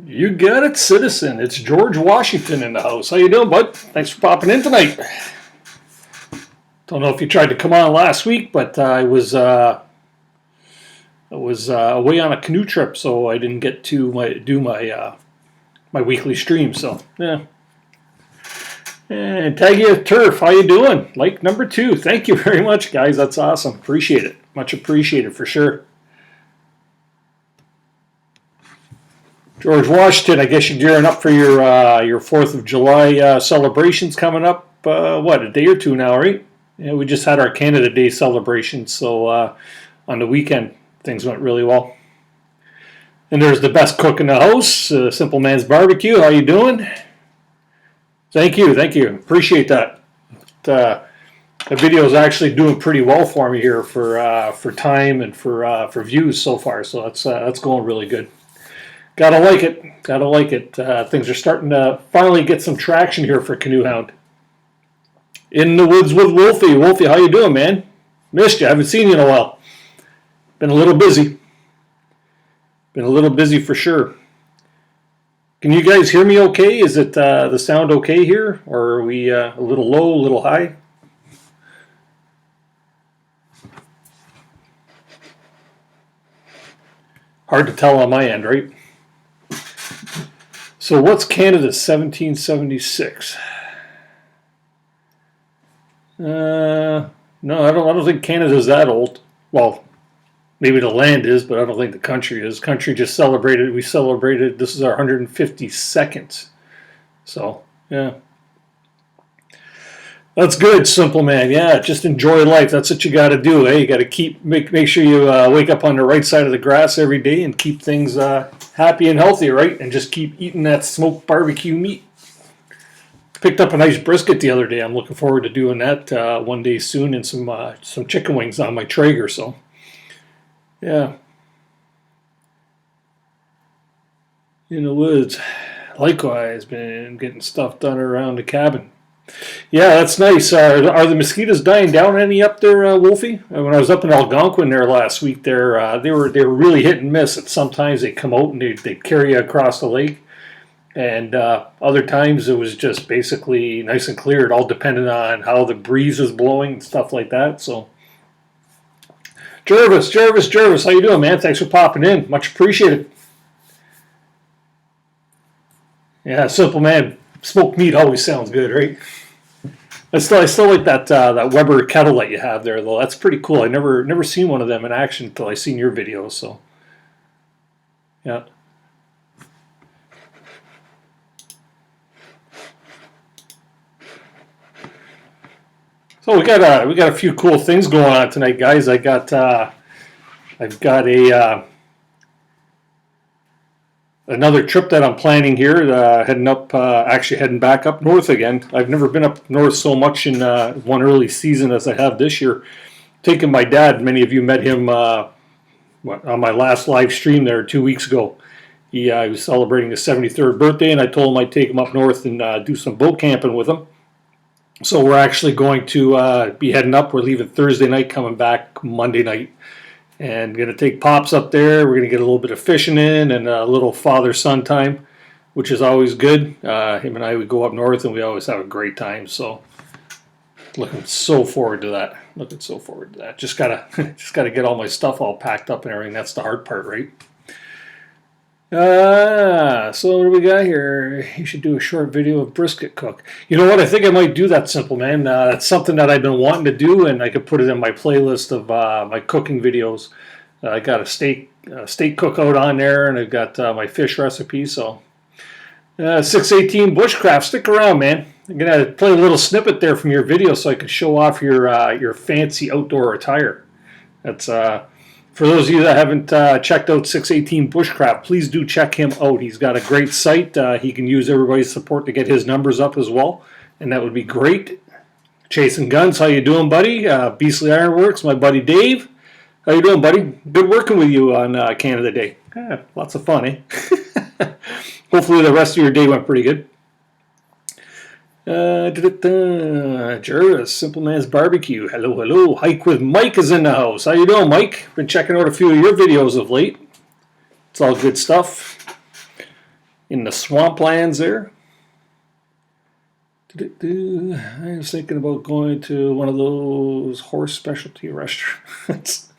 You got it, citizen. It's George Washington in the house. How you doing, bud? Thanks for popping in tonight. Don't know if you tried to come on last week, but I was away on a canoe trip, so I didn't get to do my weekly stream. So yeah. And Tagia Turf, how you doing? Like number 2. Thank you very much, guys. That's awesome. Appreciate it. Much appreciated for sure. George Washington, I guess you're gearing up for your 4th of July celebrations coming up, a day or two now, right? Yeah, we just had our Canada Day celebration, so on the weekend, things went really well. And there's the best cook in the house, Simple Man's Barbecue. How you doing? Thank you. Appreciate that. The video is actually doing pretty well for me here for time and for views so far, so that's going really good. Gotta like it. Things are starting to finally get some traction here for Canoehound. In the woods with Wolfie. Wolfie, how you doing, man? Missed you. Haven't seen you in a while. Been a little busy. For sure. Can you guys hear me okay? Is it the sound okay here? Or are we a little low, a little high? Hard to tell on my end, right? So what's Canada's 1776? No, I don't think Canada's that old. Well, maybe the land is, but I don't think the country is. Country just celebrated. We celebrated. This is our 152nd. So yeah, that's good, Simple Man. Yeah, just enjoy life. That's what you got to do. You got to make sure you wake up on the right side of the grass every day and keep things happy and healthy, right? And just keep eating that smoked barbecue meat. Picked up a nice brisket the other day. I'm looking forward to doing that one day soon, and some chicken wings on my Traeger. So yeah, in the woods. Likewise, been getting stuff done around the cabin. Yeah, that's nice. Are the mosquitoes dying down any up there, Wolfie? When I was up in Algonquin there last week, they were really hit and miss. And sometimes they come out and they carry you across the lake, and other times it was just basically nice and clear. It all depended on how the breeze is blowing and stuff like that. So, Jervis, how you doing, man? Thanks for popping in. Much appreciated. Yeah, Simple Man. Smoked meat always sounds good, right? I still like that Weber kettle that you have there, though. That's pretty cool. I never seen one of them in action until I seen your video. So, yeah. So we got a few cool things going on tonight, guys. I've got another trip that I'm planning here, heading back up north again. I've never been up north so much in one early season as I have this year. Taking my dad, many of you met him on my last live stream there 2 weeks ago. He was celebrating his 73rd birthday, and I told him I'd take him up north and do some boat camping with him. So we're actually going to be heading up. We're leaving Thursday night, coming back Monday night. And going to take Pops up there. We're going to get a little bit of fishing in and a little father-son time, which is always good. Him and I would go up north, and we always have a great time. So, looking so forward to that. Just gotta get all my stuff all packed up and everything. That's the hard part, right? So what do we got here? You should do a short video of brisket cook. You know what? I think I might do that, Simple Man. That's something that I've been wanting to do, and I could put it in my playlist of my cooking videos. I got a steak cookout on there, and I've got my fish recipe. So 618 Bushcraft, stick around, man. I'm gonna play a little snippet there from your video so I can show off your fancy outdoor attire. That's for those of you that haven't checked out 618 Bushcraft, please do check him out. He's got a great site. He can use everybody's support to get his numbers up as well, and that would be great. Chasing Guns, how you doing, buddy? Beastly Ironworks, my buddy Dave. How you doing, buddy? Good working with you on Canada Day. Lots of fun, eh? Hopefully the rest of your day went pretty good. Jervis, Simple Man's Barbecue. Hello. Hike with Mike is in the house. How you doing, Mike? Been checking out a few of your videos of late. It's all good stuff. in the swamplands there. I was thinking about going to one of those horse specialty restaurants.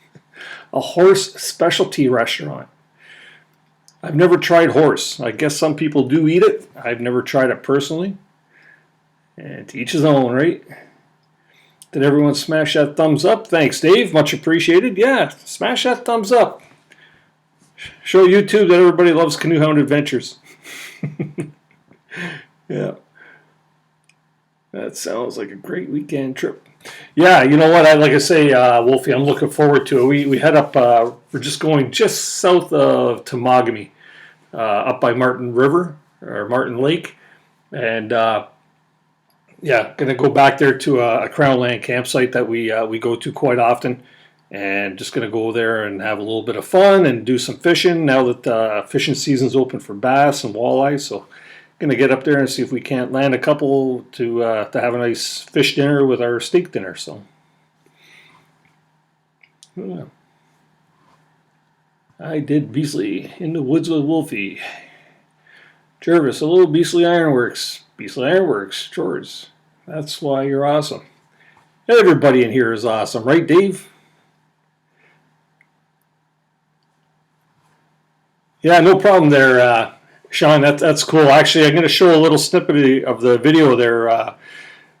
A horse specialty restaurant. I've never tried horse. I guess some people do eat it. I've never tried it personally. And to each his own, right? Did everyone smash that thumbs up? Thanks, Dave. Much appreciated. Yeah, smash that thumbs up. Show YouTube that everybody loves Canoehound Adventures. Yeah. That sounds like a great weekend trip. Yeah, you know what? Like I say, Wolfie, I'm looking forward to it. We head up. We're just going just south of Temagami, up by Martin River or Martin Lake, and yeah, gonna go back there to a Crown Land campsite that we go to quite often, and just gonna go there and have a little bit of fun and do some fishing now that fishing season's open for bass and walleye. So. Gonna get up there and see if we can't land a couple to have a nice fish dinner with our steak dinner. So, yeah. I did Beasley in the woods with Wolfie. Jervis, a little Beasley Ironworks. Beasley Ironworks, George. That's why you're awesome. Everybody in here is awesome, right, Dave? Yeah, no problem there. Sean, that's cool. Actually, I'm going to show a little snippet of the video there. I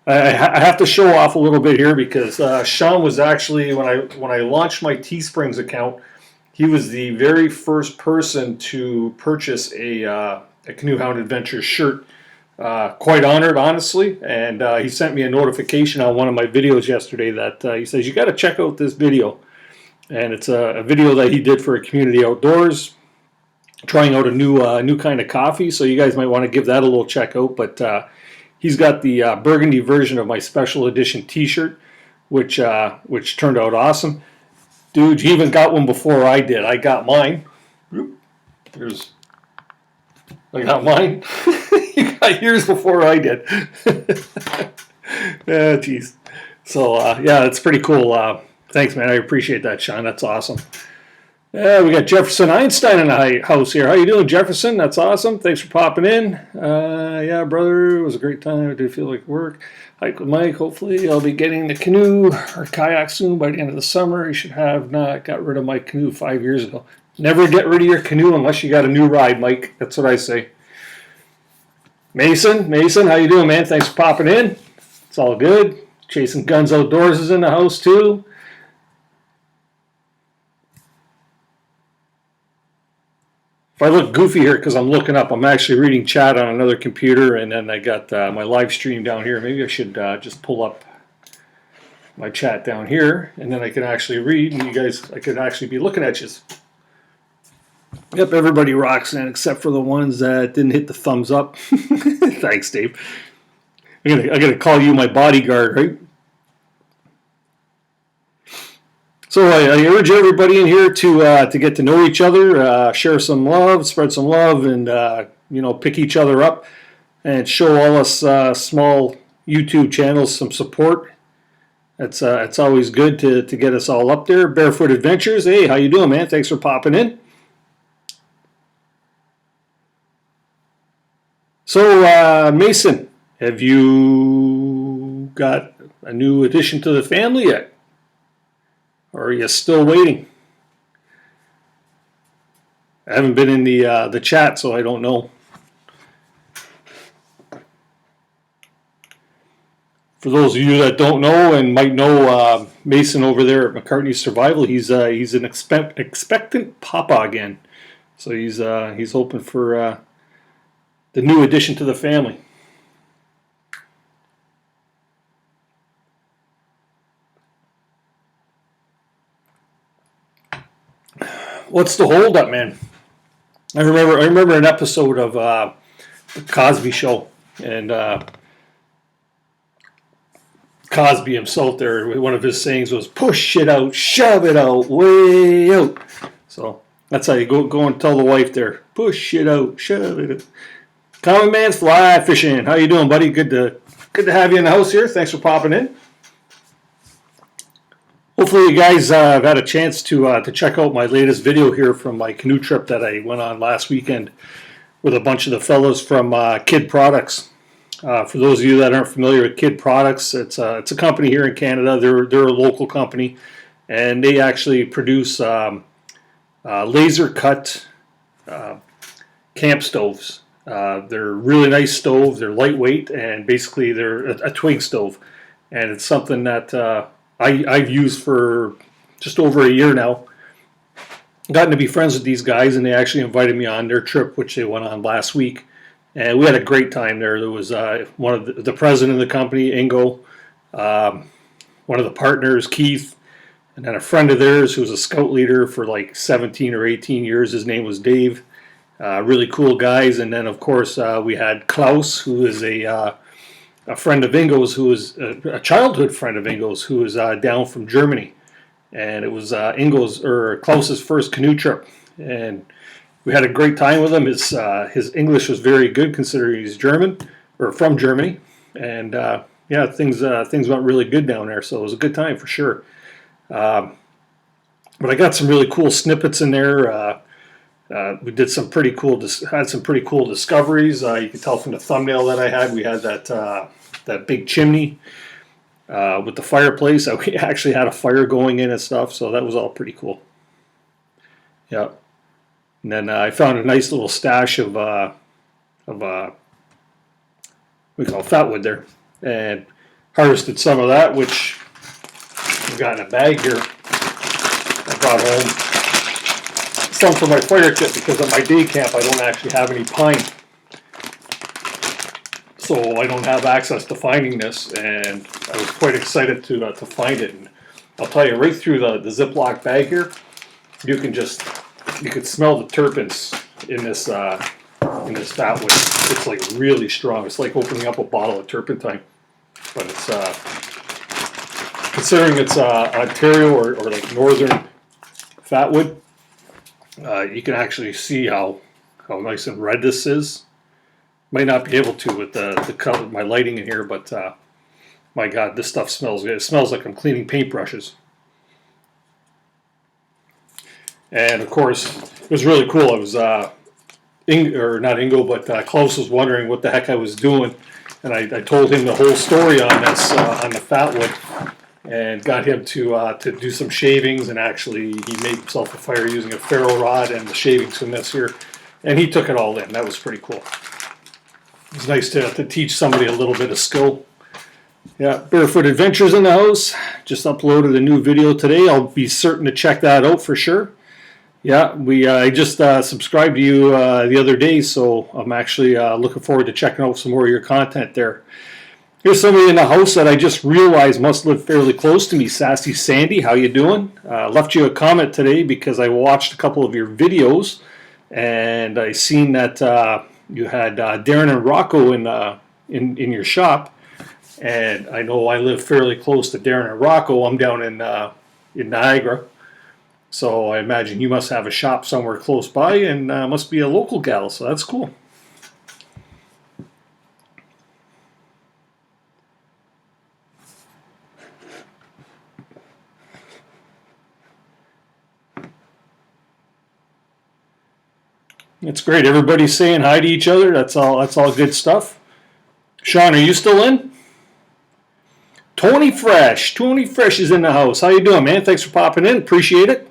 have to show off a little bit here because Sean was actually, when I launched my Teesprings account, he was the very first person to purchase a Canoehound Adventures shirt. Quite honored, honestly. And he sent me a notification on one of my videos yesterday that he says, you got to check out this video. And it's a video that he did for a community outdoors, trying out a new kind of coffee, so you guys might want to give that a little check out. But he's got the burgundy version of my special edition T-shirt, which turned out awesome. Dude, you even got one before I did. I got mine. I got mine. You got yours before I did. Yeah, geez. So yeah, it's pretty cool. Thanks, man. I appreciate that, Sean. That's awesome. Yeah, we got Jefferson Einstein in the house here. How you doing, Jefferson? That's awesome. Thanks for popping in. Yeah, brother, it was a great time. I did feel like work. Hike with Mike. Hopefully, I'll be getting the canoe or kayak soon by the end of the summer. You should have not got rid of my canoe 5 years ago. Never get rid of your canoe unless you got a new ride, Mike. That's what I say. Mason, how you doing, man? Thanks for popping in. It's all good. Chasing Guns Outdoors is in the house, too. If I look goofy here because I'm looking up, I'm actually reading chat on another computer, and then I got my live stream down here. Maybe I should just pull up my chat down here, and then I can actually read, and you guys, I could actually be looking at you. Yep, everybody rocks, man, except for the ones that didn't hit the thumbs up. Thanks, Dave. I'm gonna call you my bodyguard, right? So I urge everybody in here to get to know each other, share some love, spread some love, and pick each other up, and show all us small YouTube channels some support. It's always good to get us all up there. Barefoot Adventures, hey, how you doing, man? Thanks for popping in. So Mason, have you got a new addition to the family yet? Or are you still waiting? I haven't been in the chat, so I don't know. For those of you that don't know and might know Mason over there at McCartney's Survival, he's an expectant papa again. So he's hoping for the new addition to the family. What's the holdup, man? I remember an episode of the Cosby Show, and Cosby himself there, one of his sayings was, push it out, shove it out, way out. So that's how you go and tell the wife there, push it out, shove it out. Common Man's Fly Fishing. How you doing, buddy? Good to have you in the house here. Thanks for popping in. Hopefully you guys have had a chance to check out my latest video here from my canoe trip that I went on last weekend. with a bunch of the fellows from KIHD Products. For those of you that aren't familiar with KIHD Products, it's a company here in Canada. They're a local company, and they actually produce laser cut camp stoves. They're really nice stoves. They're lightweight, and basically they're a twig stove. And it's something that I've used for just over a year now. Gotten to be friends with these guys, and they actually invited me on their trip, which they went on last week. And we had a great time there. There was one of the president of the company, Ingo, one of the partners, Keith, and then a friend of theirs who was a scout leader for like 17 or 18 years. His name was Dave. Really cool guys. And then, of course, we had Klaus, who is a friend of Ingo's, who is a childhood friend of Ingo's, who is down from Germany. And it was Klaus's first canoe trip. And we had a great time with him. His English was very good considering he's German, or from Germany. And yeah, things went really good down there. So it was a good time for sure. But I got some really cool snippets in there. We did some pretty cool discoveries. You can tell from the thumbnail that I had. We had that big chimney with the fireplace. We actually had a fire going in and stuff, so that was all pretty cool. Yeah. And then I found a nice little stash of we call fatwood there, and harvested some of that, which I've got in a bag here. I brought home some for my fire kit because at my day camp I don't actually have any pine, so I don't have access to finding this, and I was quite excited to find it. And I'll tell you, right through the Ziploc bag here, you could smell the terpenes in this fatwood. It's like really strong. It's like opening up a bottle of turpentine, but it's considering it's Ontario or like northern fatwood. You can actually see how nice and red this is. Might not be able to with the color, my lighting in here, but my God, this stuff smells good. It smells like I'm cleaning paintbrushes. And of course, it was really cool. I was not Ingo, but Klaus was wondering what the heck I was doing, and I told him the whole story on this on the fatwood, and got him to do some shavings. And actually, he made himself a fire using a ferro rod and the shavings from this here, and he took it all in. That was pretty cool. It was nice to teach somebody a little bit of skill. Yeah, Barefoot Adventures in the house. Just uploaded a new video today. I'll be certain to check that out for sure. Yeah, I just subscribed to you the other day, so I'm actually looking forward to checking out some more of your content there. Here's somebody in the house that I just realized must live fairly close to me. Sassy Sandy, how you doing? Left you a comment today because I watched a couple of your videos, and I seen that you had Darren and Rocco in your shop, and I know I live fairly close to Darren and Rocco. I'm down in Niagara. So I imagine you must have a shop somewhere close by, and must be a local gal, so that's cool. It's great. Everybody's saying hi to each other. That's all good stuff. Sean, are you still in? Tony Fresh is in the house. How you doing, man? Thanks for popping in. Appreciate it.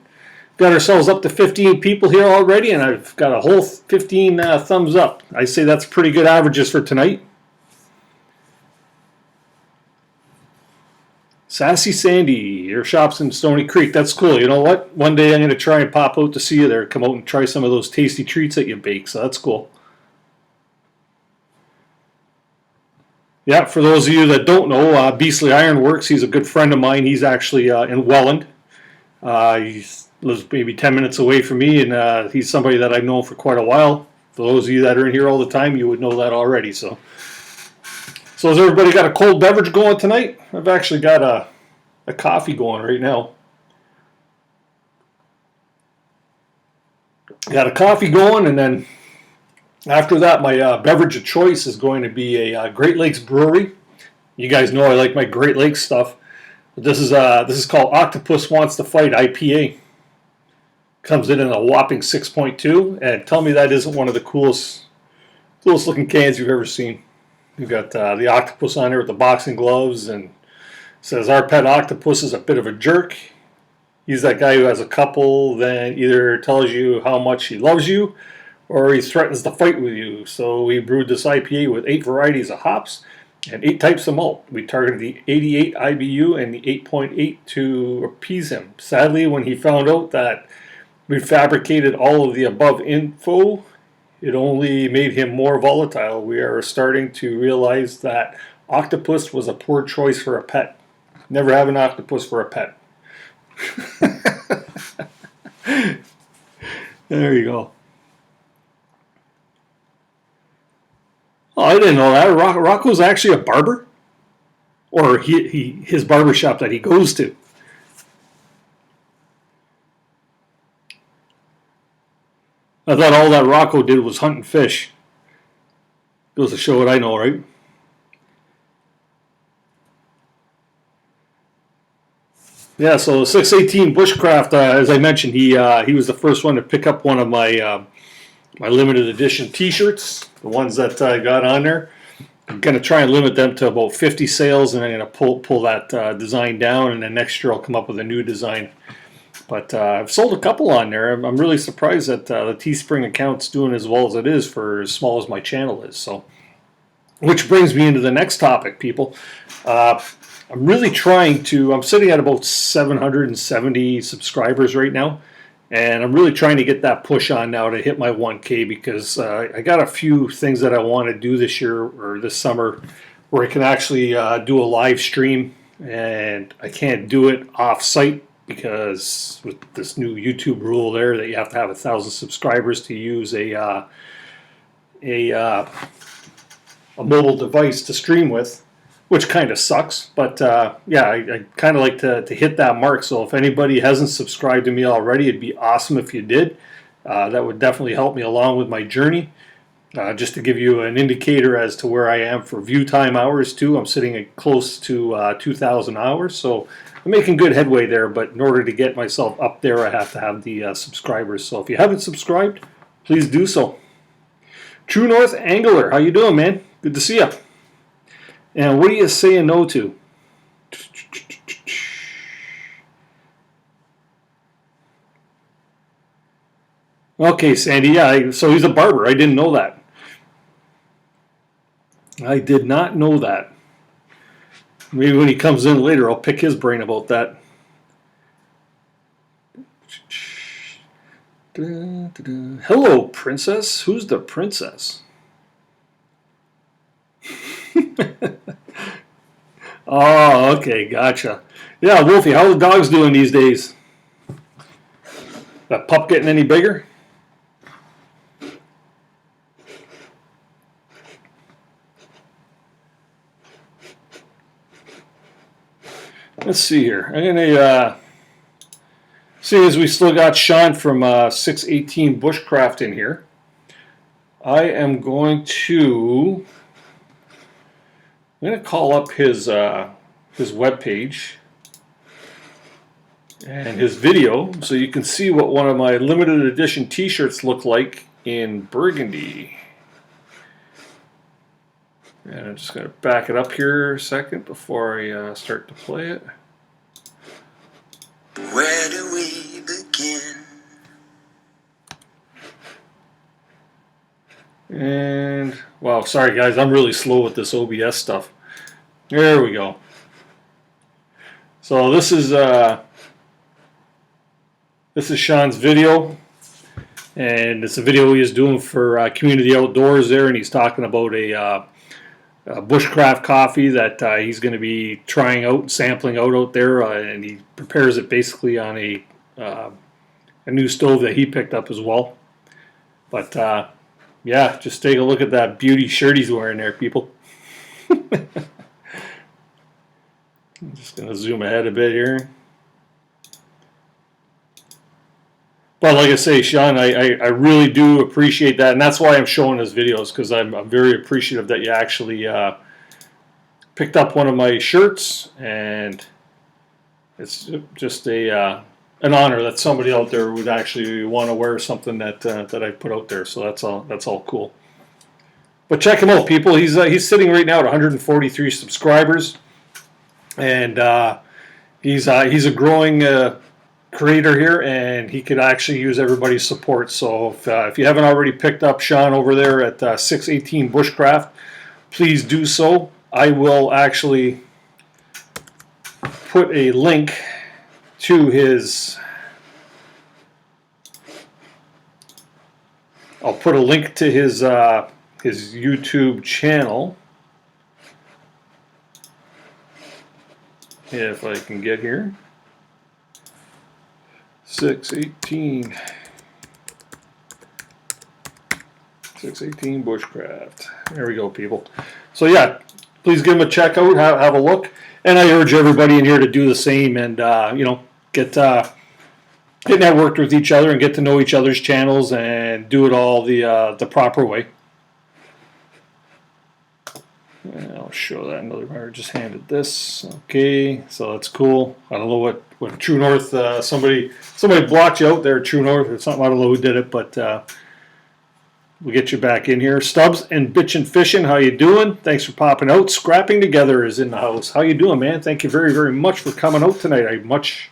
Got ourselves up to 15 people here already, and I've got a whole 15 thumbs up. I say that's pretty good averages for tonight. Sassy Sandy, your shop's in Stony Creek. That's cool. You know what? One day I'm going to try and pop out to see you there. Come out and try some of those tasty treats that you bake, so that's cool. Yeah, for those of you that don't know, Beastly Ironworks, he's a good friend of mine. He's actually in Welland. He lives maybe 10 minutes away from me, and he's somebody that I've known for quite a while. For those of you that are in here all the time, you would know that already. So has everybody got a cold beverage going tonight? I've actually got a coffee going right now. Got a coffee going, and then after that, my beverage of choice is going to be a Great Lakes brewery. You guys know I like my Great Lakes stuff. But this is called Octopus Wants to Fight IPA. Comes in a whopping 6.2, and tell me that isn't one of the coolest Coolest looking cans you've ever seen. You've got the octopus on there with the boxing gloves, and it says, "Our pet octopus is a bit of a jerk. He's that guy who has a couple, then either tells you how much he loves you, or he threatens to fight with you. So we brewed this IPA with 8 varieties of hops and 8 types of malt. We targeted the 88 IBU and the 8.8 to appease him. Sadly, when he found out that we fabricated all of the above info, it only made him more volatile. We are starting to realize that octopus was a poor choice for a pet. Never have an octopus for a pet." There you go. Oh, I didn't know that. Rocco's actually a barber? Or his barber shop that he goes to. I thought all that Rocco did was hunt and fish. Goes to show what I know, right? Yeah, so 618 Bushcraft, as I mentioned, he was the first one to pick up one of my my limited edition T-shirts, the ones that I got on there. I'm going to try and limit them to about 50 sales, and I'm going to pull that design down, and then next year I'll come up with a new design. But I've sold a couple on there. I'm really surprised that the Teespring account's doing as well as it is for as small as my channel is. So, which brings me into the next topic, people. I'm really trying to, I'm sitting at about 770 subscribers right now, and I'm really trying to get that push on now to hit my 1K, because I got a few things that I want to do this year or this summer where I can actually do a live stream, and I can't do it off site because with this new YouTube rule there that you have to have 1,000 subscribers to use a mobile device to stream with, which kind of sucks. But yeah, I kind of like to hit that mark. So if anybody hasn't subscribed to me already, it'd be awesome if you did. That would definitely help me along with my journey. Just to give you an indicator as to where I am for view time hours too, I'm sitting at close to 2,000 hours. So I'm making good headway there, but in order to get myself up there, I have to have the subscribers. So if you haven't subscribed, please do so. True North Angler, how you doing, man? Good to see you. And what are you saying no to? Okay, Sandy, yeah, so he's a barber. I didn't know that. I did not know that. Maybe when he comes in later, I'll pick his brain about that. Hello, princess. Who's the princess? Oh, okay, gotcha. Yeah, Wolfie, how are the dogs doing these days? That pup getting any bigger? Let's see here. I'm gonna see, as we still got Sean from 618 Bushcraft in here. I am going to call up his webpage and his video so you can see what one of my limited edition T-shirts look like in burgundy. And I'm just going to back it up here a second before I start to play it. Where do we begin? And, wow, sorry guys, I'm really slow with this OBS stuff. There we go. So this is Sean's video, and it's a video he is doing for Community Outdoors there, and he's talking about a bushcraft coffee that he's going to be trying out and sampling out there, and he prepares it basically on a new stove that he picked up as well. But yeah, just take a look at that beauty shirt he's wearing there, people. I'm just going to zoom ahead a bit here. But like I say, Sean, I really do appreciate that, and that's why I'm showing his videos, because I'm very appreciative that you actually picked up one of my shirts, and it's just an honor that somebody out there would actually want to wear something that I put out there. So that's all cool. But check him out, people. He's sitting right now at 143 subscribers, and he's a growing creator here, and he could actually use everybody's support. So if you haven't already picked up Sean over there at 618 Bushcraft, please do so. I will actually put a link to his. I'll put a link to his YouTube channel if I can get here. 618 Bushcraft. There we go, people. So yeah, please give him a check out, have a look, and I urge everybody in here to do the same, and get networked with each other and get to know each other's channels and do it all the proper way. And I'll show that another buyer just handed this. Okay, so that's cool. I don't know what True North, somebody blocked you out there, True North, or something. I don't know who did it, but we'll get you back in here. Stubbs and Bitchin' Fishin', how you doing? Thanks for popping out. Scrapping Together is in the house. How you doing, man? Thank you very, very much for coming out tonight. I much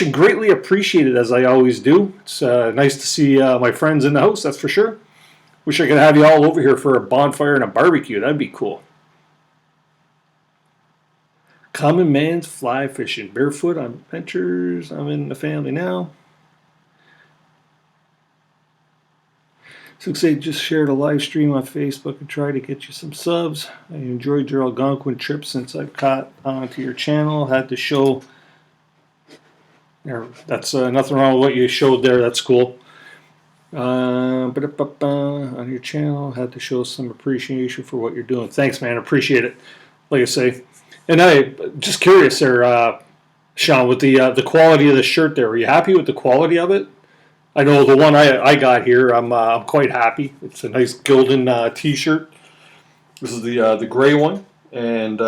and greatly appreciate it, as I always do. It's nice to see my friends in the house, that's for sure. Wish I could have you all over here for a bonfire and a barbecue. That'd be cool. Common man's fly fishing. Barefoot on adventures. I'm in the family now. 6-8 just shared a live stream on Facebook and tried to get you some subs. I enjoyed your Algonquin trip since I've caught onto your channel. Had to show... That's nothing wrong with what you showed there. That's cool. On your channel, had to show some appreciation for what you're doing. Thanks, man. Appreciate it. Like I say, and I just curious there, Sean, with the quality of the shirt there. Are you happy with the quality of it? I know the one I got here. I'm quite happy. It's a nice Gildan T-shirt. This is the gray one, and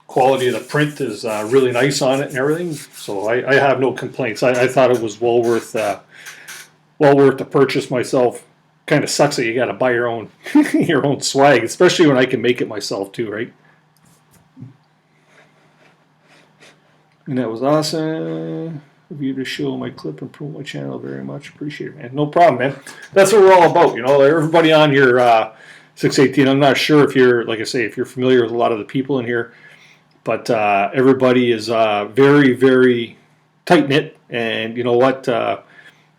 quality of the print is really nice on it and everything. So I have no complaints. I thought it was well worth the purchase myself. Kind of sucks that you got to buy your own your own swag, especially when I can make it myself too, right? And that was awesome of you to show my clip and promote my channel. Very much appreciate it, man. No problem, man. That's what we're all about, you know. Everybody on here, 618. I'm not sure if you're, like I say, if you're familiar with a lot of the people in here, but everybody is very, very tight knit, and you know what?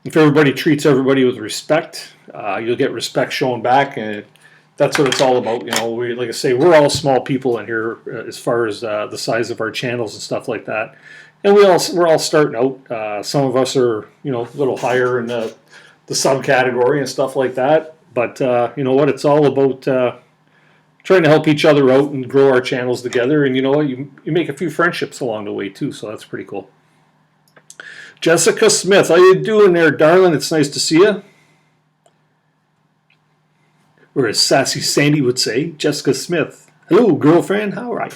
If everybody treats everybody with respect, you'll get respect shown back, and that's what it's all about. You know, like I say, we're all small people in here as far as the size of our channels and stuff like that, and we're all starting out. Some of us are, you know, a little higher in the subcategory and stuff like that. But you know what? It's all about trying to help each other out and grow our channels together. And you know what? You make a few friendships along the way too, so that's pretty cool. Jessica Smith, how you doing there, darling? It's nice to see you. Or as Sassy Sandy would say, Jessica Smith. Hello, girlfriend. How are you?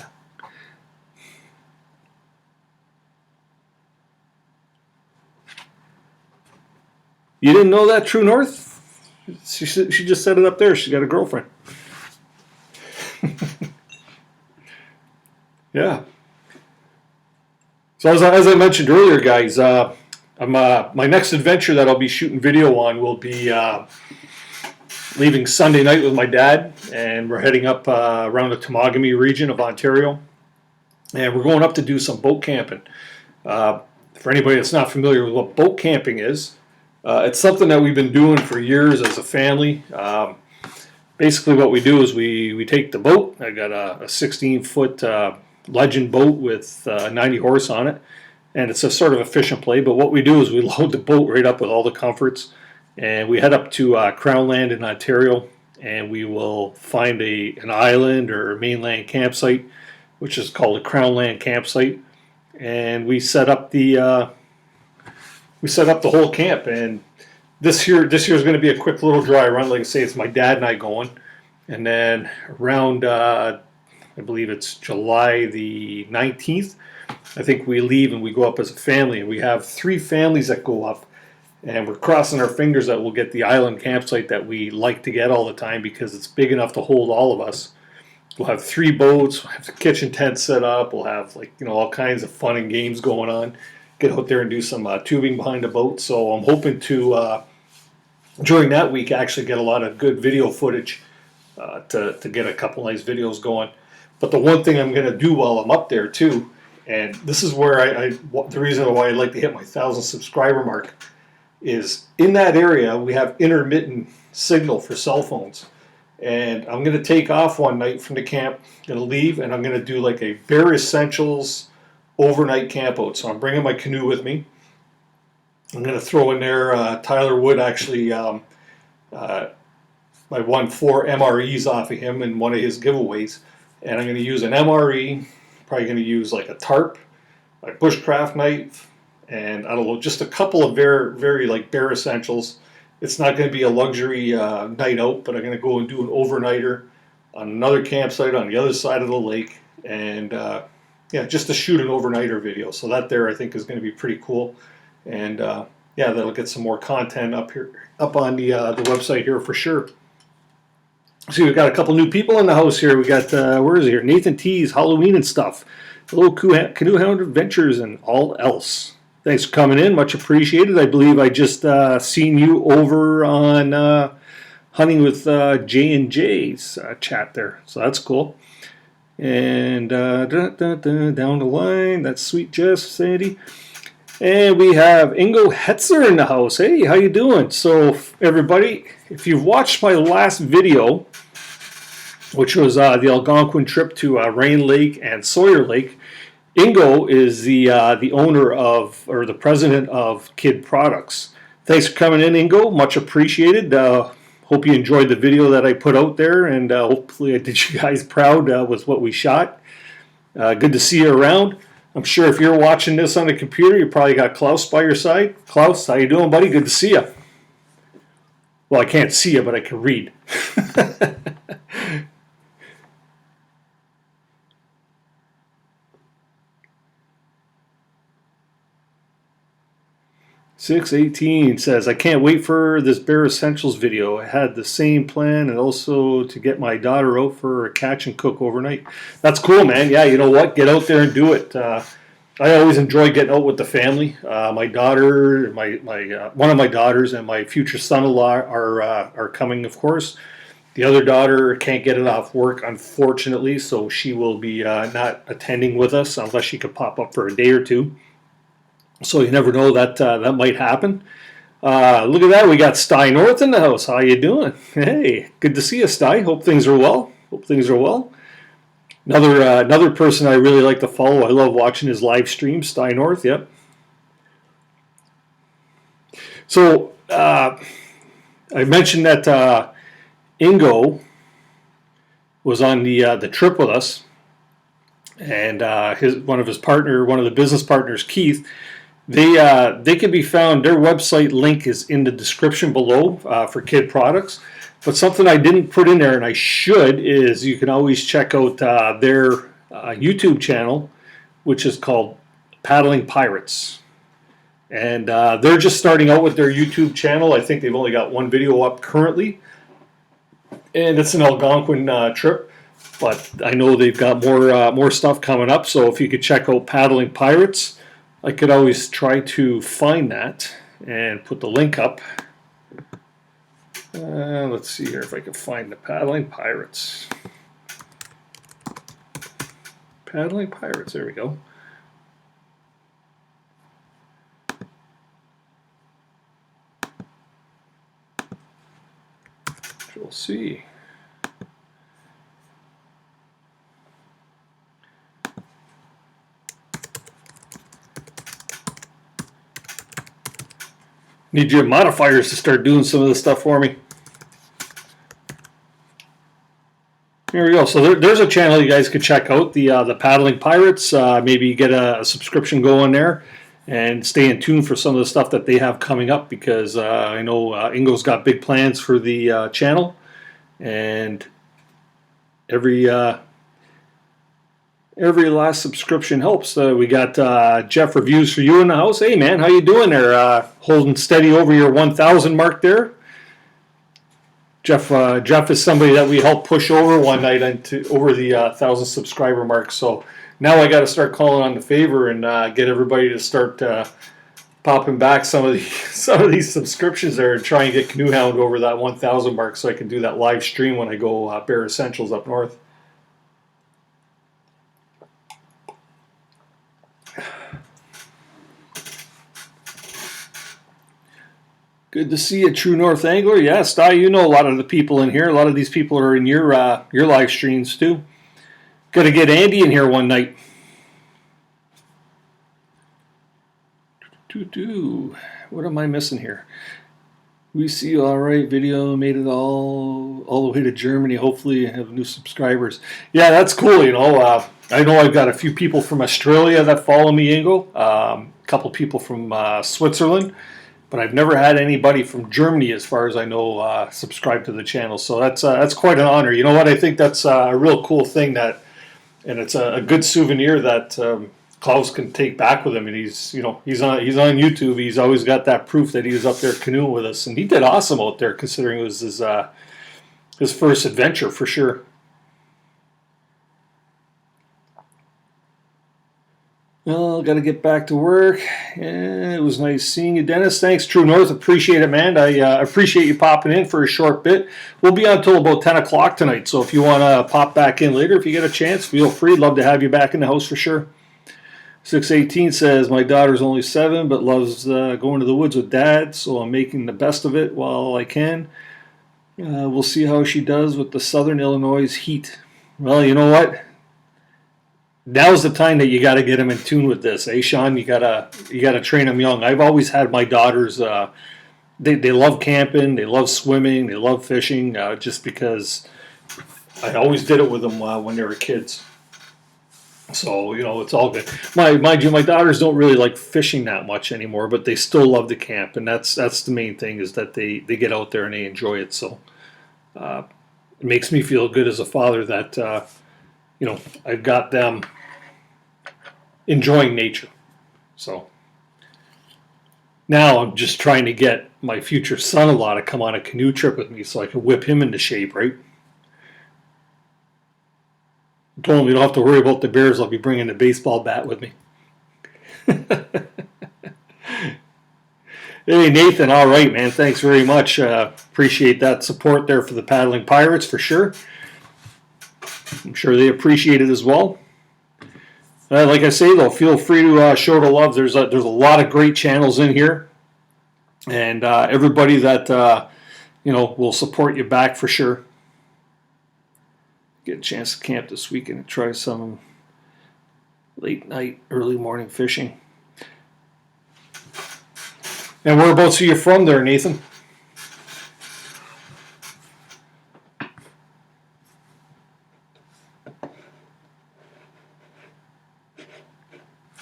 You didn't know that, True North? She just said it up there. She's got a girlfriend. Yeah. So as I mentioned earlier, guys, my next adventure that I'll be shooting video on will be leaving Sunday night with my dad, and we're heading up around the Temagami region of Ontario, and we're going up to do some boat camping. For anybody that's not familiar with what boat camping is, it's something that we've been doing for years as a family. Basically what we do is we take the boat. I got a 16-foot Legend boat with 90 horse on it, and it's a sort of a fish and play. But what we do is we load the boat right up with all the comforts, and we head up to Crown Land in Ontario, and we will find an island or a mainland campsite, which is called a Crown Land campsite, and we set up the whole camp. And this year is going to be a quick little dry run. Like I say, it's my dad and I going, and then around I believe it's July the 19th, I think we leave and we go up as a family. And we have 3 families that go up. And we're crossing our fingers that we'll get the island campsite that we like to get all the time because it's big enough to hold all of us. We'll have 3 boats, we'll have the kitchen tent set up, we'll have all kinds of fun and games going on. Get out there and do some tubing behind the boat. So I'm hoping to, during that week, actually get a lot of good video footage to get a couple nice videos going. But the one thing I'm going to do while I'm up there too, and this is where the reason why I'd like to hit my 1,000 subscriber mark, is in that area we have intermittent signal for cell phones. And I'm going to take off one night from the camp, going to leave, and I'm going to do like a bare essentials overnight camp out. So I'm bringing my canoe with me. I'm going to throw in there, Tyler Wood actually, I won 4 MREs off of him in one of his giveaways. And I'm going to use an MRE, probably going to use like a tarp, my bushcraft knife, and I don't know, just a couple of very like bare essentials. It's not going to be a luxury night out, but I'm going to go and do an overnighter on another campsite on the other side of the lake, and yeah, just to shoot an overnighter video. So that there, I think, is going to be pretty cool, and yeah, that'll get some more content up on the website here for sure. See, we've got a couple new people in the house here. We got where is he here? Nathan T's Halloween and stuff. Hello, Canoehound Adventures and all else. Thanks for coming in. Much appreciated. I believe I just seen you over on Hunting with J&J's chat there. So that's cool. And down the line, that's Sweet Jess, Sandy. And we have Ingo Hetzer in the house. Hey, how you doing? So everybody, if you've watched my last video, which was the Algonquin trip to Rain Lake and Sawyer Lake, Ingo is the owner of, or the president of KIHD Products. Thanks for coming in, Ingo. Much appreciated. Hope you enjoyed the video that I put out there, and hopefully I did you guys proud with what we shot. Good to see you around. I'm sure if you're watching this on the computer, you probably got Klaus by your side. Klaus, how you doing, buddy? Good to see you. Well, I can't see you, but I can read. 618 says, I can't wait for this Bare Essentials video. I had the same plan, and also to get my daughter out for a catch and cook overnight. That's cool, man. Yeah, you know what? Get out there and do it. I always enjoy getting out with the family. My daughter, one of my daughters, and my future son-in-law are coming, of course. The other daughter can't get it off work, unfortunately, so she will be not attending with us unless she could pop up for a day or two. So you never know, that might happen. Look at that, we got Sty North in the house. How you doing? Hey, good to see you, Sty. Hope things are well. Another person I really like to follow. I love watching his live streams. Sty North, yep. So I mentioned that Ingo was on the trip with us, and one of the business partners, Keith. They can be found. Their website link is in the description below for KIHD Products. But something I didn't put in there, and I should, is you can always check out their YouTube channel, which is called Paddling Pirates. And they're just starting out with their YouTube channel. I think they've only got one video up currently, and it's an Algonquin trip. But I know they've got more stuff coming up. So if you could check out Paddling Pirates, I could always try to find that and put the link up. Let's see here if I can find the Paddling Pirates. Paddling Pirates, there we go. We'll see. Need your modifiers to start doing some of this stuff for me. Here we go. So there's a channel you guys could check out, the Paddling Pirates. Maybe get a subscription going there and stay in tune for some of the stuff that they have coming up, because I know Ingo's got big plans for the channel, and every Every last subscription helps. We got Jeff Reviews for You in the house. Hey man, how you doing there? Holding steady over your 1,000 mark there. Jeff is somebody that we helped push over one night over the 1,000 subscriber mark. So now I got to start calling on the favor and get everybody to start popping back some of these subscriptions there and try and get Canoehound over that 1,000 mark so I can do that live stream when I go Bear Essentials up north. Good to see you, True North Angler. Yes, you know a lot of the people in here. A lot of these people are in your live streams too. Got to get Andy in here one night. What am I missing here? We see you all right. Video made it all the way to Germany. Hopefully you have new subscribers. Yeah, that's cool. You know, I know I've got a few people from Australia that follow me, Ingo. A couple people from Switzerland. But I've never had anybody from Germany, as far as I know, subscribe to the channel. So that's quite an honor. You know what? I think that's a real cool thing and it's a good souvenir that Klaus can take back with him. And he's on YouTube. He's always got that proof that he was up there canoeing with us, and he did awesome out there, considering it was his first adventure for sure. Well, got to get back to work. It was nice seeing you, Dennis. Thanks, True North. Appreciate it, man. I appreciate you popping in for a short bit. We'll be on until about 10 o'clock tonight, so if you want to pop back in later, if you get a chance, feel free. Love to have you back in the house for sure. 618 says, my daughter's only 7, but loves going to the woods with Dad, so I'm making the best of it while I can. We'll see how she does with the Southern Illinois heat. Well, you know what? Now's the time that you got to get them in tune with this, Sean? You gotta train them young. I've always had my daughters. They love camping, they love swimming, they love fishing. Just because I always did it with them when they were kids. So it's all good. Mind you, my daughters don't really like fishing that much anymore, but they still love to camp, and that's the main thing, is that they get out there and they enjoy it. So it makes me feel good as a father that I've got them enjoying nature. So now I'm just trying to get my future son-in-law to come on a canoe trip with me so I can whip him into shape, right? I told him you don't have to worry about the bears. I'll be bringing a baseball bat with me. Hey, Nathan. All right, man. Thanks very much. Appreciate that support there for the Paddling Pirates for sure. I'm sure they appreciate it as well. Like I say, though, feel free to show the love. There's a lot of great channels in here, and everybody that will support you back for sure. Get a chance to camp this weekend and try some late night, early morning fishing. And whereabouts are you from there, Nathan?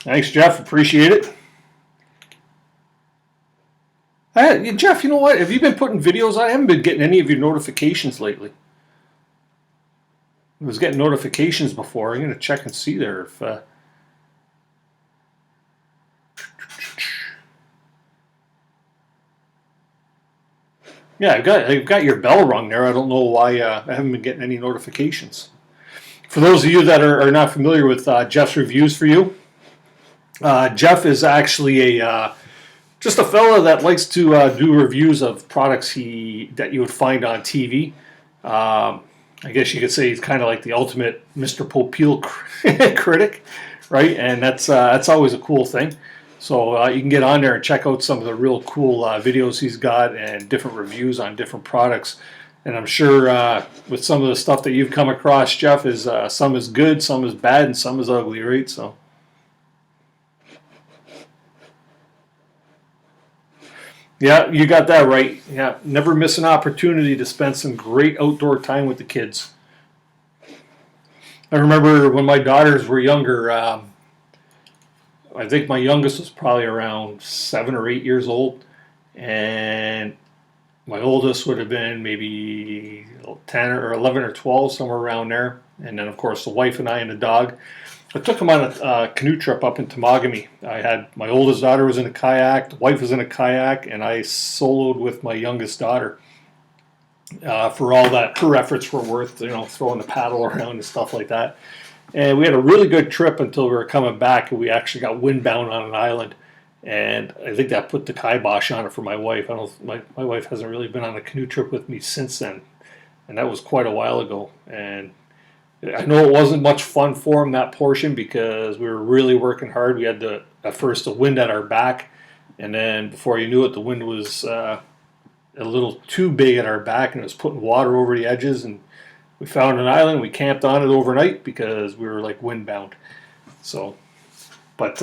Thanks, Jeff. Appreciate it. Jeff, you know what? Have you been putting videos on? I haven't been getting any of your notifications lately. I was getting notifications before. I'm going to check and see there if... Yeah, I've got your bell rung there. I don't know why I haven't been getting any notifications. For those of you that are not familiar with Jeff's Reviews for You, Jeff is actually just a fella that likes to do reviews of products that you would find on TV. I guess you could say he's kind of like the ultimate Mr. Popeil critic, right? And that's always a cool thing. So you can get on there and check out some of the real cool videos he's got and different reviews on different products. And I'm sure with some of the stuff that you've come across, Jeff, is some is good, some is bad, and some is ugly, right? So. Yeah, you got that right. Yeah, never miss an opportunity to spend some great outdoor time with the kids. I remember when my daughters were younger, I think my youngest was probably around 7 or 8 years old, and my oldest would have been maybe 10 or 11 or 12, somewhere around there. And then, of course, the wife and I and the dog. I took him on a canoe trip up in Temagami. I had my oldest daughter was in a kayak, the wife was in a kayak, and I soloed with my youngest daughter. For all that her efforts were worth, throwing the paddle around and stuff like that. And we had a really good trip until we were coming back, and we actually got windbound on an island. And I think that put the kibosh on it for my wife. I don't. My wife hasn't really been on a canoe trip with me since then, and that was quite a while ago. And I know it wasn't much fun for him, that portion, because we were really working hard. We had at first the wind at our back, and then before you knew it, the wind was a little too big at our back, and it was putting water over the edges. And we found an island. We camped on it overnight because we were like windbound. So, but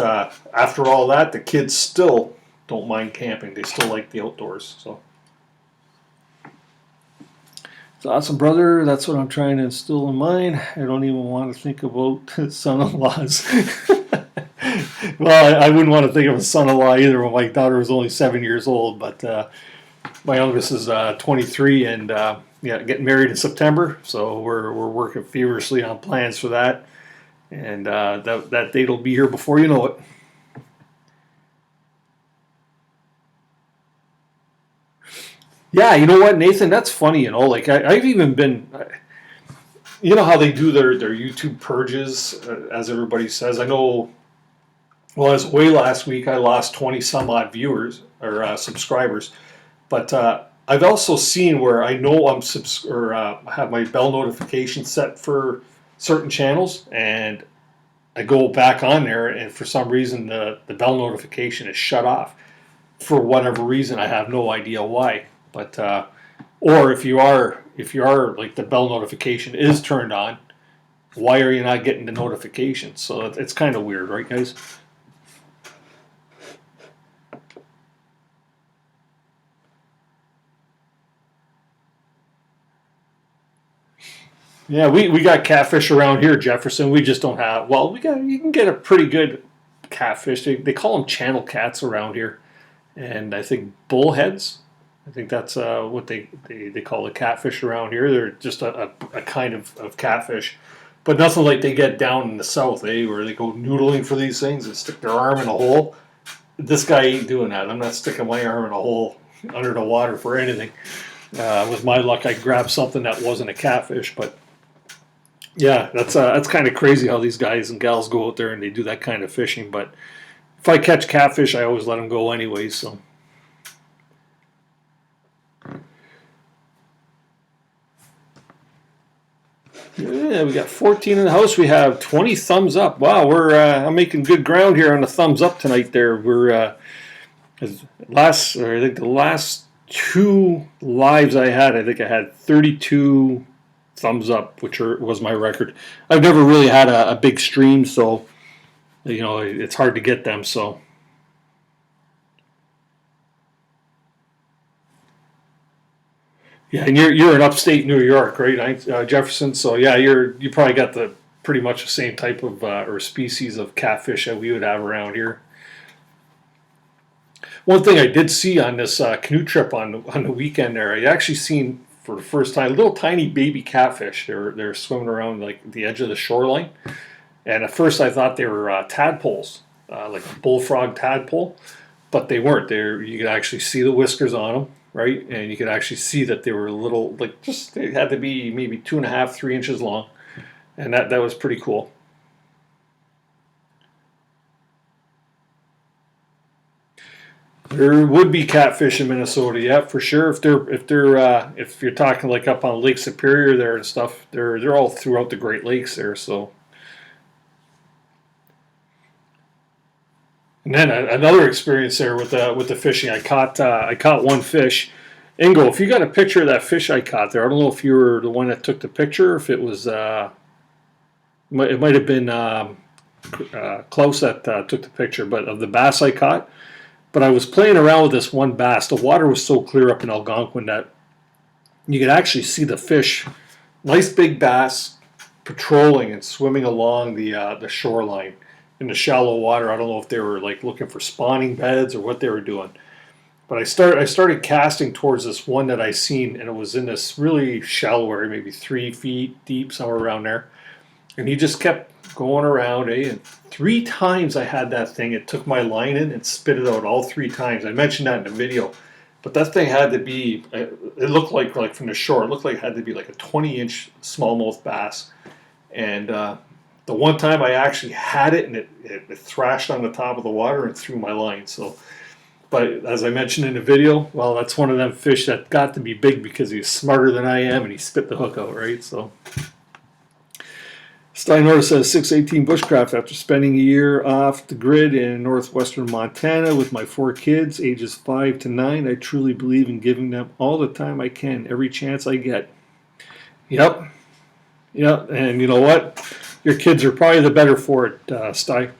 after all that, the kids still don't mind camping. They still like the outdoors. So. It's awesome, brother. That's what I'm trying to instill in mine. I don't even want to think about son-in-laws. Well, I wouldn't want to think of a son-in-law either when my daughter was only 7 years old. But my youngest is 23 and getting married in September. So we're working feverishly on plans for that. And that date will be here before you know it. Yeah, you know what, Nathan? That's funny, Like I've even been, how they do their YouTube purges, as everybody says. I know. Well, as way last week, I lost 20 some odd viewers or subscribers, but I've also seen where I know I'm have my bell notification set for certain channels, and I go back on there, and for some reason the bell notification is shut off. For whatever reason, I have no idea why. But or if you are like the bell notification is turned on, why are you not getting the notifications? So it's kind of weird, right, guys? Yeah, we got catfish around here, Jefferson. We just don't have. Well, you can get a pretty good catfish. They call them channel cats around here, and I think bullheads. I think that's what they call the catfish around here. They're just a kind of catfish, but nothing like they get down in the south, where they go noodling for these things and stick their arm in a hole. This guy ain't doing that. I'm not sticking my arm in a hole under the water for anything. With my luck, I grabbed something that wasn't a catfish, but yeah, that's kind of crazy how these guys and gals go out there and they do that kind of fishing. But if I catch catfish, I always let them go anyways. So. Yeah, we got 14 in the house. We have 20 thumbs up. Wow, I'm making good ground here on the thumbs up tonight. We're I think the last two lives I had 32 thumbs up, which was my record. I've never really had a big stream, so it's hard to get them. So. Yeah, and you're in upstate New York, right, Jefferson? So yeah, you probably got the pretty much the same type of or species of catfish that we would have around here. One thing I did see on this canoe trip on the weekend there, I actually seen for the first time little tiny baby catfish. They're swimming around like the edge of the shoreline, and at first I thought they were tadpoles, like a bullfrog tadpole, but they weren't. You could actually see the whiskers on them. Right, and you could actually see that they were little, they had to be maybe 2.5, 3 inches long, and that was pretty cool. There would be catfish in Minnesota, yeah, for sure. If you're talking like up on Lake Superior there and stuff, they're all throughout the Great Lakes there. So, and then another experience there with the fishing. I caught one fish. Ingo, if you got a picture of that fish I caught there, I don't know if you were the one that took the picture, or if it was it might have been Klaus that took the picture, but of the bass I caught. But I was playing around with this one bass. The water was so clear up in Algonquin that you could actually see the fish, nice big bass, patrolling and swimming along the shoreline in the shallow water. I don't know if they were like looking for spawning beds or what they were doing. But I started casting towards this one that I seen, and it was in this really shallow area, maybe 3 feet deep, somewhere around there. And he just kept going around, and 3 times I had that thing. It took my line in and spit it out all 3 times. I mentioned that in the video. But that thing had to be, it looked like from the shore, it looked like it had to be like a 20-inch smallmouth bass. And the one time I actually had it, and it thrashed on the top of the water and threw my line. So, but as I mentioned in the video, well, that's one of them fish that got to be big because he's smarter than I am, and he spit the hook out, right? So. Steinor says 618 bushcraft. After spending a year off the grid in northwestern Montana with my 4 kids, ages 5 to 9, I truly believe in giving them all the time I can, every chance I get. Yep. And you know what? Your kids are probably the better for it, Stein.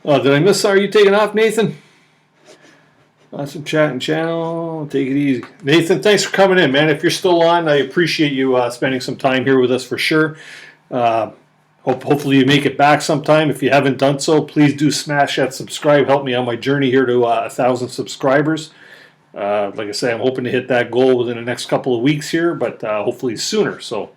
Did I miss? Are you taking off, Nathan? Awesome chat and channel. Take it easy. Nathan, thanks for coming in, man. If you're still on, I appreciate you spending some time here with us for sure. Hopefully you make it back sometime. If you haven't done so, please do smash that subscribe. Help me on my journey here to 1,000 subscribers. Like I say, I'm hoping to hit that goal within the next couple of weeks here, but hopefully sooner. So.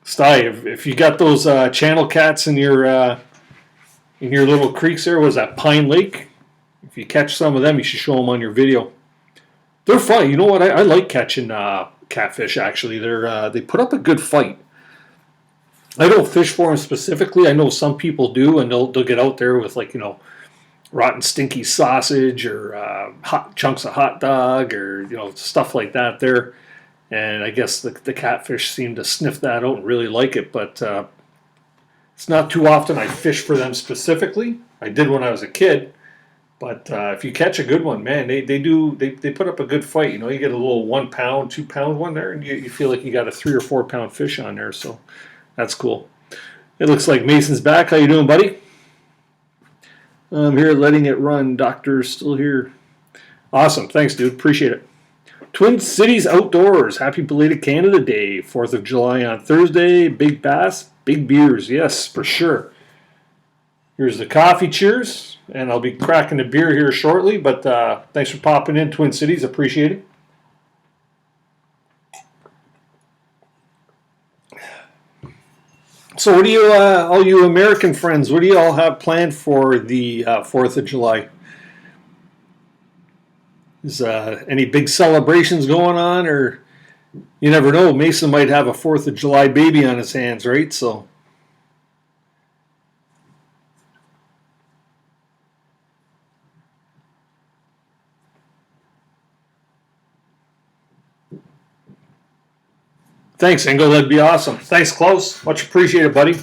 Sty, if you got those channel cats in your little creeks there, was that Pine Lake? If you catch some of them, you should show them on your video. They're fun. You know what? I like catching catfish. Actually, they put up a good fight. I don't fish for them specifically. I know some people do, and they'll get out there with rotten stinky sausage or hot chunks of hot dog or stuff like that there. And I guess the catfish seem to sniff that out and really like it, but it's not too often I fish for them specifically. I did when I was a kid, but if you catch a good one, man, they put up a good fight. You get a little 1 pound, 2 pound one there, and you feel like you got a 3 or 4 pound fish on there. So that's cool. It looks like Mason's back. How you doing, buddy? I'm here letting it run. Doctor's still here. Awesome. Thanks, dude. Appreciate it. Twin Cities Outdoors. Happy belated Canada Day. 4th of July on Thursday. Big bass, big beers. Yes, for sure. Here's the coffee. Cheers. And I'll be cracking the beer here shortly. But thanks for popping in, Twin Cities. Appreciate it. So what do you, all you American friends, what do you all have planned for the 4th of July? Is any big celebrations going on, or you never know? Mason might have a 4th of July baby on his hands, right? So, thanks, Ingo. That'd be awesome. Thanks, Klaus. Much appreciated, buddy.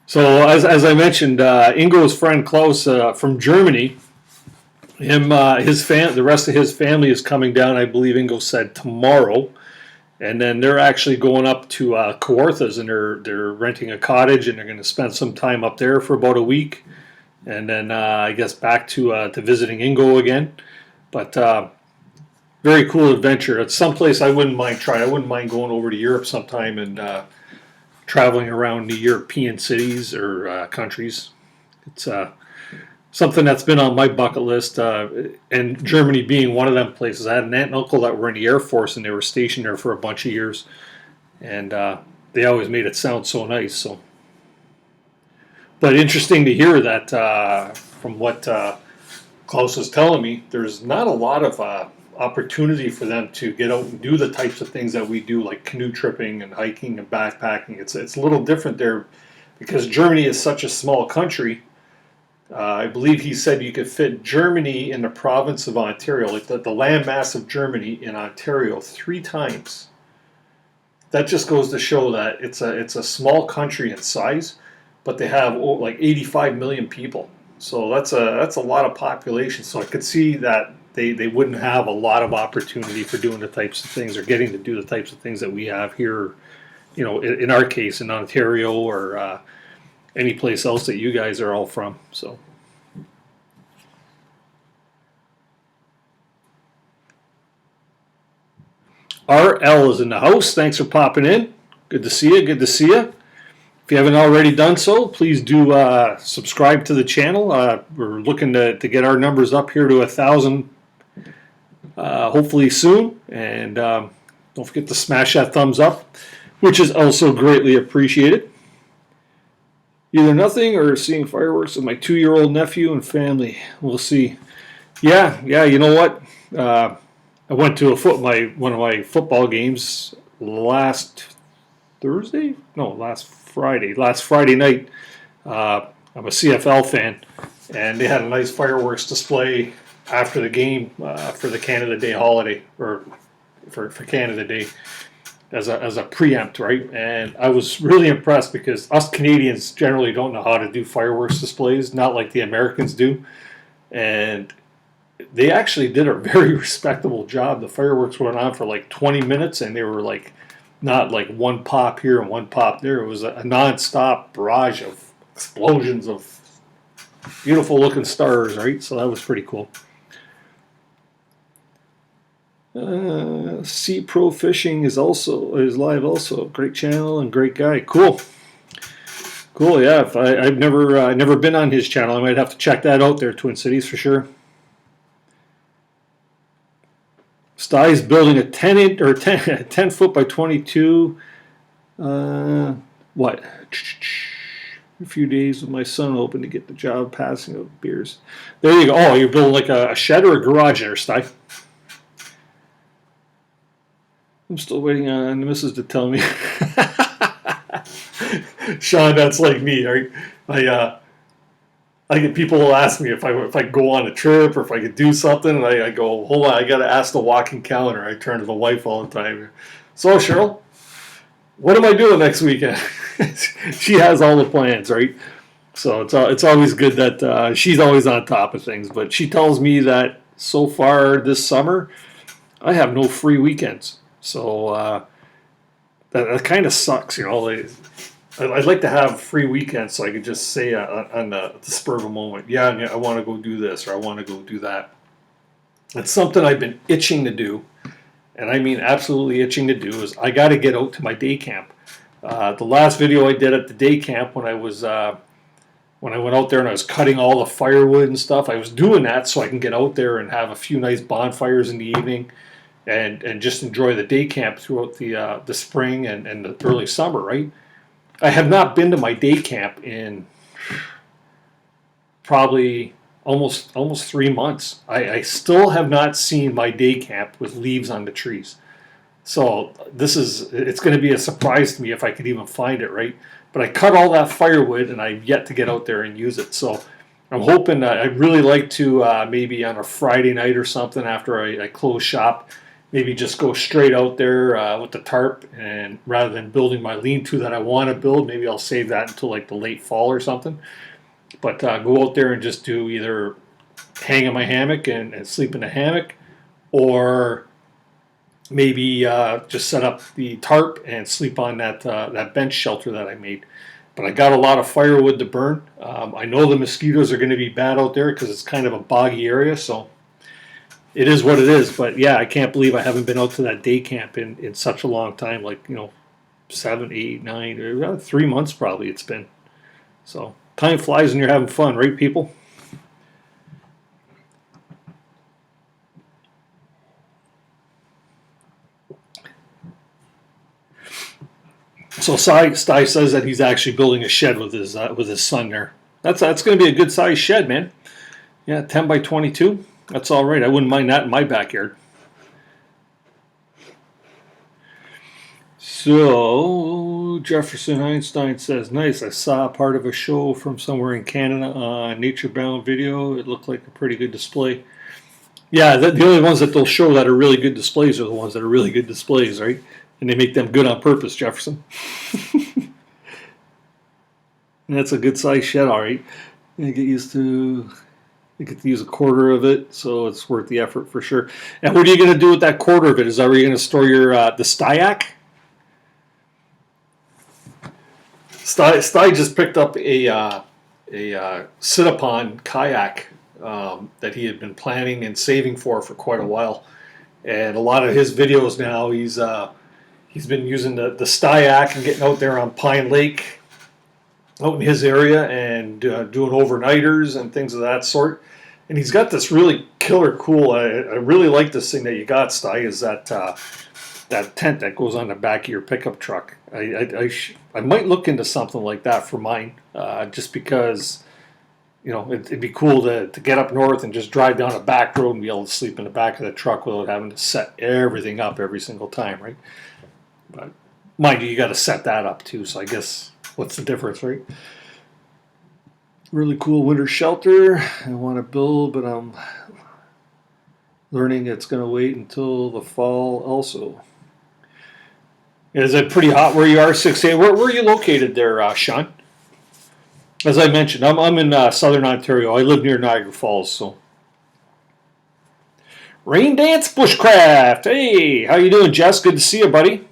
So, as I mentioned, Ingo's friend Klaus from Germany. The rest of his family is coming down. I believe Ingo said tomorrow, and then they're actually going up to Kawarthas, and they're renting a cottage, and they're going to spend some time up there for about a week, and then I guess back to visiting Ingo again. But very cool adventure. It's someplace I wouldn't mind trying. I wouldn't mind going over to Europe sometime and traveling around the European cities or countries. It's something that's been on my bucket list, and Germany being one of them places. I had an aunt and uncle that were in the Air Force, and they were stationed there for a bunch of years, and they always made it sound so nice. So, but interesting to hear that from what Klaus was telling me, there's not a lot of opportunity for them to get out and do the types of things that we do, like canoe tripping and hiking and backpacking. It's a little different there because Germany is such a small country. I believe he said you could fit Germany in the province of Ontario, like the landmass of Germany in Ontario 3 times. That just goes to show that it's a small country in size, but they have like 85 million people. So that's a lot of population. So I could see that they wouldn't have a lot of opportunity for doing the types of things or getting to do the types of things that we have here, in our case in Ontario or any place else that you guys are all from. So RL is in the house. Thanks for popping in. Good to see you. Good to see you. If you haven't already done so, please do subscribe to the channel. We're looking to get our numbers up here to 1,000 hopefully soon. And don't forget to smash that thumbs up, which is also greatly appreciated. Either nothing or seeing fireworks with my 2-year-old nephew and family. We'll see. Yeah, you know what? I went to one of my football games last Thursday? No, last Friday night. I'm a CFL fan, and they had a nice fireworks display after the game for the Canada Day holiday, or for Canada Day as a preempt, right? And I was really impressed because us Canadians generally don't know how to do fireworks displays, not like the Americans do. And they actually did a very respectable job. The fireworks went on for like 20 minutes, and they were like not like one pop here and one pop there. It was a non-stop barrage of explosions of beautiful looking stars, right? So that was pretty cool. Sea Pro Fishing is live also. Great channel and great guy. Cool. Yeah, I've never been on his channel. I might have to check that out there, Twin Cities, for sure. Stuy's building a 10 foot by 22. What? A few days with my son, hoping to get the job passing of beers. There you go. Oh, you're building like a shed or a garage there, Stuy. I'm still waiting on the missus to tell me. Sean, that's like me, right? I get people will ask me if I go on a trip or if I could do something, and I go, hold on, I got to ask the walking calendar. I turn to the wife all the time. So, Cheryl, what am I doing next weekend? She has all the plans, right? So it's always good that she's always on top of things. But she tells me that so far this summer, I have no free weekends. So that kind of sucks, you know. I'd like to have free weekends so I could just say on the spur of a moment, yeah, I want to go do this or I want to go do that. It's something I've been itching to do, and I mean absolutely itching to do, is I got to get out to my day camp. The last video I did at the day camp when I went out there and I was cutting all the firewood and stuff, I was doing that so I can get out there and have a few nice bonfires in the evening and just enjoy the day camp throughout the spring and the early summer, right? I have not been to my day camp in probably almost 3 months. I still have not seen my day camp with leaves on the trees. So it's going to be a surprise to me if I could even find it, right? But I cut all that firewood and I've yet to get out there and use it. So I'm hoping I'd really like to maybe on a Friday night or something after I close shop, maybe just go straight out there with the tarp, and rather than building my lean-to that I want to build, maybe I'll save that until like the late fall or something. But go out there and just do either hang in my hammock and sleep in the hammock, or maybe just set up the tarp and sleep on that bench shelter that I made. But I got a lot of firewood to burn. I know the mosquitoes are going to be bad out there because it's kind of a boggy area, so it is what it is. But yeah, I can't believe I haven't been out to that day camp in such a long time, like 7, 8, 9, or 3 months probably it's been. So time flies when you're having fun, right, people? So Sty says that he's actually building a shed with his son there. That's going to be a good size shed, man. Yeah, 10 by 22. That's all right. I wouldn't mind that in my backyard. So Jefferson Einstein says, nice. I saw part of a show from somewhere in Canada on Nature Bound video. It looked like a pretty good display. Yeah, the only ones that they'll show that are really good displays are the ones that are really good displays, right? And they make them good on purpose, Jefferson. That's a good size shed, all right. You get used to use a quarter of it, so it's worth the effort for sure. And what are you going to do with that quarter of it? Is that where you're going to store your the Styac? Sty just picked up a sit-upon kayak that he had been planning and saving for quite a while. And a lot of his videos now, He's been using the Styac and getting out there on Pine Lake, out in his area, and doing overnighters and things of that sort. And he's got this really killer cool. I really like this thing that you got, Sty. Is that that tent that goes on the back of your pickup truck? I might look into something like that for mine, just because. You know, it'd be cool to get up north and just drive down a back road and be able to sleep in the back of the truck without having to set everything up every single time, right? But mind you, you got to set that up too. So I guess what's the difference, right? Really cool winter shelter. I want to build, but I'm learning it's going to wait until the fall also. Is it pretty hot where you are, 6A? Where are you located there, Sean? As I mentioned, I'm in southern Ontario. I live near Niagara Falls, so. Rain Dance Bushcraft. Hey, how you doing, Jess? Good to see you, buddy.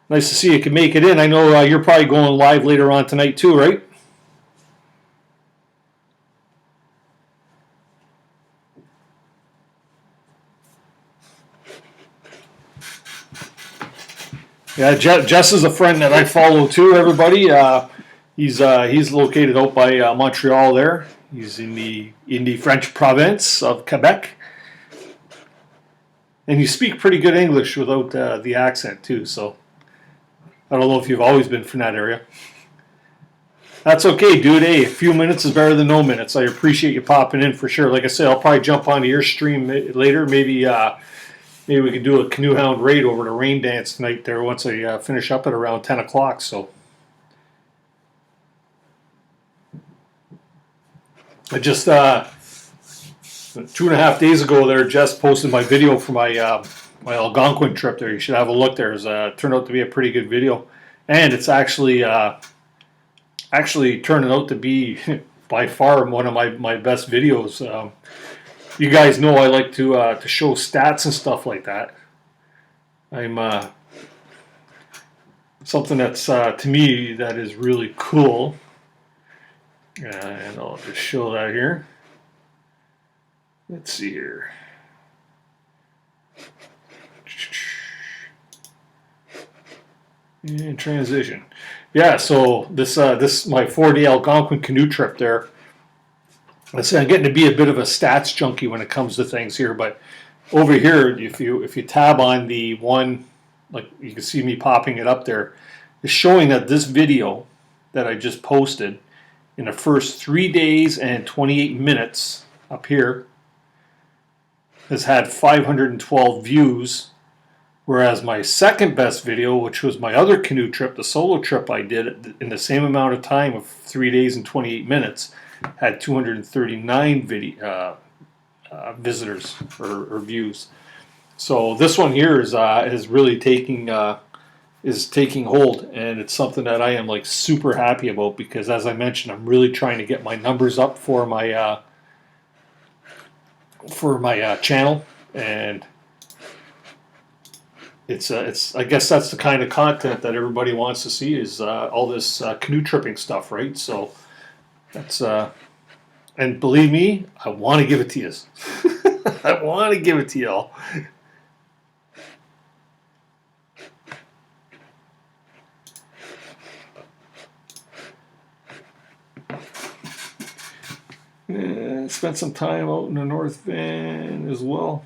Nice to see you can make it in. I know you're probably going live later on tonight too, right? Yeah, Jess is a friend that I follow too. Everybody, he's located out by Montreal. There, he's in the French province of Quebec, and you speak pretty good English without the accent too. So, I don't know if you've always been from that area. That's okay, dude. Hey, a few minutes is better than no minutes. I appreciate you popping in for sure. Like I said, I'll probably jump onto your stream later. Maybe we could do a Canoehound raid over to Rain Dance tonight there once I finish up at around 10 o'clock. So I just 2.5 days ago there, Jess posted my video for my my Algonquin trip there. You should have a look there. It turned out to be a pretty good video, and it's actually turning out to be by far one of my best videos. You guys know I like to show stats and stuff like that. I'm something that's to me that is really cool, and I'll just show that here. Let's see here. And transition. Yeah, so this my 4-day Algonquin canoe trip there. Let's say I'm getting to be a bit of a stats junkie when it comes to things here, but over here, if you tab on the one, like you can see me popping it up there, it's showing that this video that I just posted in the first 3 days and 28 minutes up here has had 512 views, whereas my second best video, which was my other canoe trip, the solo trip I did in the same amount of time of 3 days and 28 minutes, had 239 visitors or views. So this one here is really taking hold, and it's something that I am like super happy about because, as I mentioned, I'm really trying to get my numbers up for my channel, and it's I guess that's the kind of content that everybody wants to see is all this canoe tripping stuff, right? So. That's and believe me, I want to give it to you. I want to give it to y'all. Spent some time out in the North Van as well.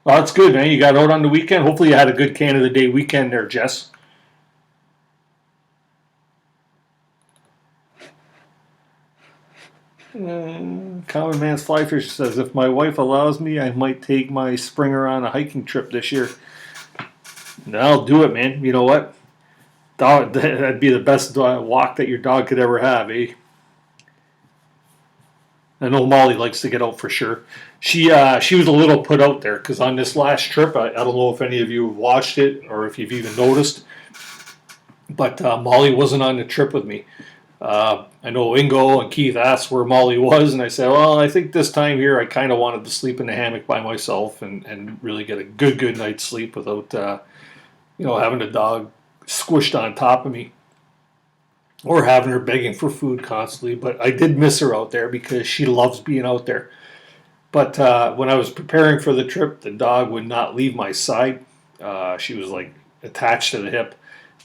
Well, that's good, man. You got out on the weekend. Hopefully, you had a good Canada Day weekend there, Jess. Common Man's Fly Fish says, if my wife allows me, I might take my Springer on a hiking trip this year. I'll do it, man. You know what? That'd be the best walk that your dog could ever have, eh? I know Molly likes to get out for sure. She was a little put out there because on this last trip, I don't know if any of you have watched it or if you've even noticed, but Molly wasn't on the trip with me. I know Ingo and Keith asked where Molly was, and I said, well, I think this time here I kind of wanted to sleep in the hammock by myself and really get a good night's sleep without, having the dog squished on top of me or having her begging for food constantly. But I did miss her out there because she loves being out there. But when I was preparing for the trip, the dog would not leave my side. She was like attached to the hip,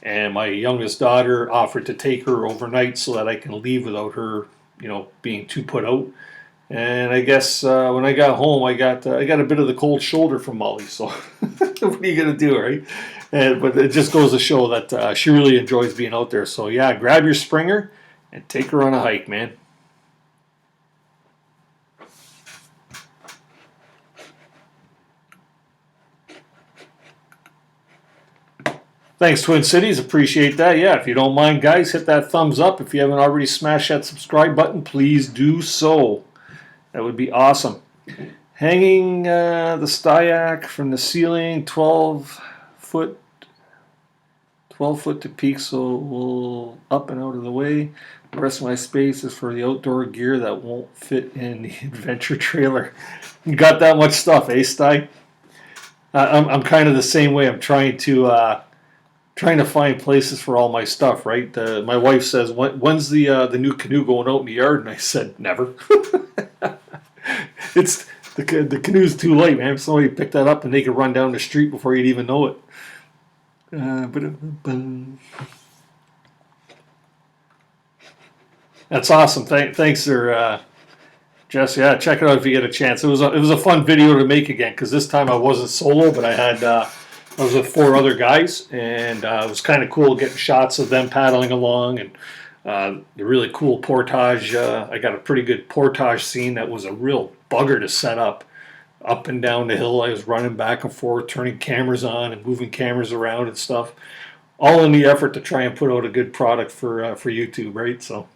and my youngest daughter offered to take her overnight so that I can leave without her, being too put out. And I guess when I got home, I got a bit of the cold shoulder from Molly. So what are you gonna do, right? But it just goes to show that she really enjoys being out there. So yeah, grab your Springer and take her on a hike, man. Thanks, Twin Cities. Appreciate that. Yeah, if you don't mind, guys, hit that thumbs up. If you haven't already smashed that subscribe button, please do so. That would be awesome. Hanging the Styac from the ceiling, 12 foot to peak, so we'll up and out of the way. The rest of my space is for the outdoor gear that won't fit in the adventure trailer. You got that much stuff, eh, Sty? I'm kind of the same way. I'm trying to find places for all my stuff. Right? My wife says, "When's the new canoe going out in the yard?" And I said, "Never." It's the canoe's too light, man. Somebody pick that up and they could run down the street before you'd even know it. That's awesome. Thanks, there, Jess. Yeah, check it out if you get a chance. It was a fun video to make again because this time I wasn't solo, but I was with 4 other guys, and it was kind of cool getting shots of them paddling along and the really cool portage. I got a pretty good portage scene that was a real bugger to set up and down the hill. I was running back and forth, turning cameras on and moving cameras around and stuff, all in the effort to try and put out a good product for YouTube, right? So.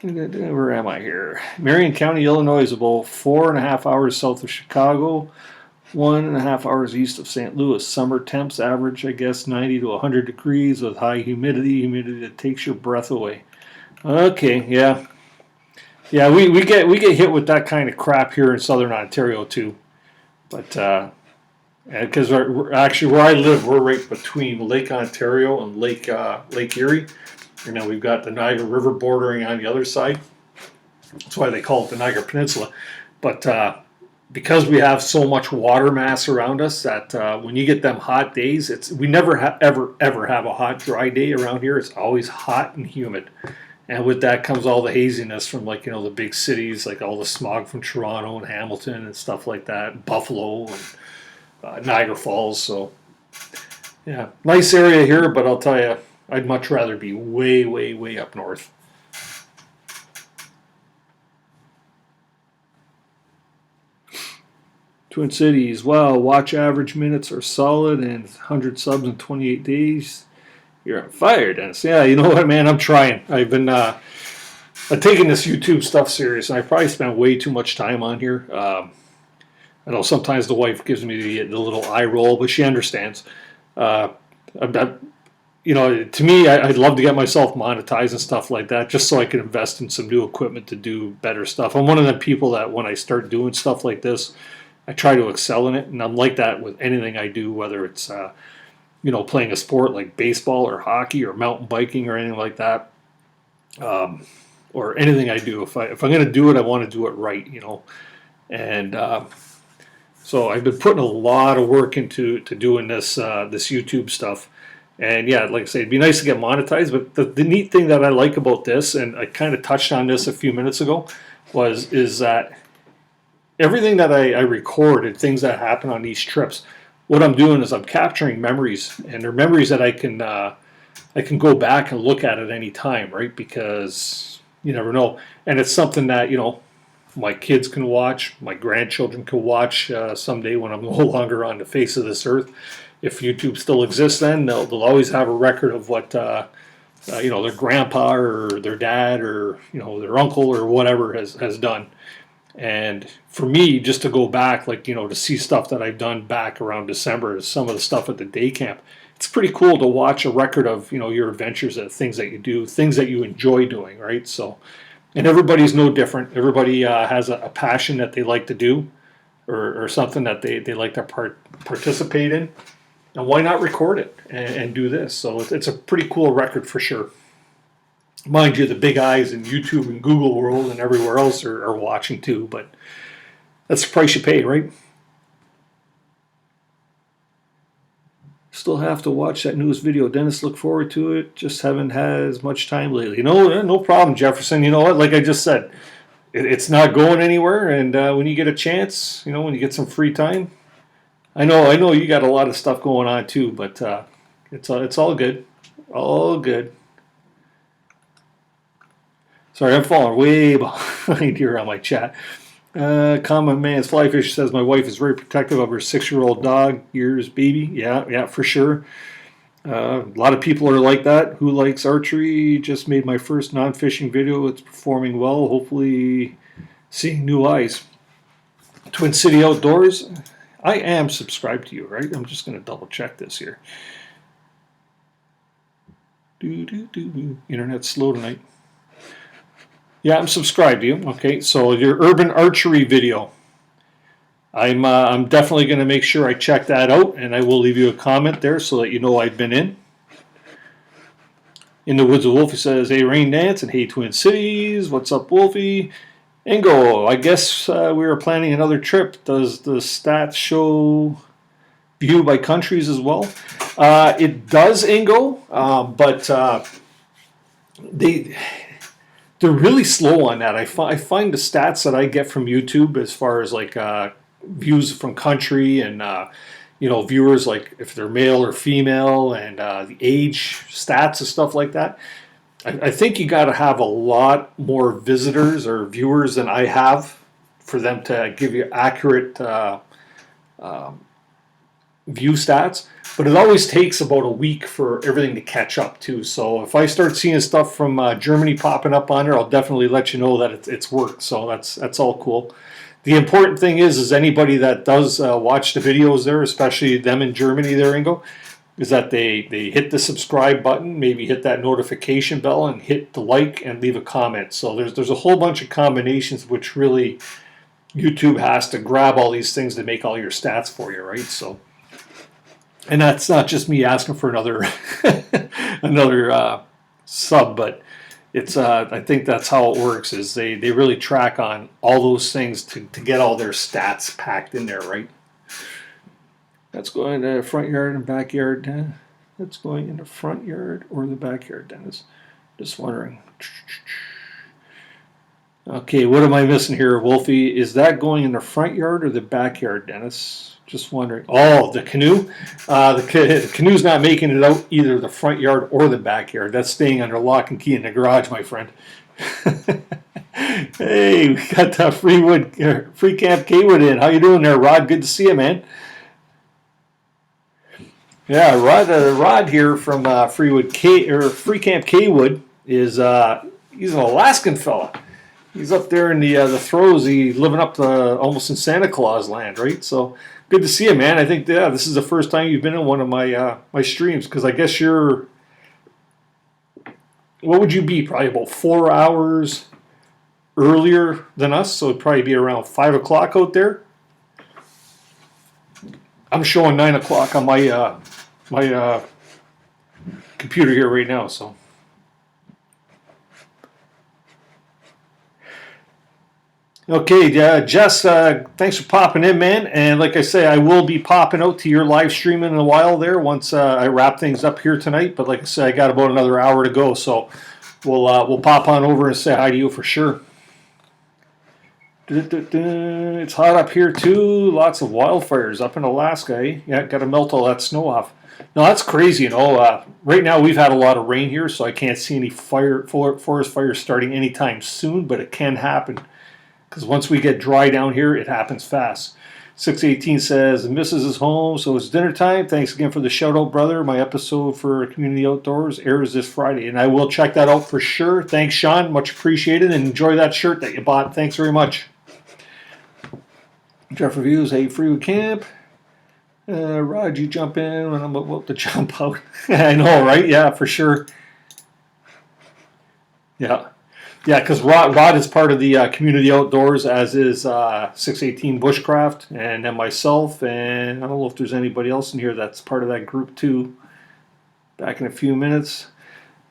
Where am I here? Marion County, Illinois is about 4.5 hours south of Chicago, 1.5 hours east of St. Louis. Summer temps average, I guess, 90 to 100 degrees with high humidity that takes your breath away. Okay, yeah. Yeah, we get hit with that kind of crap here in southern Ontario too. But because actually where I live, we're right between Lake Ontario and Lake Erie. We've got the Niagara River bordering on the other side. That's why they call it the Niagara Peninsula. But because we have so much water mass around us, that when you get them hot days, we never ever have a hot dry day around here. It's always hot and humid. And with that comes all the haziness from the big cities, like all the smog from Toronto and Hamilton and stuff like that, Buffalo and Niagara Falls. So yeah, nice area here, but I'll tell you, I'd much rather be way, way, way up north. Twin Cities, wow, watch average minutes are solid and 100 subs in 28 days. You're on fire, Dennis. Yeah, you know what, man? I'm trying. I've been taking this YouTube stuff serious, and I probably spent way too much time on here. I know sometimes the wife gives me the little eye roll, but she understands. To me, I'd love to get myself monetized and stuff like that, just so I can invest in some new equipment to do better stuff. I'm one of the people that when I start doing stuff like this, I try to excel in it, and I'm like that with anything I do, whether it's playing a sport like baseball or hockey or mountain biking or anything like that, or anything I do. If I'm going to do it, I want to do it right, And so I've been putting a lot of work into doing this YouTube stuff. And yeah, like I say, it'd be nice to get monetized. But the neat thing that I like about this, and I kind of touched on this a few minutes ago, is that everything that I recorded, things that happen on these trips, what I'm doing is I'm capturing memories, and they're memories that I can go back and look at any time, right? Because you never know, and it's something that my kids can watch, my grandchildren can watch someday when I'm no longer on the face of this earth. If YouTube still exists, then they'll always have a record of what their grandpa or their dad or their uncle or whatever has done. And for me, just to go back, to see stuff that I've done back around December, some of the stuff at the day camp, it's pretty cool to watch a record of, your adventures, things that you do, things that you enjoy doing, right? So, and everybody's no different. Everybody has a passion that they like to do or something that they like to participate in. And why not record it and do this? So it's a pretty cool record for sure. Mind you, the big eyes in YouTube and Google world and everywhere else are watching too, but that's the price you pay, right? Still have to watch that newest video. Dennis, look forward to it. Just haven't had as much time lately. No problem, Jefferson. You know what? Like I just said, it's not going anywhere. And when you get a chance, when you get some free time, I know you got a lot of stuff going on too, but it's all good, all good. Sorry, I'm falling way behind here on my chat. Common Man's Flyfish says my wife is very protective of her 6-year-old dog, years baby. Yeah, for sure. A lot of people are like that. Who likes archery? Just made my first non-fishing video. It's performing well. Hopefully seeing new eyes. Twin City Outdoors. I am subscribed to you, right? I'm just going to double check this here. Internet's slow tonight. Yeah, I'm subscribed to you. Okay, so your urban archery video. I'm definitely going to make sure I check that out, and I will leave you a comment there so that you know I've been in. In the Woods of Wolfie says, hey, Rain Dance, and hey, Twin Cities. What's up, Wolfie? Ingo, I guess we are planning another trip. Does the stats show view by countries as well? It does, Ingo, but they're really slow on that. I find the stats that I get from YouTube as far as like views from country and viewers, like if they're male or female, and the age stats and stuff like that. I think you got to have a lot more visitors or viewers than I have for them to give you accurate view stats. But it always takes about a week for everything to catch up too. So if I start seeing stuff from Germany popping up on there, I'll definitely let you know that it's worked. So that's all cool. The important thing is anybody that does watch the videos there, especially them in Germany there, Ingo, is that they hit the subscribe button, maybe hit that notification bell, and hit the like and leave a comment. So there's a whole bunch of combinations which really YouTube has to grab all these things to make all your stats for you, right? So. And that's not just me asking for another sub, but it's I think that's how it works. Is they really track on all those things to get all their stats packed in there, right? That's going to front yard and backyard. That's going in the front yard or the backyard, Dennis. Just wondering. Okay, what am I missing here, Wolfie? Is that going in the front yard or the backyard, Dennis? Just wondering. Oh, the canoe? The canoe's not making it out either the front yard or the backyard. That's staying under lock and key in the garage, my friend. Hey, we got Free Camp Kwood in. How you doing there, Rod? Good to see you, man. Yeah, Rod here from Free Camp Kwood is he's an Alaskan fella. He's up there in the throes. He's living up to almost in Santa Claus land, right? So good to see you, man. I think this is the first time you've been in one of my my streams, because I guess you're, what would you be? Probably about 4 hours earlier than us, so it'd probably be around 5 o'clock out there. I'm showing 9 o'clock on my my computer here right now, so. Okay, Jess, thanks for popping in, man. And like I say, I will be popping out to your live stream in a while there once I wrap things up here tonight. But like I said, I got about another hour to go, so we'll pop on over and say hi to you for sure. It's hot up here too. Lots of wildfires up in Alaska. Eh? Yeah, got to melt all that snow off. No, that's crazy. Right now we've had a lot of rain here, so I can't see any forest fires starting anytime soon. But it can happen. Because once we get dry down here, it happens fast. 618 says, the missus is home, so it's dinner time. Thanks again for the shout-out, brother. My episode for Community Outdoors airs this Friday, and I will check that out for sure. Thanks, Sean. Much appreciated, and enjoy that shirt that you bought. Thanks very much. Jeff Reviews, hey, Freewood Camp. Rod, you jump in when I'm about to jump out. I know, right? Yeah, for sure. Yeah. Yeah, because Rod is part of the Community Outdoors, as is 618 Bushcraft, and then myself, and I don't know if there's anybody else in here that's part of that group too. Back in a few minutes.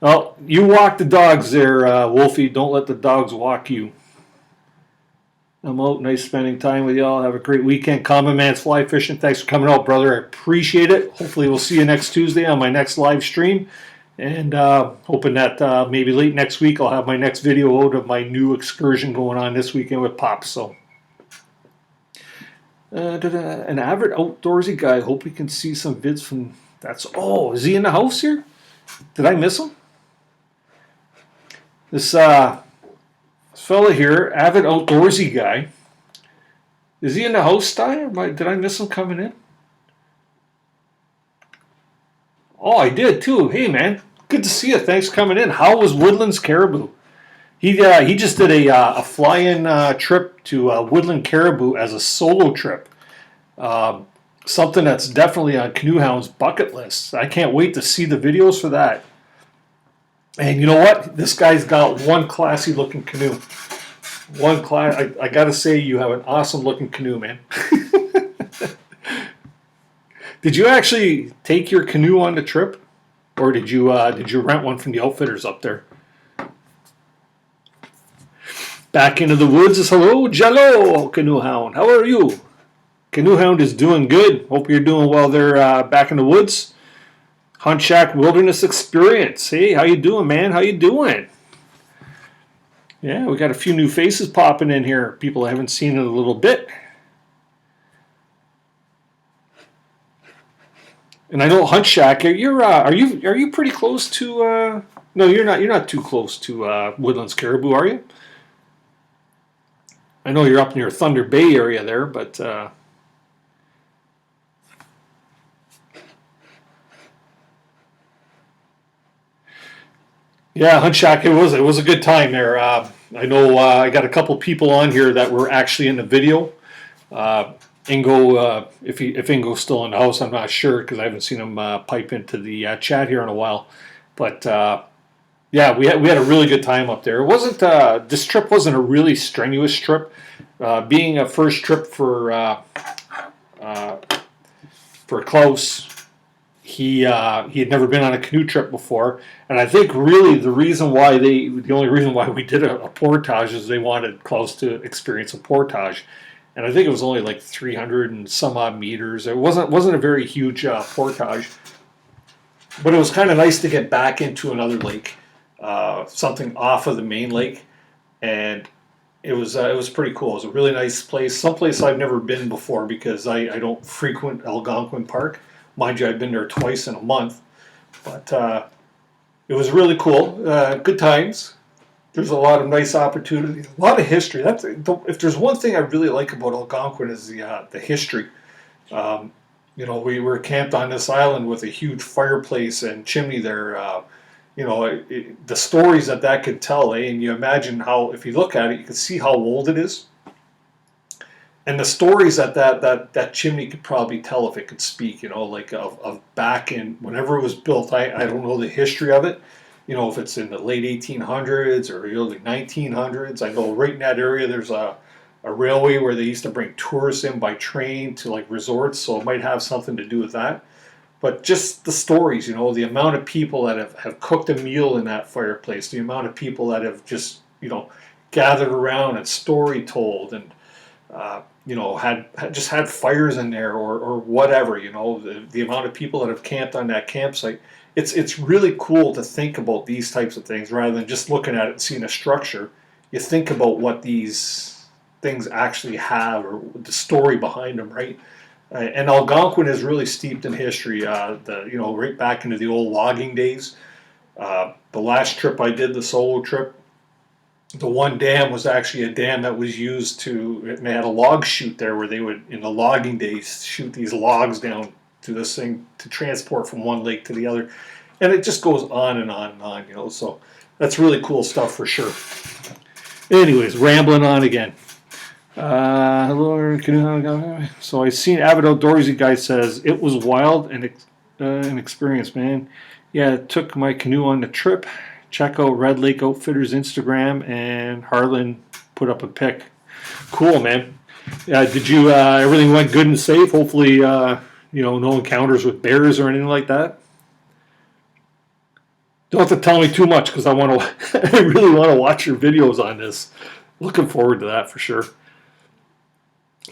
Well, you walk the dogs there, Wolfie. Don't let the dogs walk you. I'm out. Nice spending time with y'all. Have a great weekend. Common Man's Fly Fishing. Thanks for coming out, brother. I appreciate it. Hopefully, we'll see you next Tuesday on my next live stream. And hoping that maybe late next week I'll have my next video out of my new excursion going on this weekend with Pops. So, an avid outdoorsy guy. Hope we can see some vids from. Oh, is he in the house here? Did I miss him? This fella here, avid outdoorsy guy. Is he in the house, Stein? Did I miss him coming in? Oh, I did too. Hey, man, good to see you. Thanks for coming in. How was Woodlands Caribou? He just did a fly-in trip to Woodland Caribou as a solo trip. Something that's definitely on Canoehound's bucket list. I can't wait to see the videos for that. And you know what? This guy's got one classy looking canoe. I got to say, you have an awesome looking canoe, man. Did you actually take your canoe on the trip, or did you rent one from the outfitters up there? Back into the woods is hello, Jello, Canoehound. How are you? Canoehound is doing good. Hope you're doing well there back in the woods. Hunt Shack Wilderness Experience. Hey, how you doing, man? How you doing? Yeah, we got a few new faces popping in here. People I haven't seen in a little bit. And I know Hunt Shack. Are you pretty close to? No, you're not. You're not too close to Woodlands Caribou, are you? I know you're up near Thunder Bay area there, but. Yeah, Hunt Shack. It was a good time there. I know I got a couple people on here that were actually in the video. Ingo, if Ingo's still in the house, I'm not sure because I haven't seen him pipe into the chat here in a while. But yeah, we had a really good time up there. It wasn't this trip wasn't a really strenuous trip. Being a first trip for Klaus. He had never been on a canoe trip before, and I think really the only reason why we did a portage is they wanted Klaus to experience a portage, and I think it was only like 300 and some odd meters. It wasn't a very huge portage, but it was kind of nice to get back into another lake, something off of the main lake, and it was pretty cool. It was a really nice place, someplace I've never been before because I don't frequent Algonquin Park. Mind you, I've been there twice in a month, but it was really cool. Good times. There's a lot of nice opportunities, a lot of history. If there's one thing I really like about Algonquin is the history. We were camped on this island with a huge fireplace and chimney there. The stories that could tell, and you imagine how, if you look at it, you can see how old it is. And the stories that chimney could probably tell if it could speak, like of back in whenever it was built. I don't know the history of it, if it's in the late 1800s or early 1900s. I know right in that area there's a railway where they used to bring tourists in by train to like resorts, so it might have something to do with that. But just the stories, the amount of people that have cooked a meal in that fireplace, the amount of people that have just, gathered around and story told and had fires in there or whatever, the amount of people that have camped on that campsite. It's really cool to think about these types of things rather than just looking at it and seeing a structure. You think about what these things actually have or the story behind them, right? And Algonquin is really steeped in history. Right back into the old logging days. The last trip I did, the solo trip, the one dam was actually a dam that was used they had a log chute there where they would, in the logging days, shoot these logs down to this thing to transport from one lake to the other. And it just goes on and on and on, so that's really cool stuff for sure. Anyways, rambling on again. Hello, so I seen Avid Outdoorsy guy says, it was wild and an experience, man. Yeah, it took my canoe on the trip. Check out Red Lake Outfitters Instagram, and Harlan put up a pic. Cool, man. Did you? Everything went good and safe. Hopefully, no encounters with bears or anything like that. Don't have to tell me too much because I want to. I really want to watch your videos on this. Looking forward to that for sure.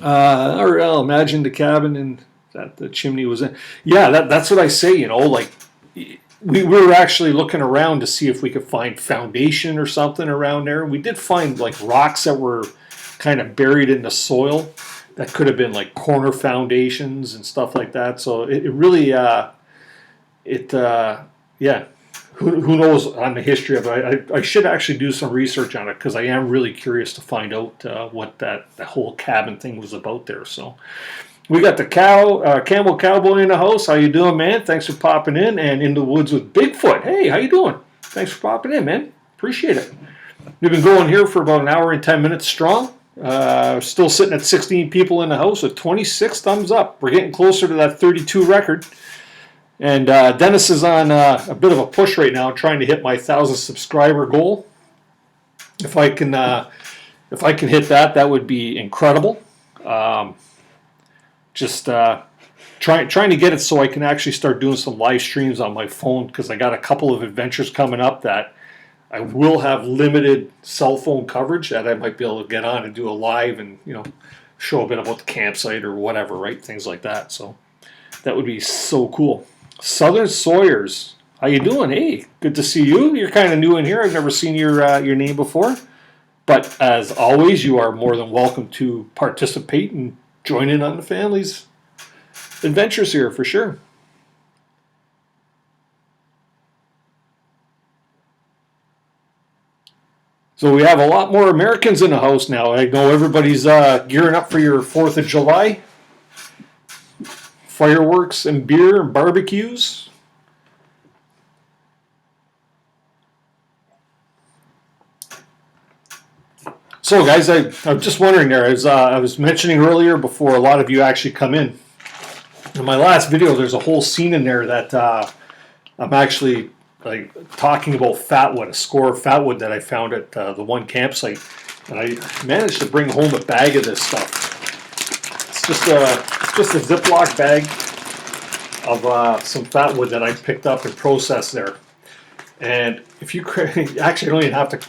Or I'll imagine the cabin and that the chimney was in. Yeah, that's what I say. You know, like we were actually looking around to see if we could find foundation or something around there. We did find like rocks that were kind of buried in the soil that could have been like corner foundations and stuff like that. So it really, yeah. Who knows on the history of it? I should actually do some research on it because I am really curious to find out what the whole cabin thing was about there. So we got the Camel Cowboy in the house. How you doing, man? Thanks for popping in. And In the Woods with Bigfoot. Hey, how you doing? Thanks for popping in, man. Appreciate it. We've been going here for about an hour and 10 minutes strong. Still sitting at 16 people in the house with 26 thumbs up. We're getting closer to that 32 record. And Dennis is on a bit of a push right now, trying to hit my 1,000 subscriber goal. If I can hit that, that would be incredible. Just trying to get it so I can actually start doing some live streams on my phone because I got a couple of adventures coming up that I will have limited cell phone coverage that I might be able to get on and do a live and show a bit about the campsite or whatever, right? Things like that. So that would be so cool. Southern Sawyers, how you doing? Hey, good to see you. You're kind of new in here. I've never seen your name before. But as always, you are more than welcome to participate and join in on the family's adventures here for sure. So we have a lot more Americans in the house now. I know everybody's gearing up for your 4th of July. Fireworks and beer and barbecues. So, guys, I'm just wondering there, as I was mentioning earlier before a lot of you actually come in my last video, there's a whole scene in there that I'm actually like talking about fatwood, a score of fatwood that I found at the one campsite. And I managed to bring home a bag of this stuff. It's just a Ziploc bag of some fatwood that I picked up and processed there. And if you actually don't even have to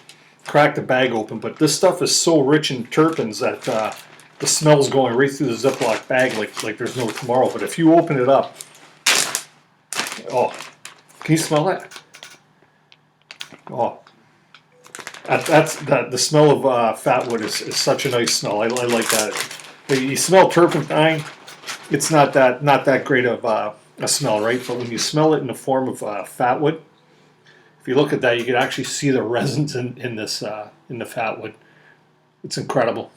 crack the bag open, but this stuff is so rich in terpenes that the smell's going right through the Ziploc bag like there's no tomorrow. But if you open it up, oh, can you smell that? Oh, the smell of fatwood is such a nice smell. I like that. You smell turpentine, it's not that great of a smell, right? But when you smell it in the form of fatwood, if you look at that, you can actually see the resins in the fatwood. It's incredible.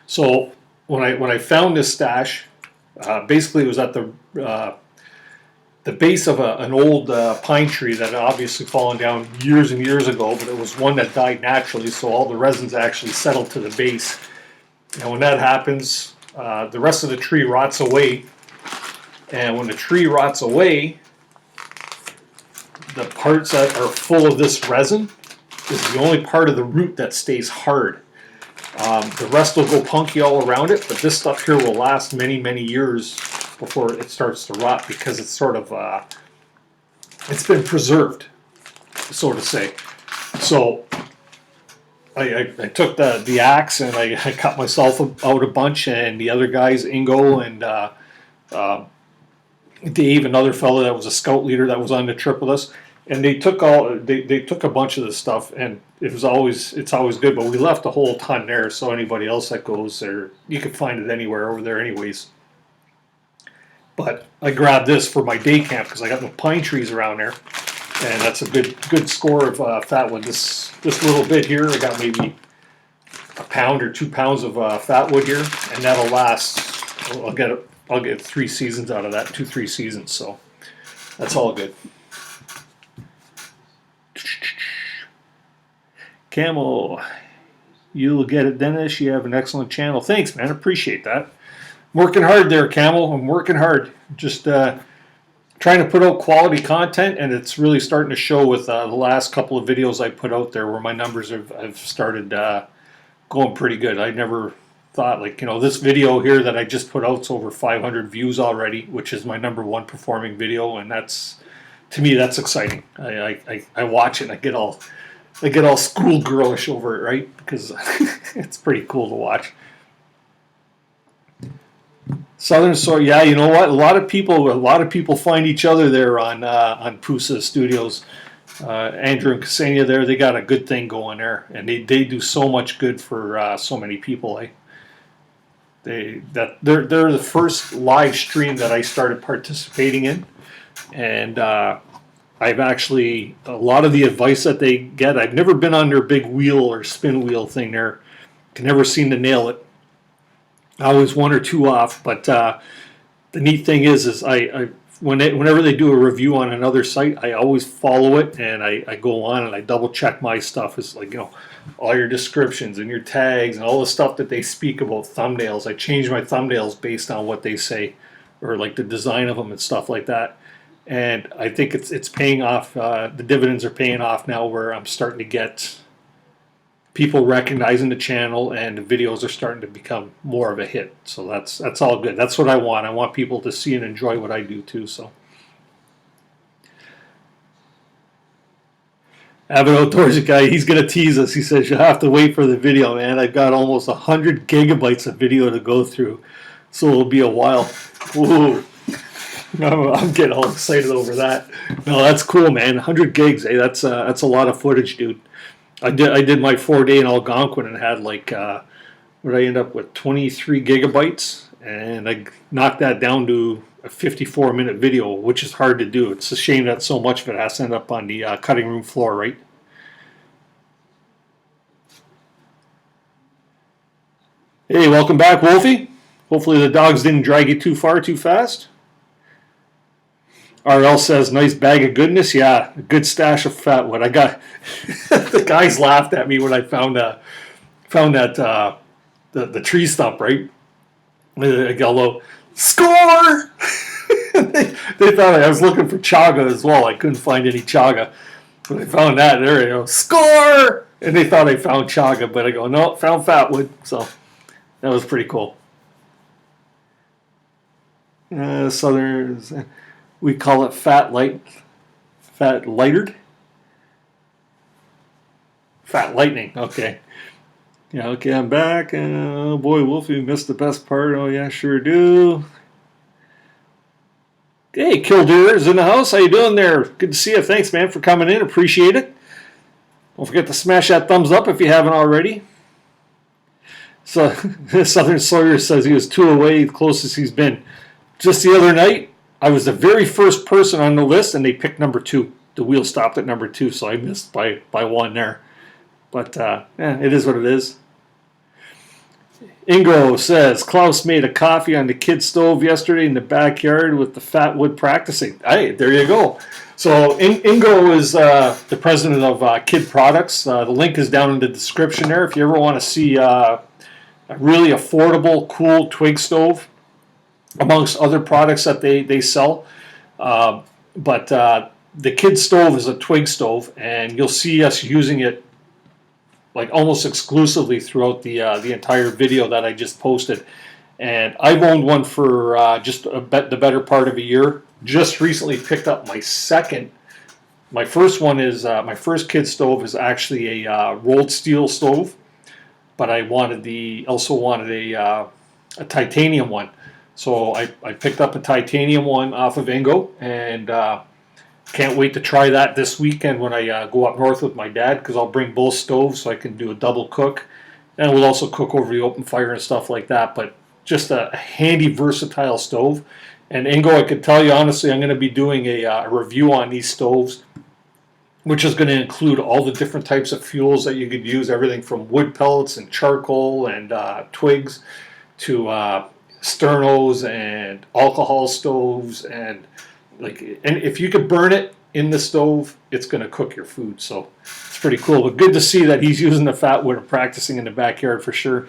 So when I found this stash, basically it was at the base of an old pine tree that had obviously fallen down years and years ago, but it was one that died naturally, so all the resins actually settled to the base. And when that happens, the rest of the tree rots away. And when the tree rots away, the parts that are full of this resin is the only part of the root that stays hard. The rest will go punky all around it, but this stuff here will last many, many years before it starts to rot because it's sort of, it's been preserved, so to say. So I took the axe and I cut myself out a bunch, and the other guys, Ingo and Dave, another fellow that was a scout leader that was on the trip with us, and they took a bunch of this stuff, and it's always good. But we left a whole ton there, so anybody else that goes there, you can find it anywhere over there, anyways. But I grabbed this for my day camp because I got no pine trees around there, and that's a good score of fatwood. This little bit here, I got maybe a pound or 2 pounds of fatwood here, and that'll last. I'll get 3 seasons out of that, 2-3 seasons. So that's all good. Camel, you'll get it, Dennis. You have an excellent channel. Thanks, man. Appreciate that. I'm working hard there, Camel. I'm working hard. Just trying to put out quality content, and it's really starting to show with the last couple of videos I put out there where my numbers have started going pretty good. I never thought, this video here that I just put out's over 500 views already, which is my #1 performing video, and that's to me, that's exciting. I watch it and I get all schoolgirlish over it, right? Because it's pretty cool to watch. Southern Soil, yeah, you know what? A lot of people find each other there on Pusa Studios. Andrew and Ksenia there, they got a good thing going there, and they do so much good for so many people. They're the first live stream that I started participating in, and I've actually a lot of the advice that they get. I've never been on their big wheel or spin wheel thing there. Can never seem to nail it. Always one or two off, but the neat thing is whenever they do a review on another site, I always follow it and I go on and I double check my stuff. It's like, all your descriptions and your tags and all the stuff that they speak about, thumbnails. I change my thumbnails based on what they say, or like the design of them and stuff like that. And I think it's paying off. The dividends are paying off now, where I'm starting to get people recognizing the channel, and the videos are starting to become more of a hit. So that's all good. That's what I want. I want people to see and enjoy what I do too. So Avid Outdoorsy guy, he's gonna tease us. He says you'll have to wait for the video, man. I've got almost 100 gigabytes of video to go through, so it'll be a while. Ooh. I'm getting all excited over that. No, that's cool, man. 100 gigs, eh? That's a lot of footage, dude. I did my 4-day in Algonquin and had what did I end up with, 23 gigabytes, and I knocked that down to a 54-minute video, which is hard to do. It's a shame that so much of it has to end up on the cutting room floor, right? Hey, welcome back, Wolfie. Hopefully the dogs didn't drag you too far too fast. RL says, nice bag of goodness. Yeah, a good stash of fat wood. I got the guys laughed at me when I found that the tree stump, right? I got a little score. they thought I was looking for chaga as well. I couldn't find any chaga. But I found that. There you go. Score! And they thought I found chaga, but I go, no, found fat wood. So that was pretty cool. Southerners, we call it fat lightered. Fat lightning. Okay. Yeah. Okay. I'm back. Oh boy, Wolfie missed the best part. Oh yeah, sure do. Hey, Killdeer is in the house. How you doing there? Good to see you. Thanks, man, for coming in. Appreciate it. Don't forget to smash that thumbs up if you haven't already. So Southern Sawyer says he was 2 away, the closest he's been. Just the other night, I was the very first person on the list, and they picked number 2. The wheel stopped at number 2, so I missed by 1 there. But it is what it is. Ingo says, Klaus made a coffee on the kid stove yesterday in the backyard with the fat wood practicing. Hey, there you go. So Ingo is the president of KIHD Products. The link is down in the description there if you ever want to see a really affordable, cool twig stove, amongst other products that they sell. But the KIHD stove is a twig stove, and you'll see us using it like almost exclusively throughout the entire video that I just posted. And I've owned one for just the better part of a year. Just recently picked up my second. My first one is my first KIHD stove is actually a rolled steel stove, but I also wanted a titanium one. So I picked up a titanium one off of Ingo, and can't wait to try that this weekend when I go up north with my dad, because I'll bring both stoves so I can do a double cook, and we'll also cook over the open fire and stuff like that. But just a handy, versatile stove. And Ingo, I could tell you honestly, I'm going to be doing a review on these stoves, which is going to include all the different types of fuels that you could use, everything from wood pellets and charcoal and twigs to sternos and alcohol stoves, and if you could burn it in the stove, it's going to cook your food. So it's pretty cool. But good to see that he's using the fat wood and practicing in the backyard for sure.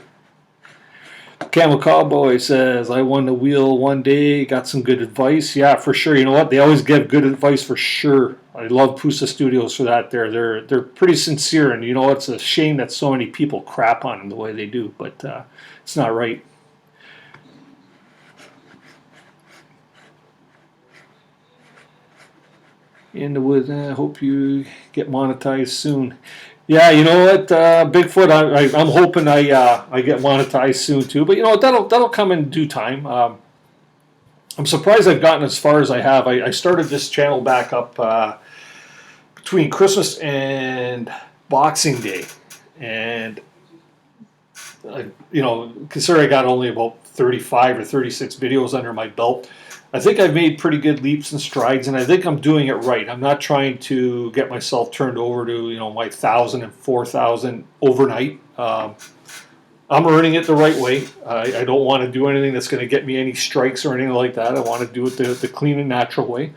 Camel Cowboy says, I won the wheel one day, got some good advice. Yeah, for sure. You know what? They always give good advice for sure. I love Pusa Studios for that. They're pretty sincere, and you know, it's a shame that so many people crap on them the way they do, but it's not right. in the woods. I hope you get monetized soon. Yeah, you know what, Bigfoot. I'm hoping I get monetized soon too. But you know what, that'll come in due time. I'm surprised I've gotten as far as I have. I started this channel back up between Christmas and Boxing Day, and consider I got only about 35 or 36 videos under my belt. I think I've made pretty good leaps and strides, and I think I'm doing it right. I'm not trying to get myself turned over to my 1,000 and 4,000 overnight. I'm earning it the right way. I don't want to do anything that's going to get me any strikes or anything like that. I want to do it the clean and natural way.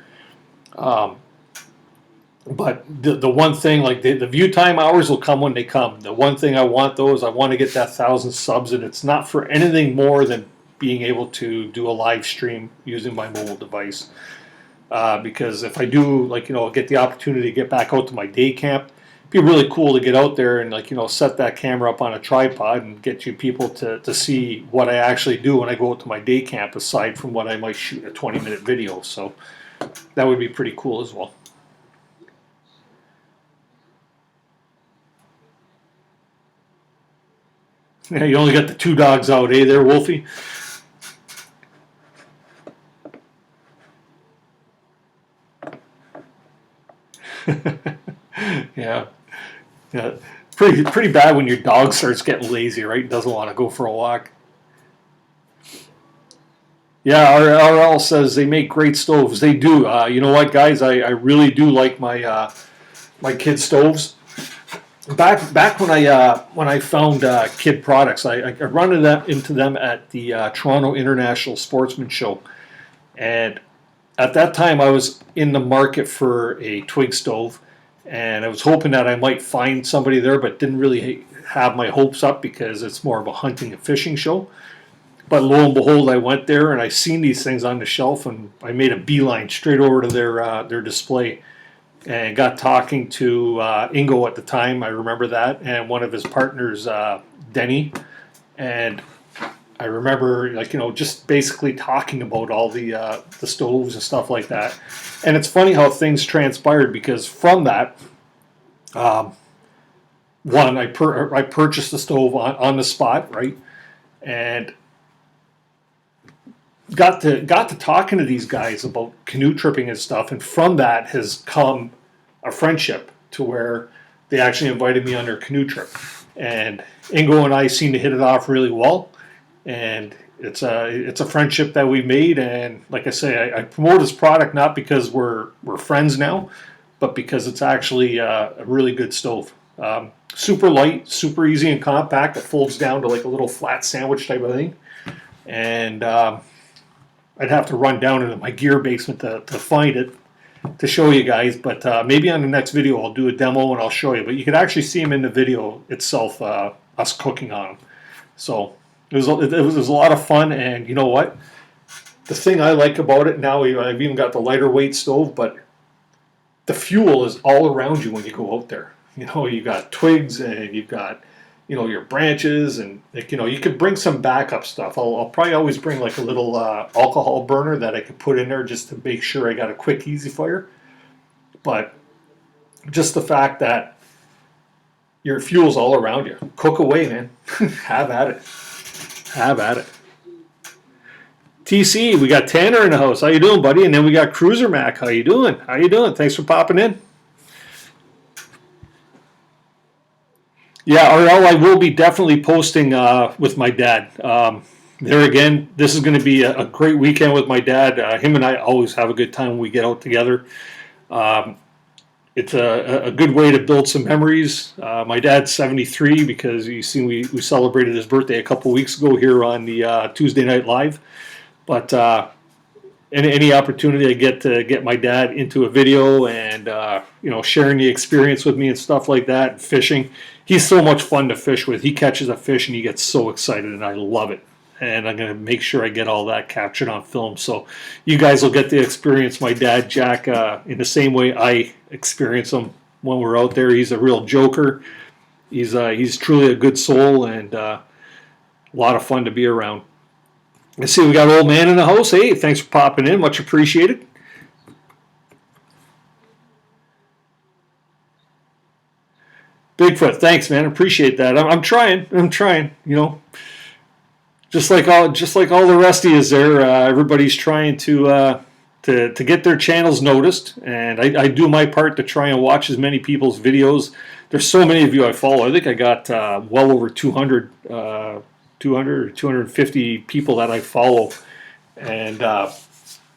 But the one thing, like the view time hours will come when they come. The one thing I want, though, is I want to get that 1,000 subs, and it's not for anything more than being able to do a live stream using my mobile device. Because if I do, get the opportunity to get back out to my day camp, it'd be really cool to get out there and set that camera up on a tripod and get you people to see what I actually do when I go out to my day camp, aside from what I might shoot a 20-minute video. So that would be pretty cool as well. Yeah, you only got the 2 dogs out, eh, there, Wolfie? Yeah. Yeah. Pretty bad when your dog starts getting lazy, right? Doesn't want to go for a walk. Yeah, RL says they make great stoves. They do. You know what, guys? I really do like my my kid stoves. Back when I found KIHD Products, I run into them at the Toronto International Sportsman Show, and at that time I was in the market for a twig stove, and I was hoping that I might find somebody there, but didn't really have my hopes up because it's more of a hunting and fishing show. But lo and behold, I went there and I seen these things on the shelf, and I made a beeline straight over to their display. And got talking to Ingo at the time, I remember that, and one of his partners, Denny. And I remember, just basically talking about all the stoves and stuff like that. And it's funny how things transpired, because from that, one, I purchased the stove on the spot, right? And got to talking to these guys about canoe tripping and stuff, and from that has come a friendship to where they actually invited me on their canoe trip. And Ingo and I seem to hit it off really well, and it's a friendship that we made. And like I say, I promote his product not because we're friends now, but because it's actually a really good stove. Super light, super easy and compact. It folds down to like a little flat sandwich type of thing. And I'd have to run down into my gear basement to find it, to show you guys. But maybe on the next video I'll do a demo and I'll show you. But you can actually see them in the video itself, us cooking on them. So it was a lot of fun. And you know what? The thing I like about it now, I've even got the lighter weight stove, but the fuel is all around you when you go out there. You got twigs, and you've got your branches, and you could bring some backup stuff. I'll probably always bring like a little alcohol burner that I could put in there just to make sure I got a quick, easy fire. But just the fact that your fuel's all around you. Cook away, man. Have at it. Have at it. TC, we got Tanner in the house. How you doing, buddy? And then we got Cruiser Mac. How you doing? How you doing? Thanks for popping in. Yeah, RL, I will be definitely posting with my dad. There again, this is going to be a great weekend with my dad. Him and I always have a good time when we get out together. It's a good way to build some memories. My dad's 73, because you see we celebrated his birthday a couple weeks ago here on the Tuesday Night Live. But any opportunity I get to get my dad into a video and sharing the experience with me and stuff like that, and fishing. He's so much fun to fish with. He catches a fish and he gets so excited, and I love it. And I'm going to make sure I get all that captured on film, so you guys will get to experience my dad, Jack, in the same way I experience him when we're out there. He's a real joker. He's truly a good soul, and a lot of fun to be around. Let's see, we got Old Man in the house. Hey, thanks for popping in. Much appreciated. Bigfoot, thanks, man. Appreciate that. I'm trying. I'm trying. You know, just like all the rest of you there. Everybody's trying to get their channels noticed, and I do my part to try and watch as many people's videos. There's so many of you I follow. I think I got well over 200, 200 or 250 people that I follow, and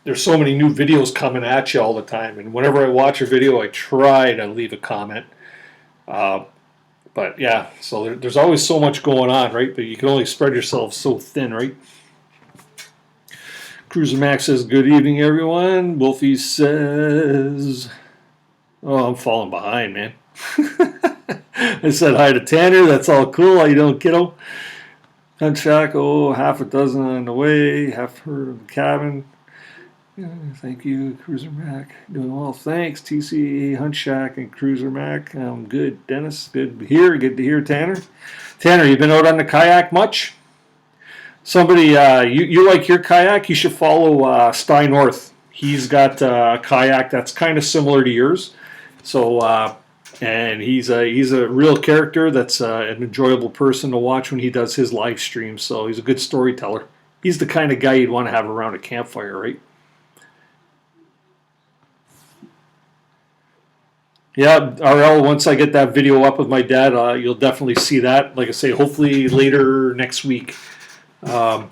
there's so many new videos coming at you all the time. And whenever I watch a video, I try to leave a comment. But yeah, so there's always so much going on, right? But you can only spread yourself so thin, right? Cruiser Max says, good evening, everyone. Wolfie says, oh, I'm falling behind, man. I said hi to Tanner. That's all cool. How you doing, kiddo? Hunt oh, half a dozen on the way. Half heard of the cabin. Thank you, Cruiser Mac. Doing well, thanks. TCA, Hunt Shack, and Cruiser Mac. I'm good. Dennis, good to hear. Good to hear, Tanner. Tanner, you been out on the kayak much? Somebody, you like your kayak? You should follow Sty North. He's got a kayak that's kind of similar to yours. So, and he's a real character. That's an enjoyable person to watch when he does his live streams. So he's a good storyteller. He's the kind of guy you'd want to have around a campfire, right? Yeah, RL, once I get that video up with my dad, you'll definitely see that. Like I say, hopefully later next week. The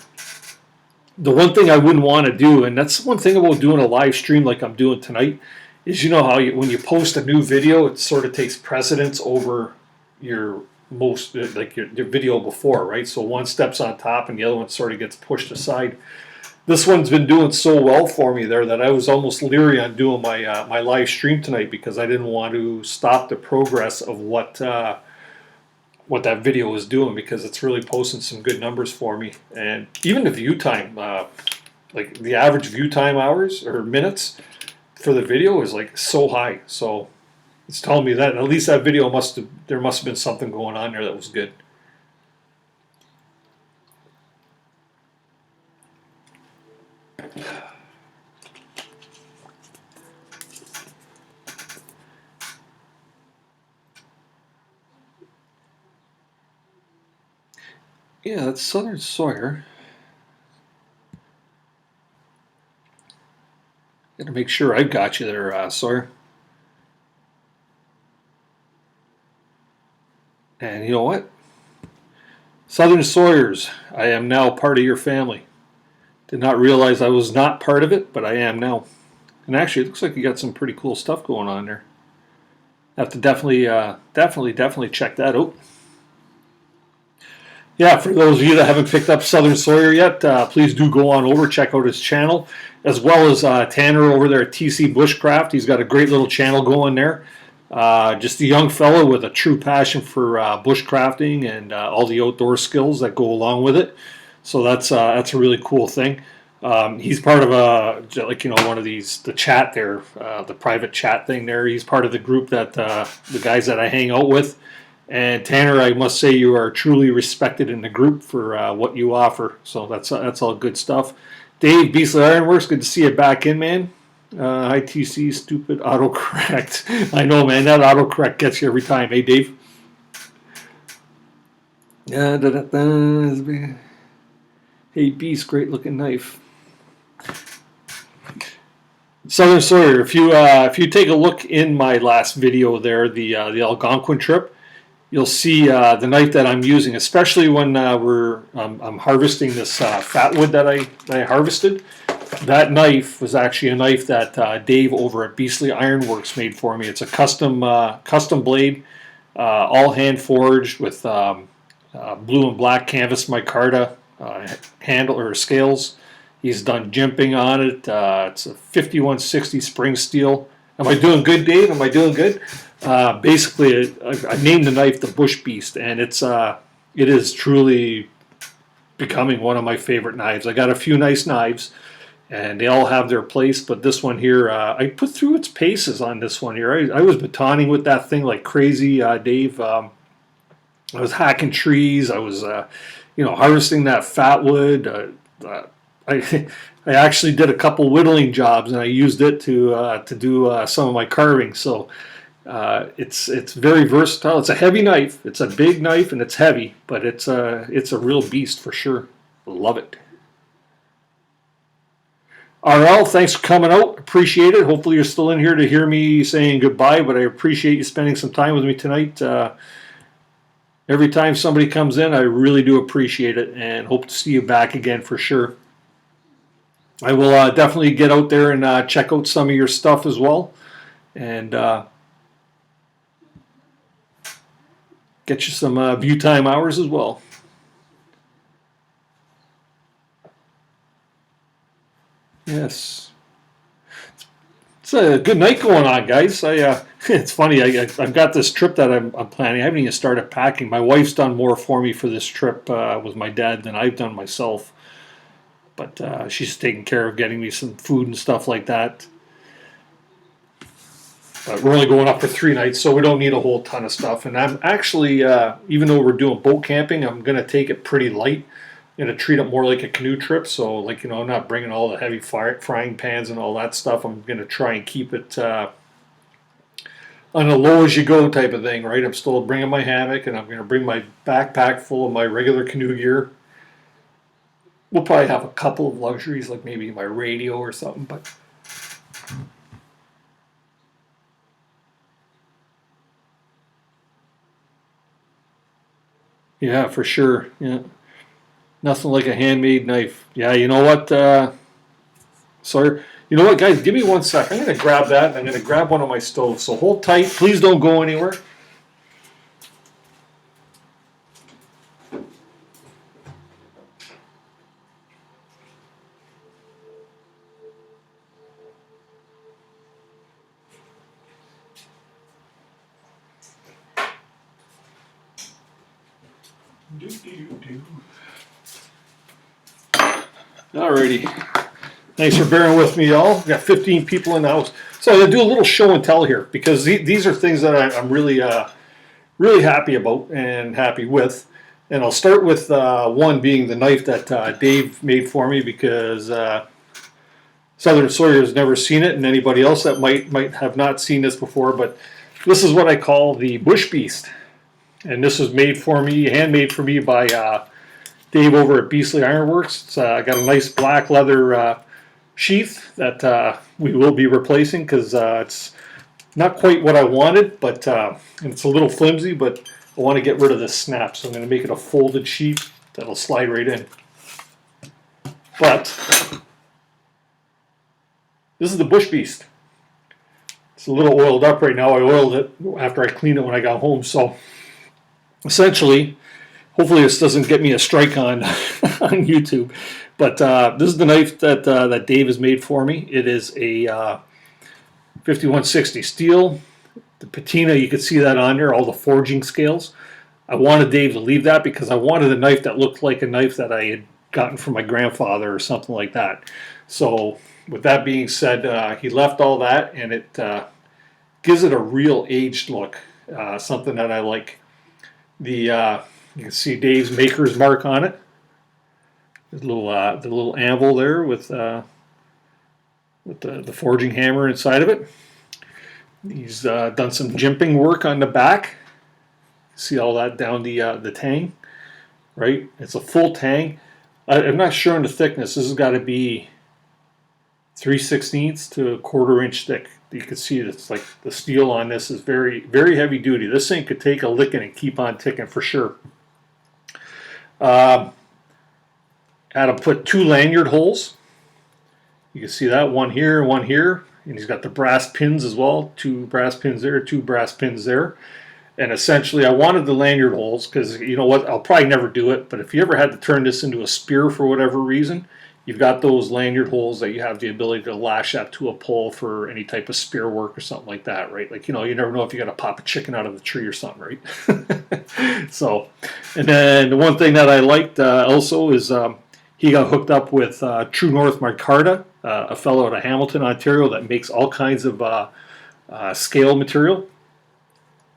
one thing I wouldn't want to do, and that's one thing about doing a live stream like I'm doing tonight, is you know how when you post a new video, it sort of takes precedence over your your video before, right? So one steps on top and the other one sort of gets pushed aside. This one's been doing so well for me there that I was almost leery on doing my my live stream tonight because I didn't want to stop the progress of what that video was doing, because it's really posting some good numbers for me. And even the view time, like the average view time hours or minutes for the video is like so high. So it's telling me that at least that video there must have been something going on there that was good. Yeah, that's Southern Sawyer. Got to make sure I got you there, Sawyer. And you know what? Southern Sawyers, I am now part of your family. Did not realize I was not part of it, but I am now. And actually, it looks like you got some pretty cool stuff going on there. Have to definitely check that out. Yeah, for those of you that haven't picked up Southern Sawyer yet, please do go on over, check out his channel, as well as Tanner over there at TC Bushcraft. He's got a great little channel going there. Just a young fellow with a true passion for bushcrafting and all the outdoor skills that go along with it. So that's a really cool thing. He's part of one of these, the chat there, the private chat thing there. He's part of the group that the guys that I hang out with. And Tanner, I must say you are truly respected in the group for what you offer. So that's all good stuff. Dave, Beasley Ironworks, good to see you back in, man. Hi, TC, stupid autocorrect. I know, man, that autocorrect gets you every time. Hey, Dave. Hey, Beast, great looking knife. Southern Sawyer, if you take a look in my last video there, the Algonquin trip, you'll see the knife that I'm using, especially when I'm harvesting this fatwood that I harvested. That knife was actually a knife that Dave over at Beasley Ironworks made for me. It's a custom blade, all hand forged with blue and black canvas micarta handle or scales. He's done jimping on it. It's a 5160 spring steel. Am I doing good, Dave? Am I doing good? Basically, I named the knife the Bush Beast, and it is truly becoming one of my favorite knives. I got a few nice knives, and they all have their place, but this one here, I put through its paces on this one here. I was batoning with that thing like crazy, Dave. I was hacking trees. I was, harvesting that fatwood. I actually did a couple whittling jobs, and I used it to do some of my carving. So It's very versatile. It's a heavy knife. It's a big knife and it's heavy, but it's a real beast for sure. Love it. RL, thanks for coming out. Appreciate it. Hopefully you're still in here to hear me saying goodbye, but I appreciate you spending some time with me tonight. Every time somebody comes in, I really do appreciate it and hope to see you back again for sure. I will definitely get out there and check out some of your stuff as well. And get you some view time hours as well. Yes. It's a good night going on, guys. It's funny. I've got this trip that I'm planning. I haven't even started packing. My wife's done more for me for this trip with my dad than I've done myself. But she's taking care of getting me some food and stuff like that. But we're only going up for 3 nights, so we don't need a whole ton of stuff. And I'm actually, even though we're doing boat camping, I'm going to take it pretty light. I'm going to treat it more like a canoe trip. So, like, I'm not bringing all the heavy frying pans and all that stuff. I'm going to try and keep it on a low-as-you-go type of thing, right? I'm still bringing my hammock, and I'm going to bring my backpack full of my regular canoe gear. We'll probably have a couple of luxuries, like maybe my radio or something, but... Yeah, for sure. Yeah, nothing like a handmade knife. Yeah, you know what? Sorry. You know what, guys? Give me 1 sec. I'm going to grab that, and I'm going to grab one of my stoves. So hold tight. Please don't go anywhere. Alrighty. Thanks for bearing with me, y'all. We've got 15 people in the house. So I'm going to do a little show and tell here because these are things that I'm really, really happy about and happy with. And I'll start with one being the knife that Dave made for me because Southern Sawyer has never seen it, and anybody else that might have not seen this before. But this is what I call the Bush Beast. And this was made for me, handmade for me by Dave over at Beastly Ironworks. It's got a nice black leather sheath that we will be replacing because it's not quite what I wanted, but it's a little flimsy, but I want to get rid of this snap, so I'm going to make it a folded sheath that'll slide right in. But this is the Bush Beast. It's a little oiled up right now. I oiled it after I cleaned it when I got home, so essentially, hopefully this doesn't get me a strike on on YouTube. But this is the knife that Dave has made for me. It is a 5160 steel. The patina, you can see that on there, all the forging scales. I wanted Dave to leave that because I wanted a knife that looked like a knife that I had gotten from my grandfather or something like that. So with that being said, he left all that, and it gives it a real aged look, something that I like. You can see Dave's maker's mark on it. The little anvil there with the forging hammer inside of it. He's done some jimping work on the back. See all that down the tang, right? It's a full tang. I'm not sure on the thickness. This has got to be 3/16 to a 1/4 inch thick. You can see it's like the steel on this is very, very heavy duty. This thing could take a licking and keep on ticking for sure. Had to put 2 lanyard holes. You can see that, one here, and he's got the brass pins as well. 2 brass pins there, 2 brass pins there. And essentially, I wanted the lanyard holes because, you know what, I'll probably never do it, but if you ever had to turn this into a spear for whatever reason, you've got those lanyard holes that you have the ability to lash that to a pole for any type of spear work or something like that, right? Like, you never know if you got to pop a chicken out of the tree or something, right? So, and then the one thing that I liked also is he got hooked up with True North Micarta, a fellow out of Hamilton, Ontario, that makes all kinds of scale material.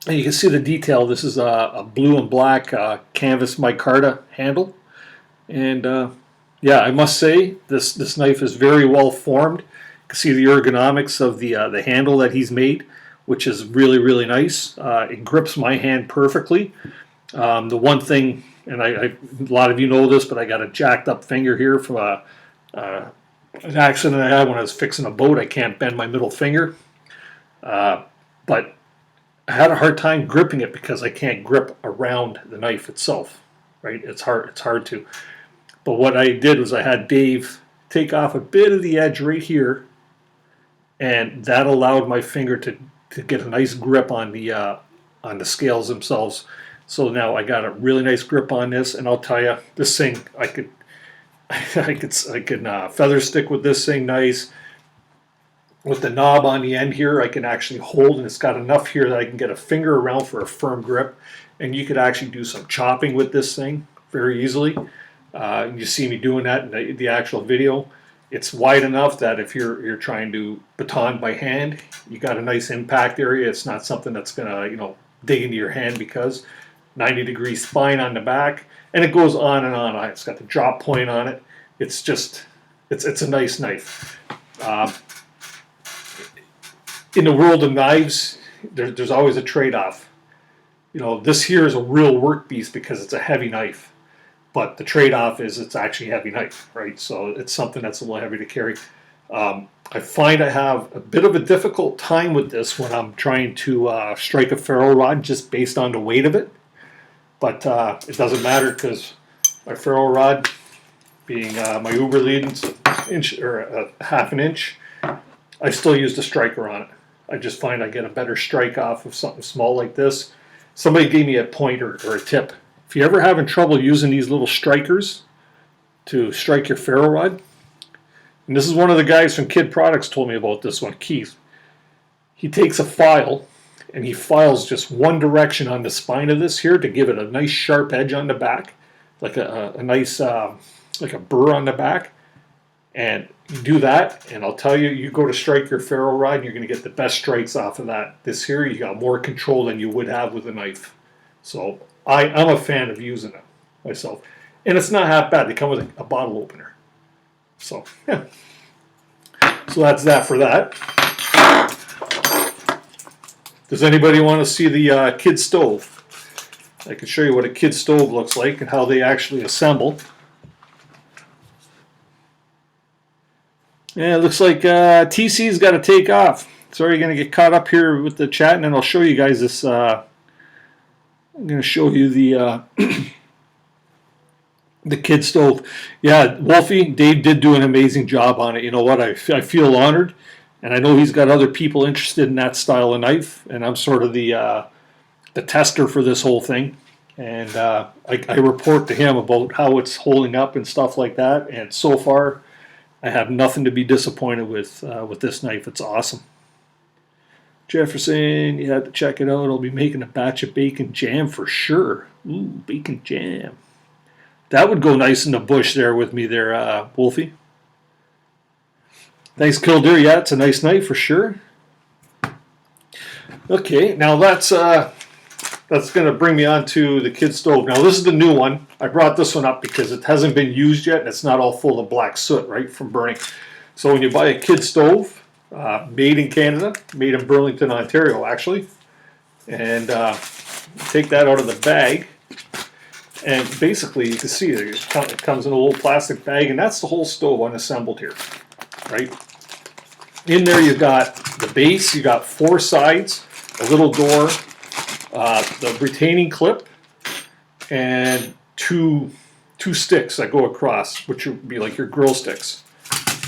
And you can see the detail. This is a blue and black canvas micarta handle. And yeah, I must say, this knife is very well formed. You can see the ergonomics of the handle that he's made which is really, really nice. It grips my hand perfectly. The one thing, and a lot of you know this, but I got a jacked up finger here from an accident I had when I was fixing a boat. I can't bend my middle finger. But I had a hard time gripping it because I can't grip around the knife itself, right? It's hard to. But what I did was I had Dave take off a bit of the edge right here, and that allowed my finger to get a nice grip on the scales themselves. So now I got a really nice grip on this, and I'll tell you, this thing I could feather stick with this thing nice. With the knob on the end here, I can actually hold, and it's got enough here that I can get a finger around for a firm grip. And you could actually do some chopping with this thing very easily. You see me doing that in the actual video. It's wide enough that if you're trying to baton by hand, you got a nice impact area. It's not something that's gonna dig into your hand, because 90-degree spine on the back, and it goes on and on. It's got the drop point on it. It's a nice knife. In the world of knives, there's always a trade-off. This here is a real work beast because it's a heavy knife, but the trade-off is it's actually a heavy knife, right? So it's something that's a little heavy to carry. I find I have a bit of a difficult time with this when I'm trying to strike a ferro rod just based on the weight of it, but it doesn't matter because my ferro rod, being my Uber lead's inch or half an inch, I still use the striker on it. I just find I get a better strike off of something small like this. Somebody gave me a pointer or a tip. If you're ever having trouble using these little strikers to strike your ferro rod, and this is one of the guys from KIHD Products told me about this one, Keith. He takes a file and he files just one direction on the spine of this here to give it a nice sharp edge on the back, like a nice like a burr on the back. And you do that, and I'll tell you, you go to strike your ferro rod, and you're going to get the best strikes off of that. This here, you got more control than you would have with a knife. So I'm a fan of using it myself. And it's not half bad. They come with a bottle opener. So, yeah. So that's that for that. Does anybody want to see the KIHD stove? I can show you what a KIHD stove looks like and how they actually assemble. Yeah, it looks like TC's got to take off. Sorry, you're going to get caught up here with the chat, and then I'll show you guys this. I'm going to show you the the KIHD stove. Yeah, Wolfie, Dave did do an amazing job on it. You know what? I feel honored, and I know he's got other people interested in that style of knife, and I'm sort of the tester for this whole thing. And I report to him about how it's holding up and stuff like that. And so far, I have nothing to be disappointed with this knife. It's awesome. Jefferson, you have to check it out. I'll be making a batch of bacon jam for sure. Ooh, bacon jam. That would go nice in the bush there with me there, Wolfie. Thanks, Killdeer. Yeah, it's a nice knife for sure. Okay, now that's going to bring me on to the KIHD stove. Now this is the new one. I brought this one up because it hasn't been used yet and it's not all full of black soot, right, from burning. So when you buy a KIHD stove, made in Canada, made in Burlington, Ontario actually, and take that out of the bag, and basically you can see it comes in a little plastic bag, and that's the whole stove unassembled here, right? In there you got the base, you got 4 sides, a little door, the retaining clip, and two sticks that go across, which would be like your grill sticks.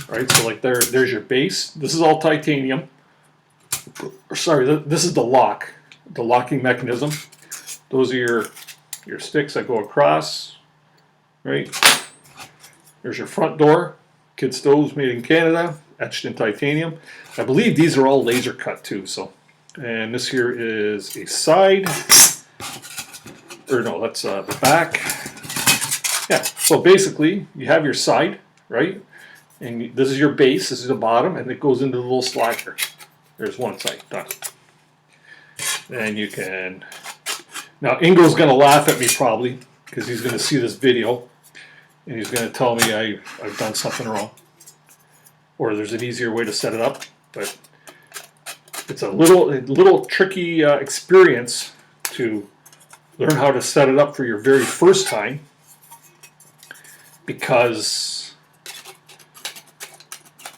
Right, so like there's your base. This is all titanium. Sorry, this is the locking mechanism. Those are your sticks that go across. Right, there's your front door. KIHD stoves made in Canada, etched in titanium. I believe these are all laser cut too. So, and this here is a side, or no, that's the back. Yeah. So basically, you have your side, right? And this is your base, this is the bottom, and it goes into the little slacker. There's one side, done. Then you can... Now, Ingo's going to laugh at me probably, because he's going to see this video, and he's going to tell me I've done something wrong. Or there's an easier way to set it up. But it's a little tricky experience to learn how to set it up for your very first time, because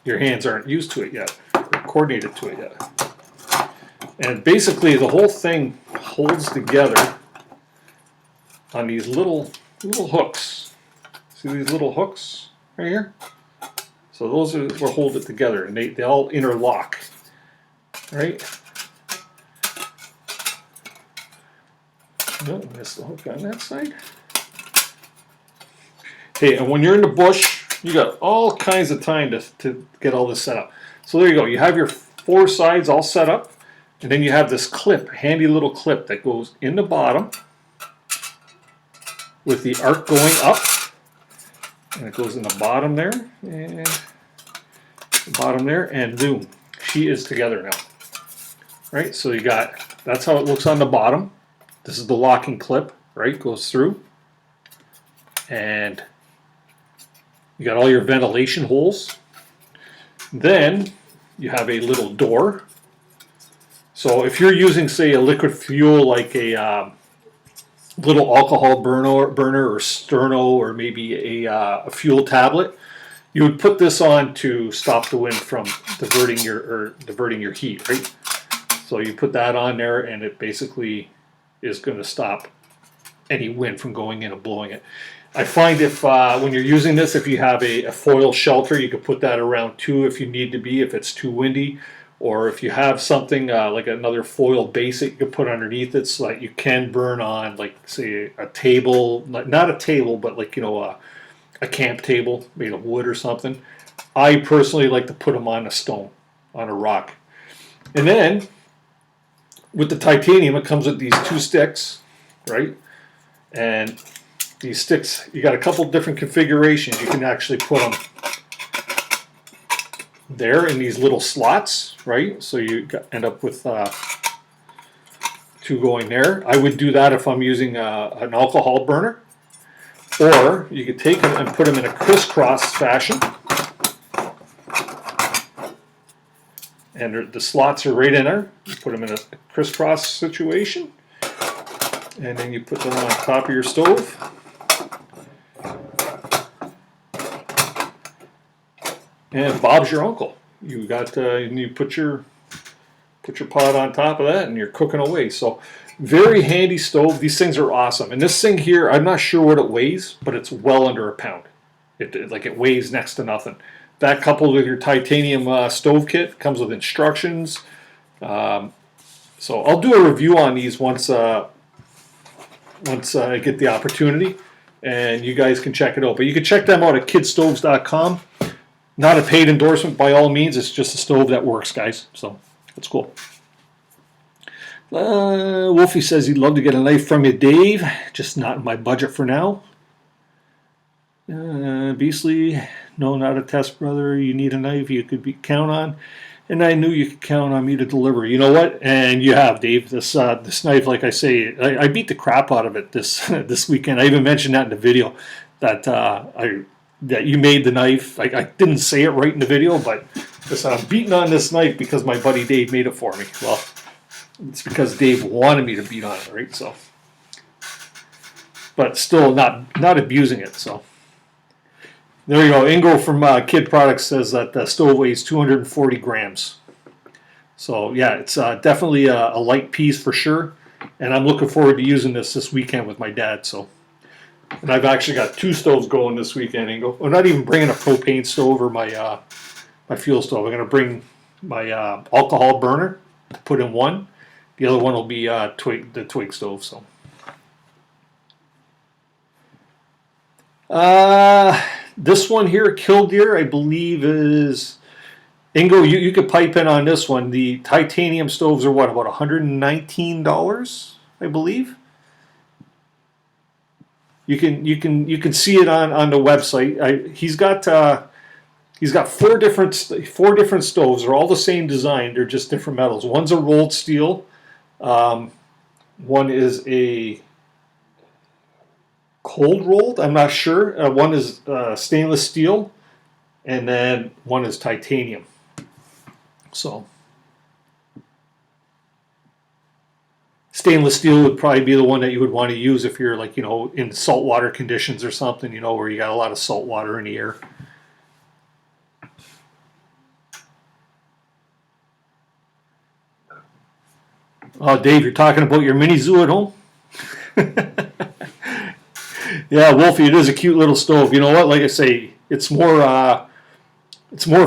your hands aren't used to it yet, or coordinated to it yet. And basically the whole thing holds together on these little hooks. See these little hooks right here? So those are what hold it together, and they all interlock, right? No, missed the hook on that side. Okay, and when you're in the bush, you got all kinds of time to get all this set up. So there you go. You have your 4 sides all set up, and then you have this clip, handy little clip that goes in the bottom with the arc going up, and it goes in the bottom there, and the bottom there, and boom, she is together now. Right, so you got, that's how it looks on the bottom. This is the locking clip, right, goes through, and you got all your ventilation holes. Then you have a little door. So if you're using, say, a liquid fuel like a little alcohol burner or sterno, or maybe a fuel tablet, you would put this on to stop the wind from diverting your heat, right? So you put that on there, and it basically is going to stop any wind from going in and blowing it. I find if when you're using this, if you have a foil shelter, you could put that around too if you need to be, if it's too windy. Or if you have something like another foil base that you can put underneath it, so that you can burn on, like, say, a table, not a table, but like, you know, a camp table made of wood or something. I personally like to put them on a stone, on a rock. And then with the titanium, it comes with these 2 sticks, right? And these sticks, you got a couple different configurations. You can actually put them there in these little slots, right? So you end up with 2 going there. I would do that if I'm using an alcohol burner. Or you could take them and put them in a crisscross fashion. And the slots are right in there. You put them in a crisscross situation. And then you put them on top of your stove. And Bob's your uncle. You got and you put your pot on top of that, and you're cooking away. So very handy stove. These things are awesome. And this thing here, I'm not sure what it weighs, but it's well under a pound. It weighs next to nothing. That coupled with your titanium stove kit comes with instructions. So I'll do a review on these once I get the opportunity, and you guys can check it out. But you can check them out at kidstoves.com. Not a paid endorsement by all means. It's just a stove that works, guys. So that's cool. Wolfie says he'd love to get a knife from you, Dave. Just not in my budget for now. Beastly, no, not a test, brother. You need a knife you could count on. And I knew you could count on me to deliver. You know what? And you have, Dave. This knife, like I say, I beat the crap out of it this weekend. I even mentioned that in the video that you made the knife. I didn't say it right in the video, but I'm beating on this knife because my buddy Dave made it for me. Well, it's because Dave wanted me to beat on it, right? So, but still not abusing it. So there you go. Ingo from KIHD Products says that the stove weighs 240 grams. So yeah, it's definitely a light piece for sure. And I'm looking forward to using this weekend with my dad. So. And I've actually got 2 stoves going this weekend, Ingo. I'm not even bringing a propane stove or my my fuel stove. I'm going to bring my alcohol burner to put in one. The other one will be the twig stove. So, this one here, Killdeer, I believe is Ingo. You could pipe in on this one. The titanium stoves are what, about $119, I believe. You can see it on the website. He's got 4 different stoves. They're all the same design. They're just different metals. One's a rolled steel. One is a cold rolled. I'm not sure. One is stainless steel, and then one is titanium. So stainless steel would probably be the one that you would want to use if you're like, in saltwater conditions or something, where you got a lot of salt water in the air. Oh, Dave, you're talking about your mini zoo at home? Yeah, Wolfie, it is a cute little stove. You know what? Like I say, it's more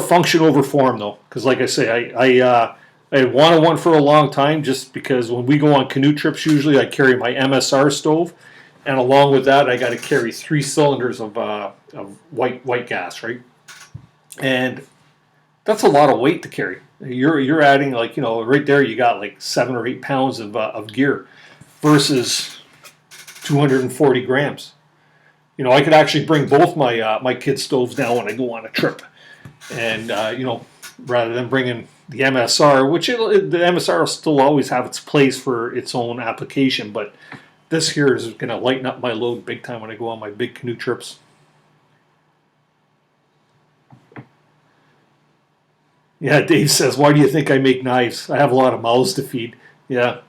function over form though, because like I say, I had wanted one for a long time, just because when we go on canoe trips, usually I carry my MSR stove, and along with that, I got to carry 3 cylinders of white gas, right? And that's a lot of weight to carry. You're adding, like, right there you got like 7 or 8 pounds of gear versus 240 grams. I could actually bring both my kids' stoves now when I go on a trip, and rather than bringing the MSR, which the MSR will still always have its place for its own application, but this here is going to lighten up my load big time when I go on my big canoe trips. Yeah, Dave says, why do you think I make knives? I have a lot of mouths to feed. Yeah.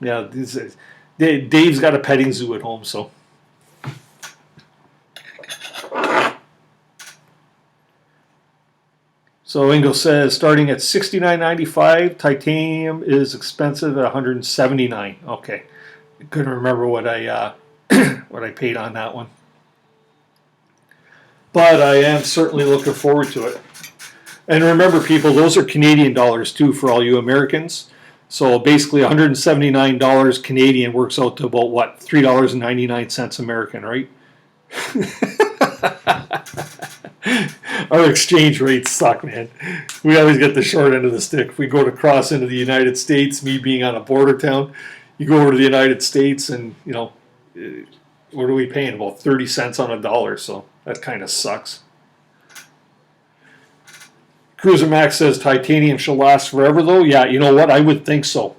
Dave's got a petting zoo at home, so. So Ingo says, starting at $69.95, titanium is expensive at $179. Okay, I couldn't remember what I what I paid on that one, but I am certainly looking forward to it. And remember, people, those are Canadian dollars too for all you Americans. So basically, $179 Canadian works out to about what, $3.99 American, right? Our exchange rates suck, man. We always get the short end of the stick. If we go to cross into the United States, me being on a border town, you go over to the United States and, what are we paying? About 30 cents on a dollar, so that kind of sucks. Cruiser Max says titanium shall last forever, though. Yeah, you know what? I would think so.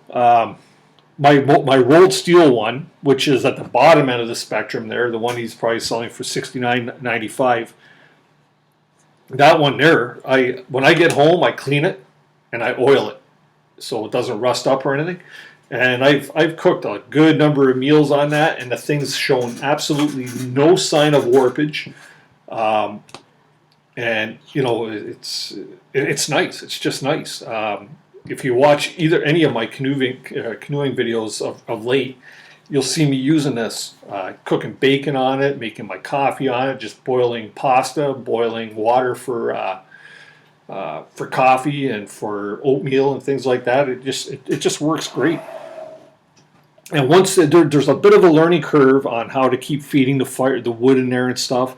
My rolled steel one, which is at the bottom end of the spectrum there, the one he's probably selling for $69.95, that one there, when I get home, I clean it and I oil it so it doesn't rust up or anything. And I've cooked a good number of meals on that, and the thing's shown absolutely no sign of warpage. And it's nice. It's just nice. If you watch any of my canoeing videos of late, you'll see me using this, cooking bacon on it, making my coffee on it, just boiling pasta, boiling water for coffee and for oatmeal and things like that. It just works great. And once there's a bit of a learning curve on how to keep feeding the wood in there and stuff,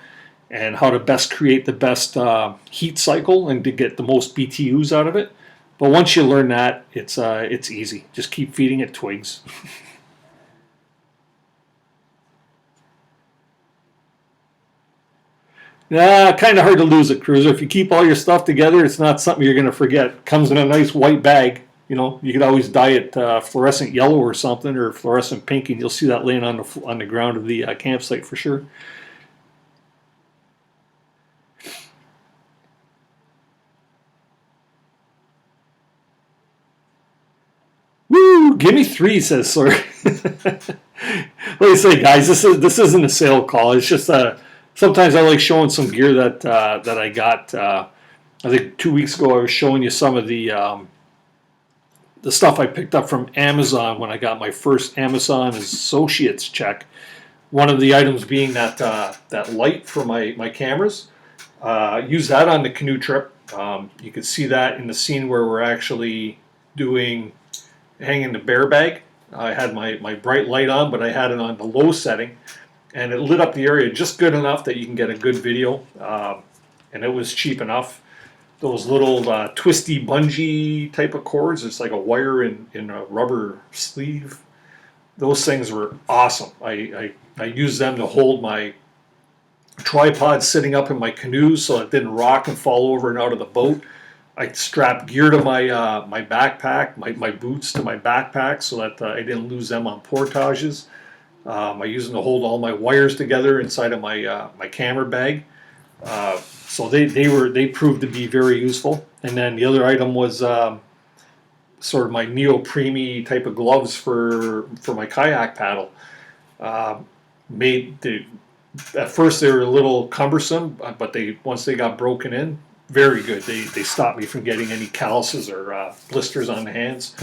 and how to best create the best heat cycle and to get the most BTUs out of it. But once you learn that, it's easy. Just keep feeding it twigs. Kind of hard to lose it, Cruiser. If you keep all your stuff together, it's not something you're going to forget. It comes in a nice white bag. You could always dye it fluorescent yellow or something, or fluorescent pink, and you'll see that laying on the ground of the campsite for sure. Woo! Give me 3, says Sir. What do you say, guys? This isn't a sale call. It's just sometimes I like showing some gear that I got. I think 2 weeks ago I was showing you some of the stuff I picked up from Amazon when I got my first Amazon Associates check. One of the items being that light for my cameras. Use that on the canoe trip. You can see that in the scene where we're actually hanging the bear bag. I had my bright light on, but I had it on the low setting, and it lit up the area just good enough that you can get a good video, and it was cheap enough. Those little twisty bungee type of cords, it's like a wire in a rubber sleeve. Those things were awesome. I used them to hold my tripod sitting up in my canoe so it didn't rock and fall over and out of the boat. I strapped gear to my backpack, my boots to my backpack so that I didn't lose them on portages. I used them to hold all my wires together inside of my camera bag. So they proved to be very useful. And then the other item was sort of my neoprene type of gloves for my kayak paddle. Uh, at first they were a little cumbersome, but once they got broken in, very good. They stopped me from getting any calluses or blisters on the hands.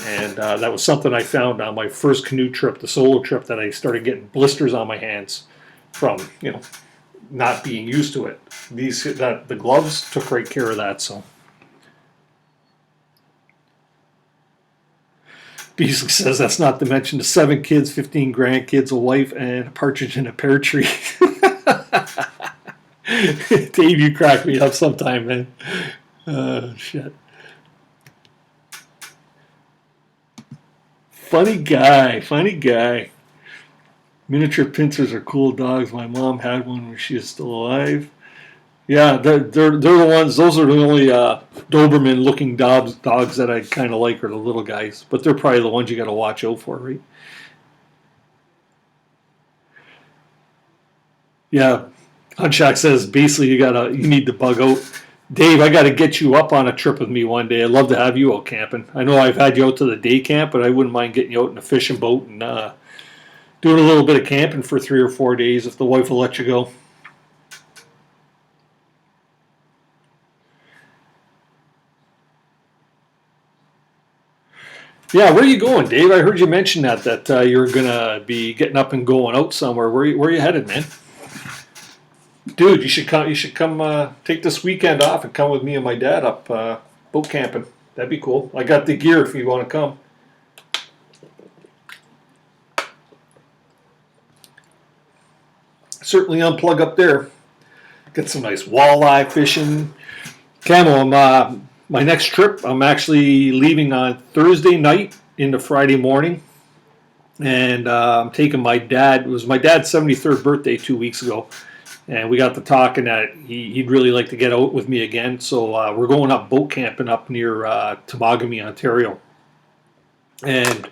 And that was something I found on my first canoe trip, the solo trip, that I started getting blisters on my hands from, not being used to it. The gloves took great care of that. So Beasley says that's not to mention the 7 kids, 15 grandkids, a wife, and a partridge in a pear tree. Dave, you crack me up sometime, man. Shit. Funny guy. Miniature pincers are cool dogs. My mom had one when she is still alive. Yeah, they're the ones. Those are the only Doberman-looking dogs that I kind of like, are the little guys. But they're probably the ones you got to watch out for, right? Yeah, Hunshack says basically you need to bug out. Dave, I got to get you up on a trip with me one day. I'd love to have you out camping. I know I've had you out to the day camp, but I wouldn't mind getting you out in a fishing boat and doing a little bit of camping for 3 or 4 days if the wife will let you go. Yeah, where are you going, Dave? I heard you mention that you're gonna be getting up and going out somewhere. Where are you headed, man? Dude, you should come. Take this weekend off and come with me and my dad up boat camping. That'd be cool. I got the gear if you want to come. Certainly unplug up there. Get some nice walleye fishing. Camo, my next trip, I'm actually leaving on Thursday night into Friday morning. And I'm taking my dad. It was my dad's 73rd birthday 2 weeks ago. And we got to talking that he'd really like to get out with me again. So we're going up boat camping up near Temagami, Ontario. And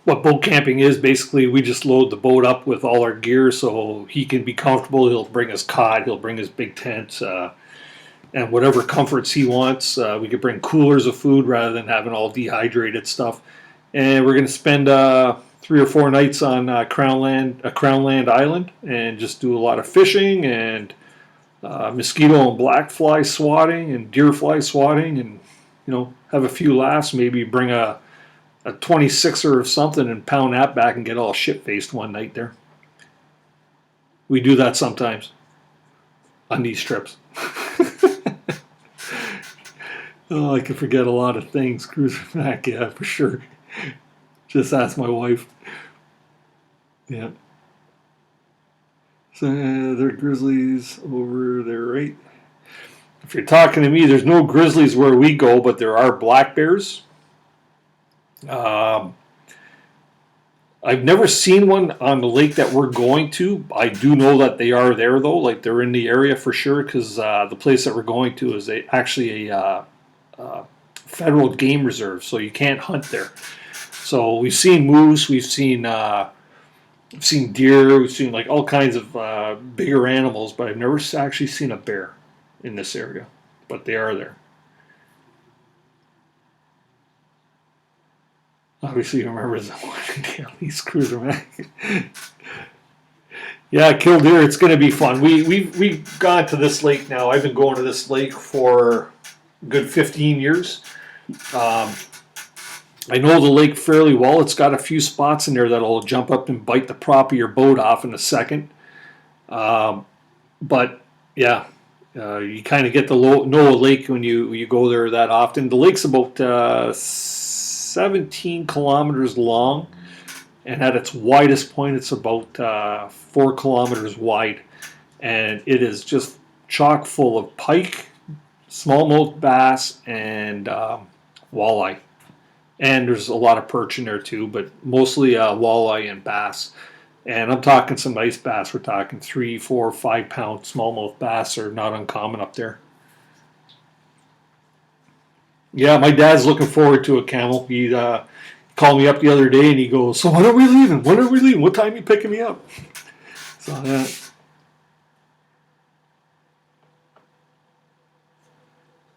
what boat camping is, basically we just load the boat up with all our gear so he can be comfortable. He'll bring his cot, he'll bring his big tent, and whatever comforts he wants. We could bring coolers of food rather than having all dehydrated stuff. And we're going to spend 3 or 4 nights on Crownland Island and just do a lot of fishing and mosquito and black fly swatting and deer fly swatting, and have a few laughs. Maybe bring a 26er or something and pound that back and get all shit-faced one night there. We do that sometimes on these trips. Oh, I can forget a lot of things. Cruising back, yeah, for sure. Just ask my wife. Yeah. So there are grizzlies over there, right? If you're talking to me, there's no grizzlies where we go, but there are black bears. I've never seen one on the lake that we're going to. I do know that they are there, though. Like, they're in the area for sure, because the place that we're going to is actually a federal game reserve, so you can't hunt there. So we've seen moose, we've seen deer, we've seen like all kinds of bigger animals, but I've never actually seen a bear in this area. But they are there. Obviously, you remember the one East Cruiser, man. Yeah, killdeer. It's going to be fun. We've gone to this lake now. I've been going to this lake for a good 15 years. I know the lake fairly well. It's got a few spots in there that'll jump up and bite the prop of your boat off in a second. But yeah, you kind of get to know a lake when you go there that often. The lake's about 17 kilometers long, and at its widest point, it's about 4 kilometers wide, and it is just chock full of pike, smallmouth bass, and walleye. And there's a lot of perch in there too, but mostly walleye and bass. And I'm talking some nice bass. We're talking 3, 4, 5 pound smallmouth bass are not uncommon up there. Yeah, my dad's looking forward to it, Camel. He called me up the other day and he goes, "So when are we leaving? When are we leaving? What time are you picking me up?" So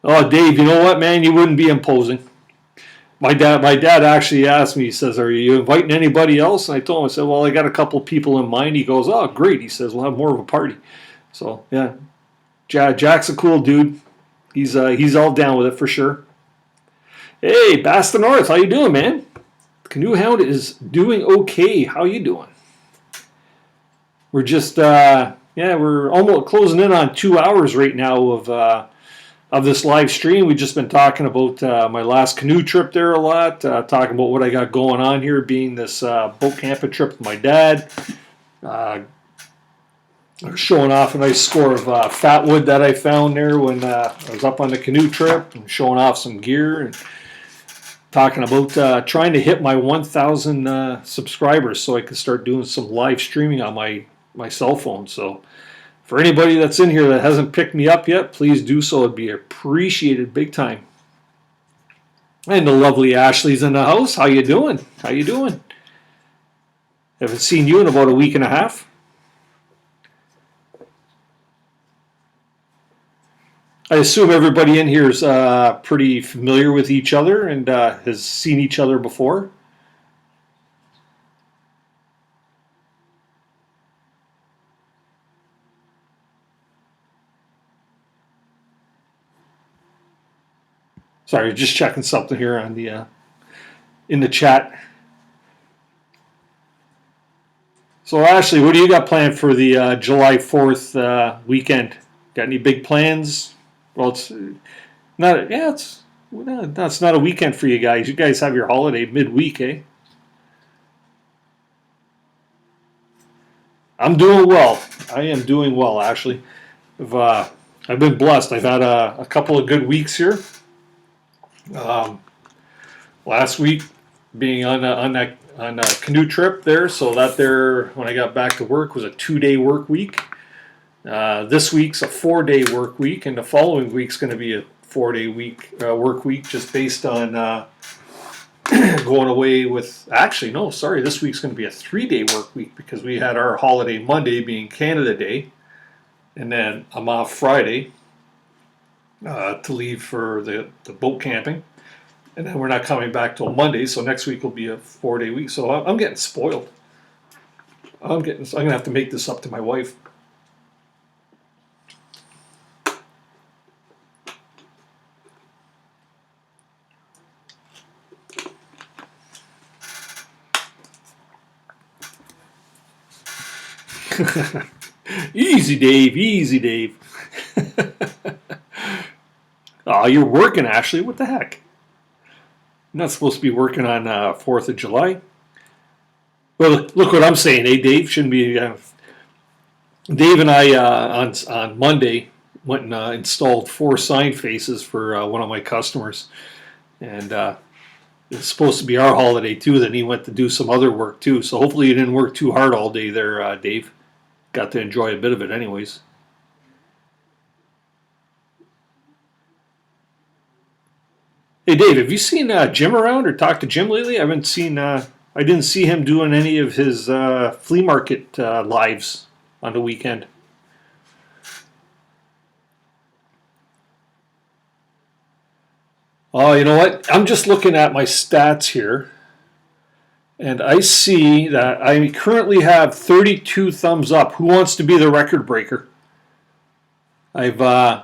oh, Dave, you know what, man? You wouldn't be imposing. My dad actually asked me, he says, "Are you inviting anybody else?" And I told him, I said, "Well, I got a couple of people in mind." He goes, "Oh, great." He says, "We'll have more of a party." So yeah, Jack's a cool dude. He's all down with it for sure. Hey, Basta North, how you doing, man? Canoehound is doing okay. How you doing? We're just we're almost closing in on 2 hours right now of this live stream. We've just been talking about my last canoe trip there a lot, talking about what I got going on here, being this boat camping trip with my dad, showing off a nice score of fatwood that I found there when I was up on the canoe trip, and showing off some gear, and talking about trying to hit my 1,000 subscribers so I can start doing some live streaming on my cell phone. So for anybody that's in here that hasn't picked me up yet, please do so. It'd be appreciated big time. And the lovely Ashley's in the house. How you doing? How you doing? Haven't seen you in about a week and a half. I assume everybody in here is pretty familiar with each other and has seen each other before. Sorry, just checking something here on the in the chat. So Ashley, what do you got planned for the July 4th weekend? Got any big plans? Well, it's not. Yeah, it's not a weekend for you guys. You guys have your holiday midweek, eh? I'm doing well. I am doing well, Ashley. I've been blessed. I've had a couple of good weeks here. Last week being on a canoe trip there, so that there when I got back to work was a 2-day work week. This week's a 4-day work week, and the following week's going to be a 4-day work week, just based on going away with. Actually, no, sorry, this week's going to be a 3-day work week because we had our holiday Monday being Canada Day, and then I'm off Friday to leave for the boat camping. And then we're not coming back till Monday, so next week will be a 4-day week. So I'm getting spoiled. I'm gonna have to make this up to my wife. Easy, Dave. Easy, Dave. Oh, you're working, Ashley. What the heck? You're not supposed to be working on 4th of July. Well, look what I'm saying, eh, Dave? Shouldn't be. Dave and I on Monday went and installed 4 sign faces for one of my customers, and it's supposed to be our holiday too. Then he went to do some other work too. So hopefully you didn't work too hard all day there, Dave. Got to enjoy a bit of it, anyways. Hey Dave, have you seen Jim around or talked to Jim lately? I haven't seen. I didn't see him doing any of his flea market lives on the weekend. Oh, you know what? I'm just looking at my stats here, and I see that I currently have 32 thumbs up. Who wants to be the record breaker? I've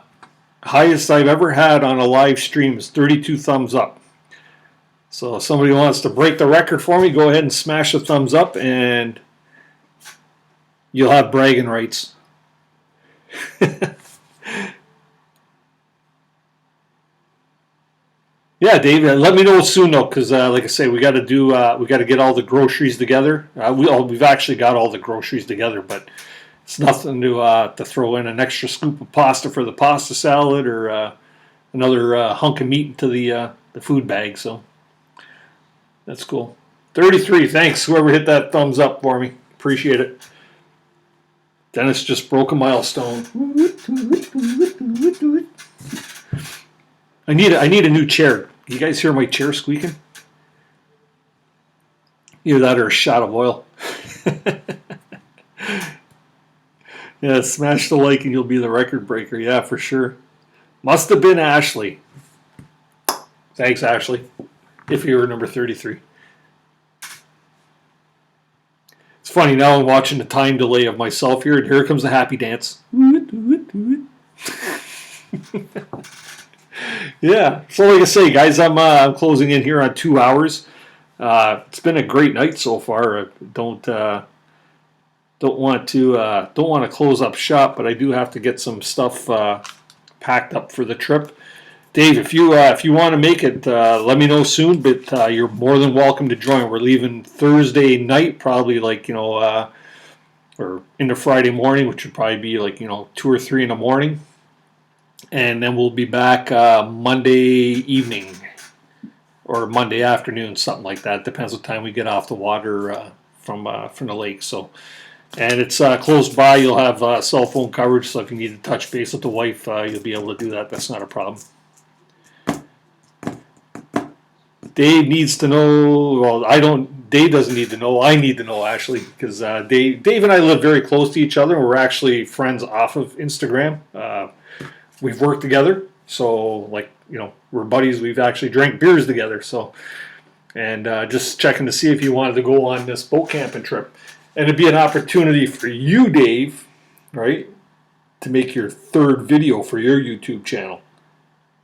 highest I've ever had on a live stream is 32 thumbs up. So if somebody wants to break the record for me, go ahead and smash the thumbs up and you'll have bragging rights. Yeah, Dave, let me know soon though, because like I say, we got to get all the groceries together. We've actually got all the groceries together, but it's nothing to throw in an extra scoop of pasta for the pasta salad or another hunk of meat into the food bag. So that's cool. 33, thanks. Whoever hit that thumbs up for me, appreciate it. Dennis just broke a milestone. I need a new chair. You guys hear my chair squeaking? Either that or a shot of oil. Yeah, smash the like and you'll be the record breaker. Yeah, for sure. Must have been Ashley. Thanks, Ashley. if you were number 33. It's funny, now I'm watching the time delay of myself here, and here comes the happy dance. Yeah, so like I say, guys, I'm closing in here on 2 hours. It's been a great night so far. I don't want to close up shop, but I do have to get some stuff packed up for the trip. Dave, if you want to make it, let me know soon. But you're more than welcome to join. We're leaving Thursday night, probably like or into Friday morning, which would probably be like 2 or 3 in the morning, and then we'll be back Monday evening or Monday afternoon, something like that. Depends what time we get off the water from the lake. So. And it's close by. You'll have cell phone coverage, so if you need to touch base with the wife, you'll be able to do that. That's not a problem. Dave needs to know. Well, I don't. Dave doesn't need to know. I need to know actually, because Dave and I live very close to each other. We're actually friends off of Instagram. We've worked together, so we're buddies. We've actually drank beers together. So, and just checking to see if you wanted to go on this boat camping trip. And it'd be an opportunity for you, Dave, right, to make your 3rd video for your YouTube channel,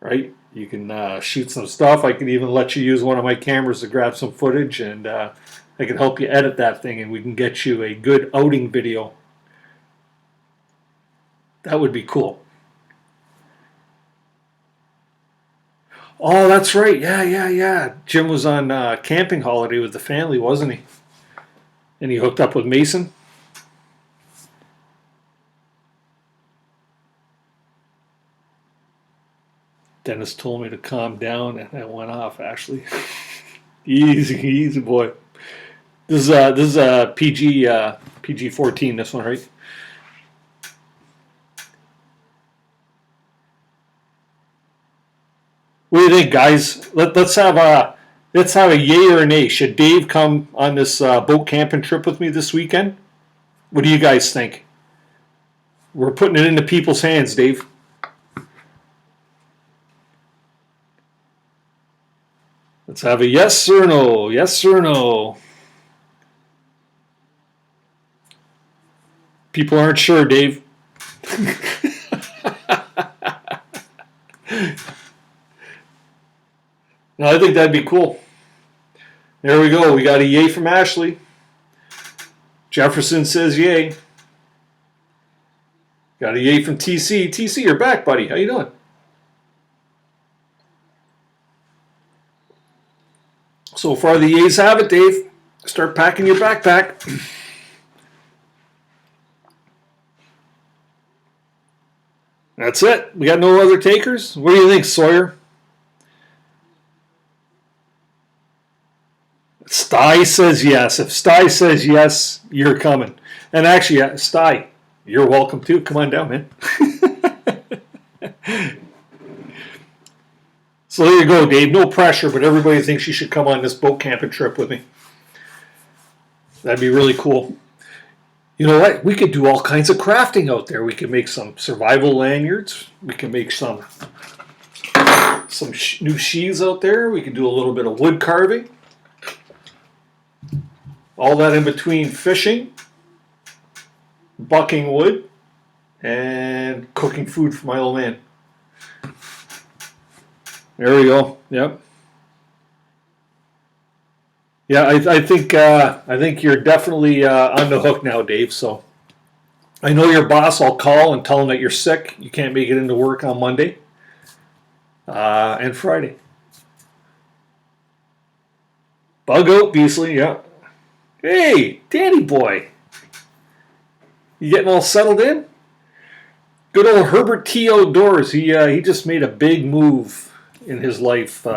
right? You can shoot some stuff. I can even let you use one of my cameras to grab some footage, and I can help you edit that thing, and we can get you a good outing video. That would be cool. Oh, that's right. Yeah. Jim was on camping holiday with the family, wasn't he? And he hooked up with Mason. Dennis told me to calm down, and I went off, Ashley. Easy, boy. This is PG-14, this one, right? What do you think, guys? Let's have a yay or a nay. Should Dave come on this boat camping trip with me this weekend? What do you guys think? We're putting it into people's hands, Dave. Let's have a yes or no. Yes or no. People aren't sure, Dave. No, I think that'd be cool. There we go. We got a yay from Ashley. Jefferson says yay. Got a yay from TC. TC, you're back, buddy. How you doing? So far, the yays have it, Dave. Start packing your backpack. That's it. We got no other takers. What do you think, Sawyer? Sty says yes. If Sty says yes, you're coming. And actually, Sty, you're welcome too. Come on down, man. So there you go, Dave. No pressure, but everybody thinks you should come on this boat camping trip with me. That'd be really cool. You know what? We could do all kinds of crafting out there. We could make some survival lanyards. We can make some new sheaths out there. We could do a little bit of wood carving. All that in between fishing, bucking wood, and cooking food for my old man. There we go. Yep. Yeah, I think you're definitely on the hook now, Dave. So I know your boss. I'll call and tell him that you're sick. You can't make it into work on Monday and Friday. Bug out, Beasley. Yeah. Hey, Danny boy. You getting all settled in? Good old Herbert T. Outdoors. He just made a big move in his life,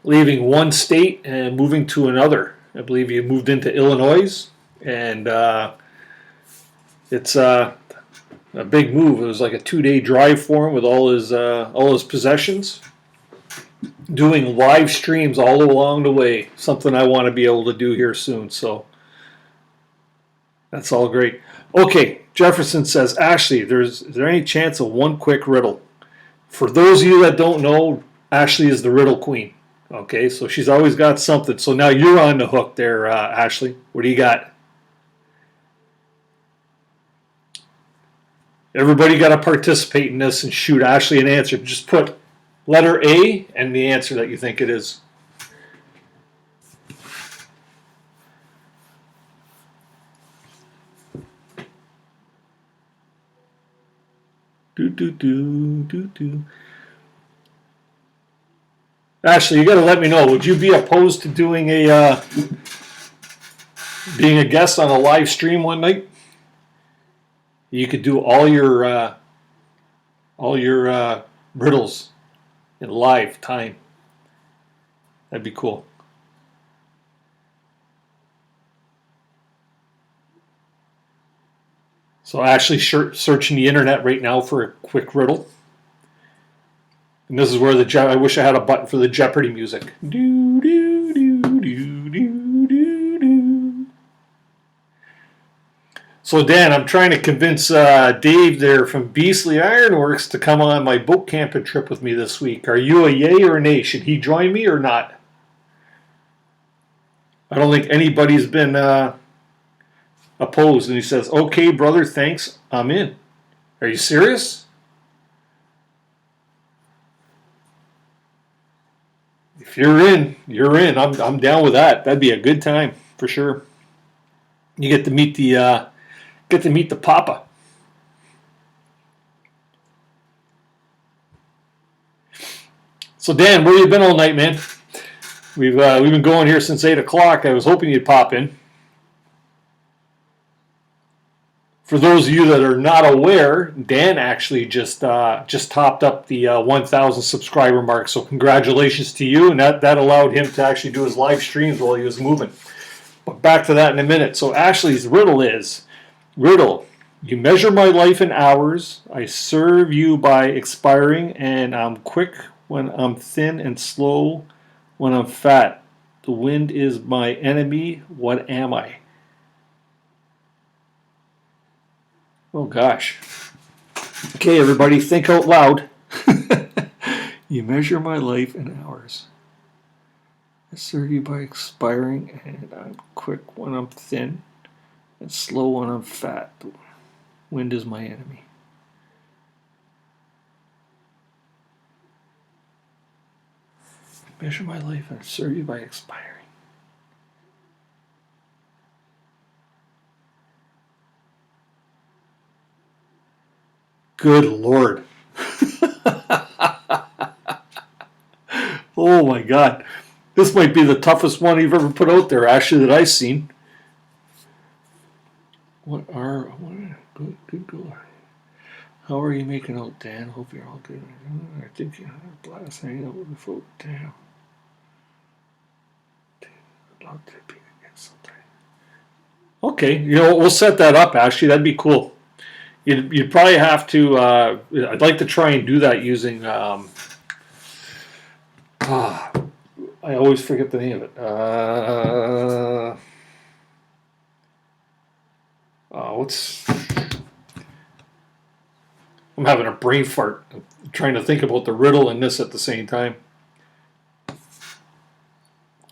leaving one state and moving to another. I believe he moved into Illinois, and it's a big move. It was like a 2-day drive for him with all his possessions. Doing live streams all along the way, something I want to be able to do here soon. So that's all great. Okay, Jefferson says, Ashley, is there any chance of one quick riddle? For those of you that don't know, Ashley is the riddle queen. Okay, so she's always got something. So now you're on the hook there, Ashley. What do you got? Everybody got to participate in this and shoot Ashley an answer. Just put letter A and the answer that you think it is. Do. Ashley, you got to let me know. Would you be opposed to doing being a guest on a live stream one night? You could do all your riddles in live time. That'd be cool. So Ashley's searching the internet right now for a quick riddle. And this is where I wish I had a button for the Jeopardy music. Do, do, do, do, do, do, do. So Dan, I'm trying to convince Dave there from Beasley Ironworks to come on my boat camping trip with me this week. Are you a yay or a nay? Should he join me or not? I don't think anybody's been opposed. And he says, okay, brother, thanks, I'm in. Are you serious? If you're in, you're in. I'm down with that. That'd be a good time for sure. You get to meet the Papa. So Dan, where you been all night, man? We've been going here since 8 o'clock. I was hoping you'd pop in. For those of you that are not aware, Dan actually just topped up the 1,000 subscriber mark. So congratulations to you, and that allowed him to actually do his live streams while he was moving. But back to that in a minute. So Ashley's riddle is, riddle, you measure my life in hours, I serve you by expiring, and I'm quick when I'm thin and slow when I'm fat. The wind is my enemy, what am I? Oh gosh. Okay, everybody, think out loud. You measure my life in hours. I serve you by expiring, and I'm quick when I'm thin and slow when I'm fat. The wind is my enemy. Measure my life and serve you by expiring. Good Lord. Oh my God. This might be the toughest one you've ever put out there, Ashley, that I've seen. Good. How are you making out, Dan? Hope you're all good. I think you had a blast hanging out with the folk. Damn. I'd love to be against sometime. Okay, we'll set that up, Ashley. That'd be cool. You'd probably have to. I'd like to try and do that using. I always forget the name of it. I'm having a brain fart. I'm trying to think about the riddle and this at the same time.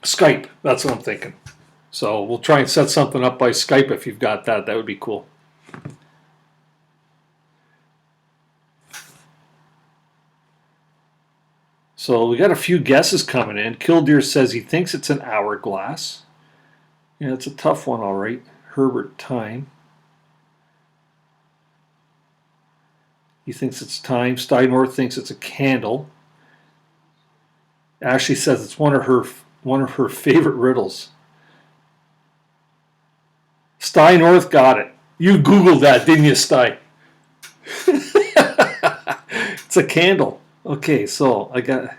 Skype. That's what I'm thinking. So we'll try and set something up by Skype if you've got that. That would be cool. So we got a few guesses coming in. Killdeer says he thinks it's an hourglass. Yeah, it's a tough one, all right. Herbert Time. He thinks it's time. Steinworth thinks it's a candle. Ashley says it's one of her favorite riddles. Steinworth got it. You Googled that, didn't you, Stein? It's a candle. Okay, so I'm going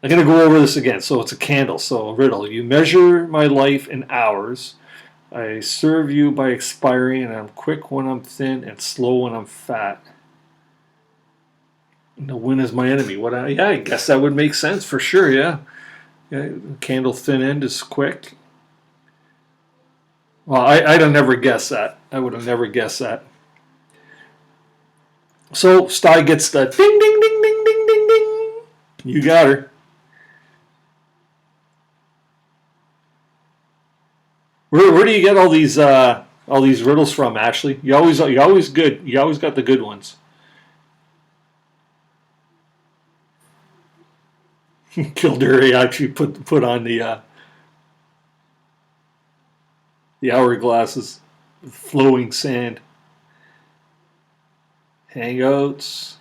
to go over this again. So it's a candle. So a riddle. You measure my life in hours. I serve you by expiring, and I'm quick when I'm thin and slow when I'm fat. And the wind is my enemy. Yeah, I guess that would make sense for sure, yeah. Candle thin end is quick. Well, I'd have never guessed that. I would have never guessed that. So Sty gets the ding, ding, ding, ding, ding, ding, ding. You got her. Where do you get all these riddles from, Ashley? You always good. You always got the good ones. Kildare actually put on the hourglasses, flowing sand, hangouts.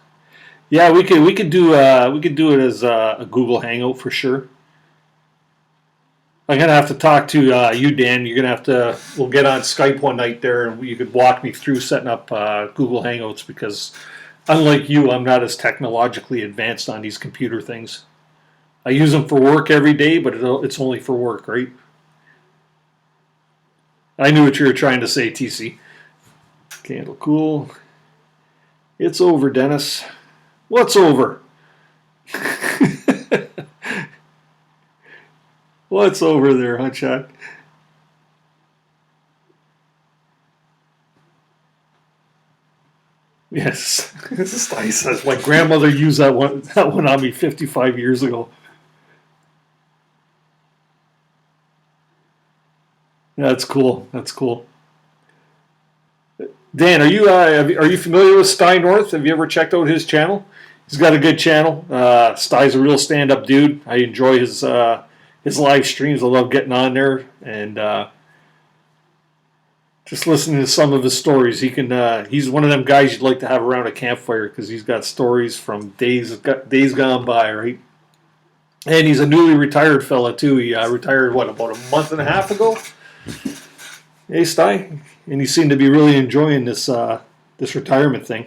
Yeah, we could do it as a Google Hangout for sure. I'm gonna have to talk to you, Dan. You're gonna have to. We'll get on Skype one night there, and you could walk me through setting up Google Hangouts because, unlike you, I'm not as technologically advanced on these computer things. I use them for work every day, but it's only for work, right? I knew what you were trying to say, TC. Candle cool. It's over, Dennis. What's over? What's over there, huh, Chuck? Yes, this says my grandmother used that one on me 55 years ago. That's cool. That's cool. Dan, are you familiar with Sty North? Have you ever checked out his channel? He's got a good channel. Sty's a real stand-up dude. I enjoy his live streams. I love getting on there and just listening to some of his stories. He's one of them guys you'd like to have around a campfire because he's got stories from days gone by, right? And he's a newly retired fella too. He retired about a month and a half ago. Hey, Sty, and he seemed to be really enjoying this retirement thing.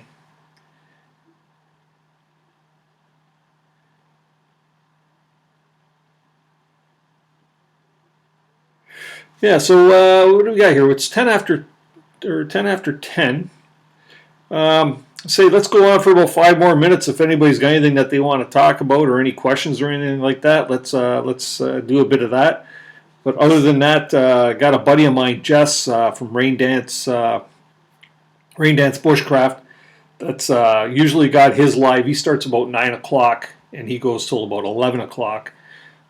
Yeah, so what do we got here? It's 10 after 10. Let's go on for about 5 more minutes. If anybody's got anything that they want to talk about or any questions or anything like that, let's do a bit of that. But other than that, I got a buddy of mine, Jess, from Rain Dance Bushcraft. That's usually got his live. He starts about 9 o'clock and he goes till about 11 o'clock.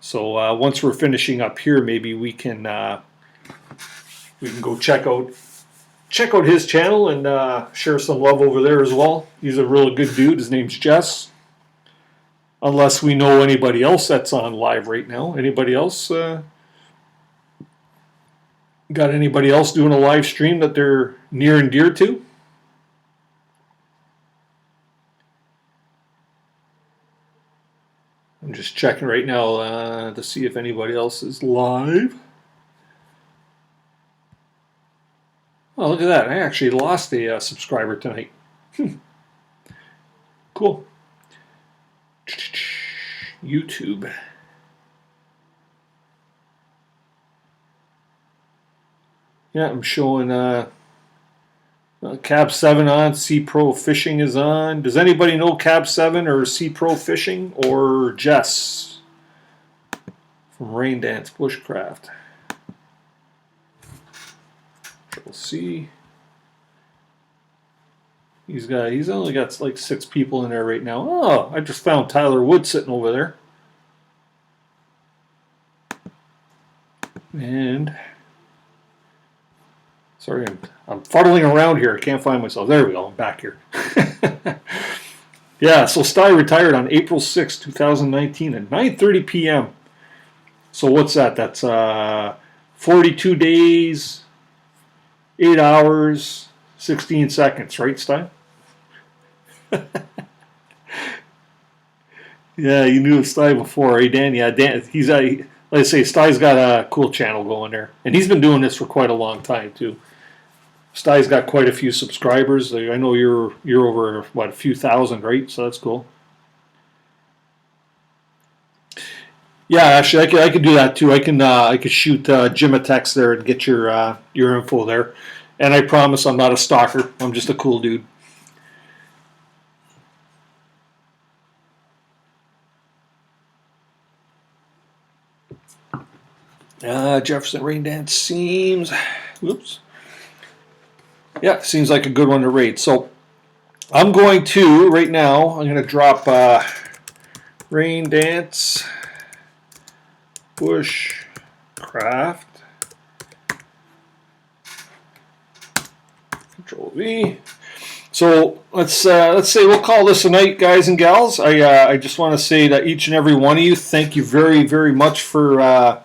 So once we're finishing up here, maybe we can go check out his channel and share some love over there as well. He's a real good dude. His name's Jess. Unless we know anybody else that's on live right now. Anybody else? Got anybody else doing a live stream that they're near and dear to? I'm just checking right now to see if anybody else is live. Oh, look at that. I actually lost a subscriber tonight. Cool. YouTube. Yeah, I'm showing Cab 7 on, Sea Pro Fishing is on. Does anybody know Cab 7 or Sea Pro Fishing or Jess from Rain Dance Bushcraft? We'll see. He's only got like 6 people in there right now. Oh, I just found Tyler Wood sitting over there. And sorry, I'm fuddling around here. I can't find myself. There we go. I'm back here. Yeah, so Sty retired on April 6, 2019 at 9:30 p.m. So what's that? That's 42 days, 8 hours, 16 seconds, right, Sty? Yeah, you knew of Sty before, eh, Dan? Yeah, Dan. He's like I say, Sty's got a cool channel going there, and he's been doing this for quite a long time too. Sty's got quite a few subscribers. I know you're over a few thousand, right? So that's cool. Yeah, actually, I could do that too. I could shoot Jim a text there and get your info there. And I promise I'm not a stalker. I'm just a cool dude. Jefferson Rain Dance seems. Whoops. Yeah, seems like a good one to rate. So I'm going to, right now, I'm going to drop Rain Dance Bushcraft Control V. So let's say we'll call this a night, guys and gals. I just want to say that each and every one of you, thank you very, very much for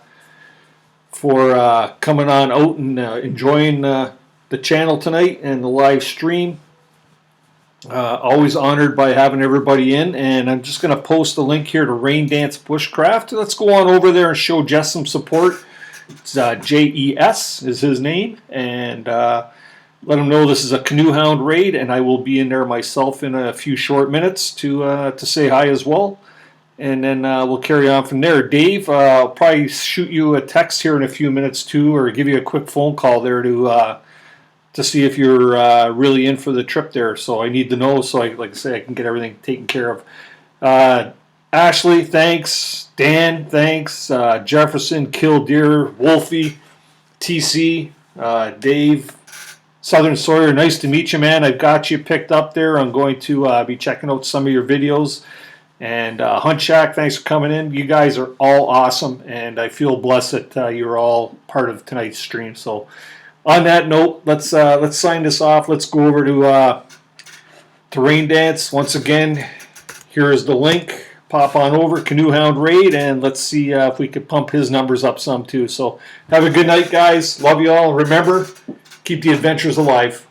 coming on out and enjoying the channel tonight and the live stream. Always honored by having everybody in, and I'm just going to post a link here to Rain Dance Bushcraft. Let's go on over there and show Jess some support. It's JES is his name, and let him know this is a Canoehound raid, and I will be in there myself in a few short minutes to say hi as well. And then we'll carry on from there. Dave, I'll probably shoot you a text here in a few minutes too, or give you a quick phone call there to see if you're really in for the trip there. So I need to know, so like I say, I can get everything taken care of. Ashley, thanks. Dan, thanks. Jefferson, Killdeer, Wolfie, TC, Dave, Southern Sawyer, nice to meet you, man. I've got you picked up there. I'm going to be checking out some of your videos. And Hunt Shack, thanks for coming in. You guys are all awesome, and I feel blessed that you're all part of tonight's stream. So on that note, let's sign this off. Let's go over to Rain Dance. Once again, here is the link. Pop on over, Canoehound Raid, and let's see if we could pump his numbers up some too. So have a good night, guys. Love you all. Remember, keep the adventures alive.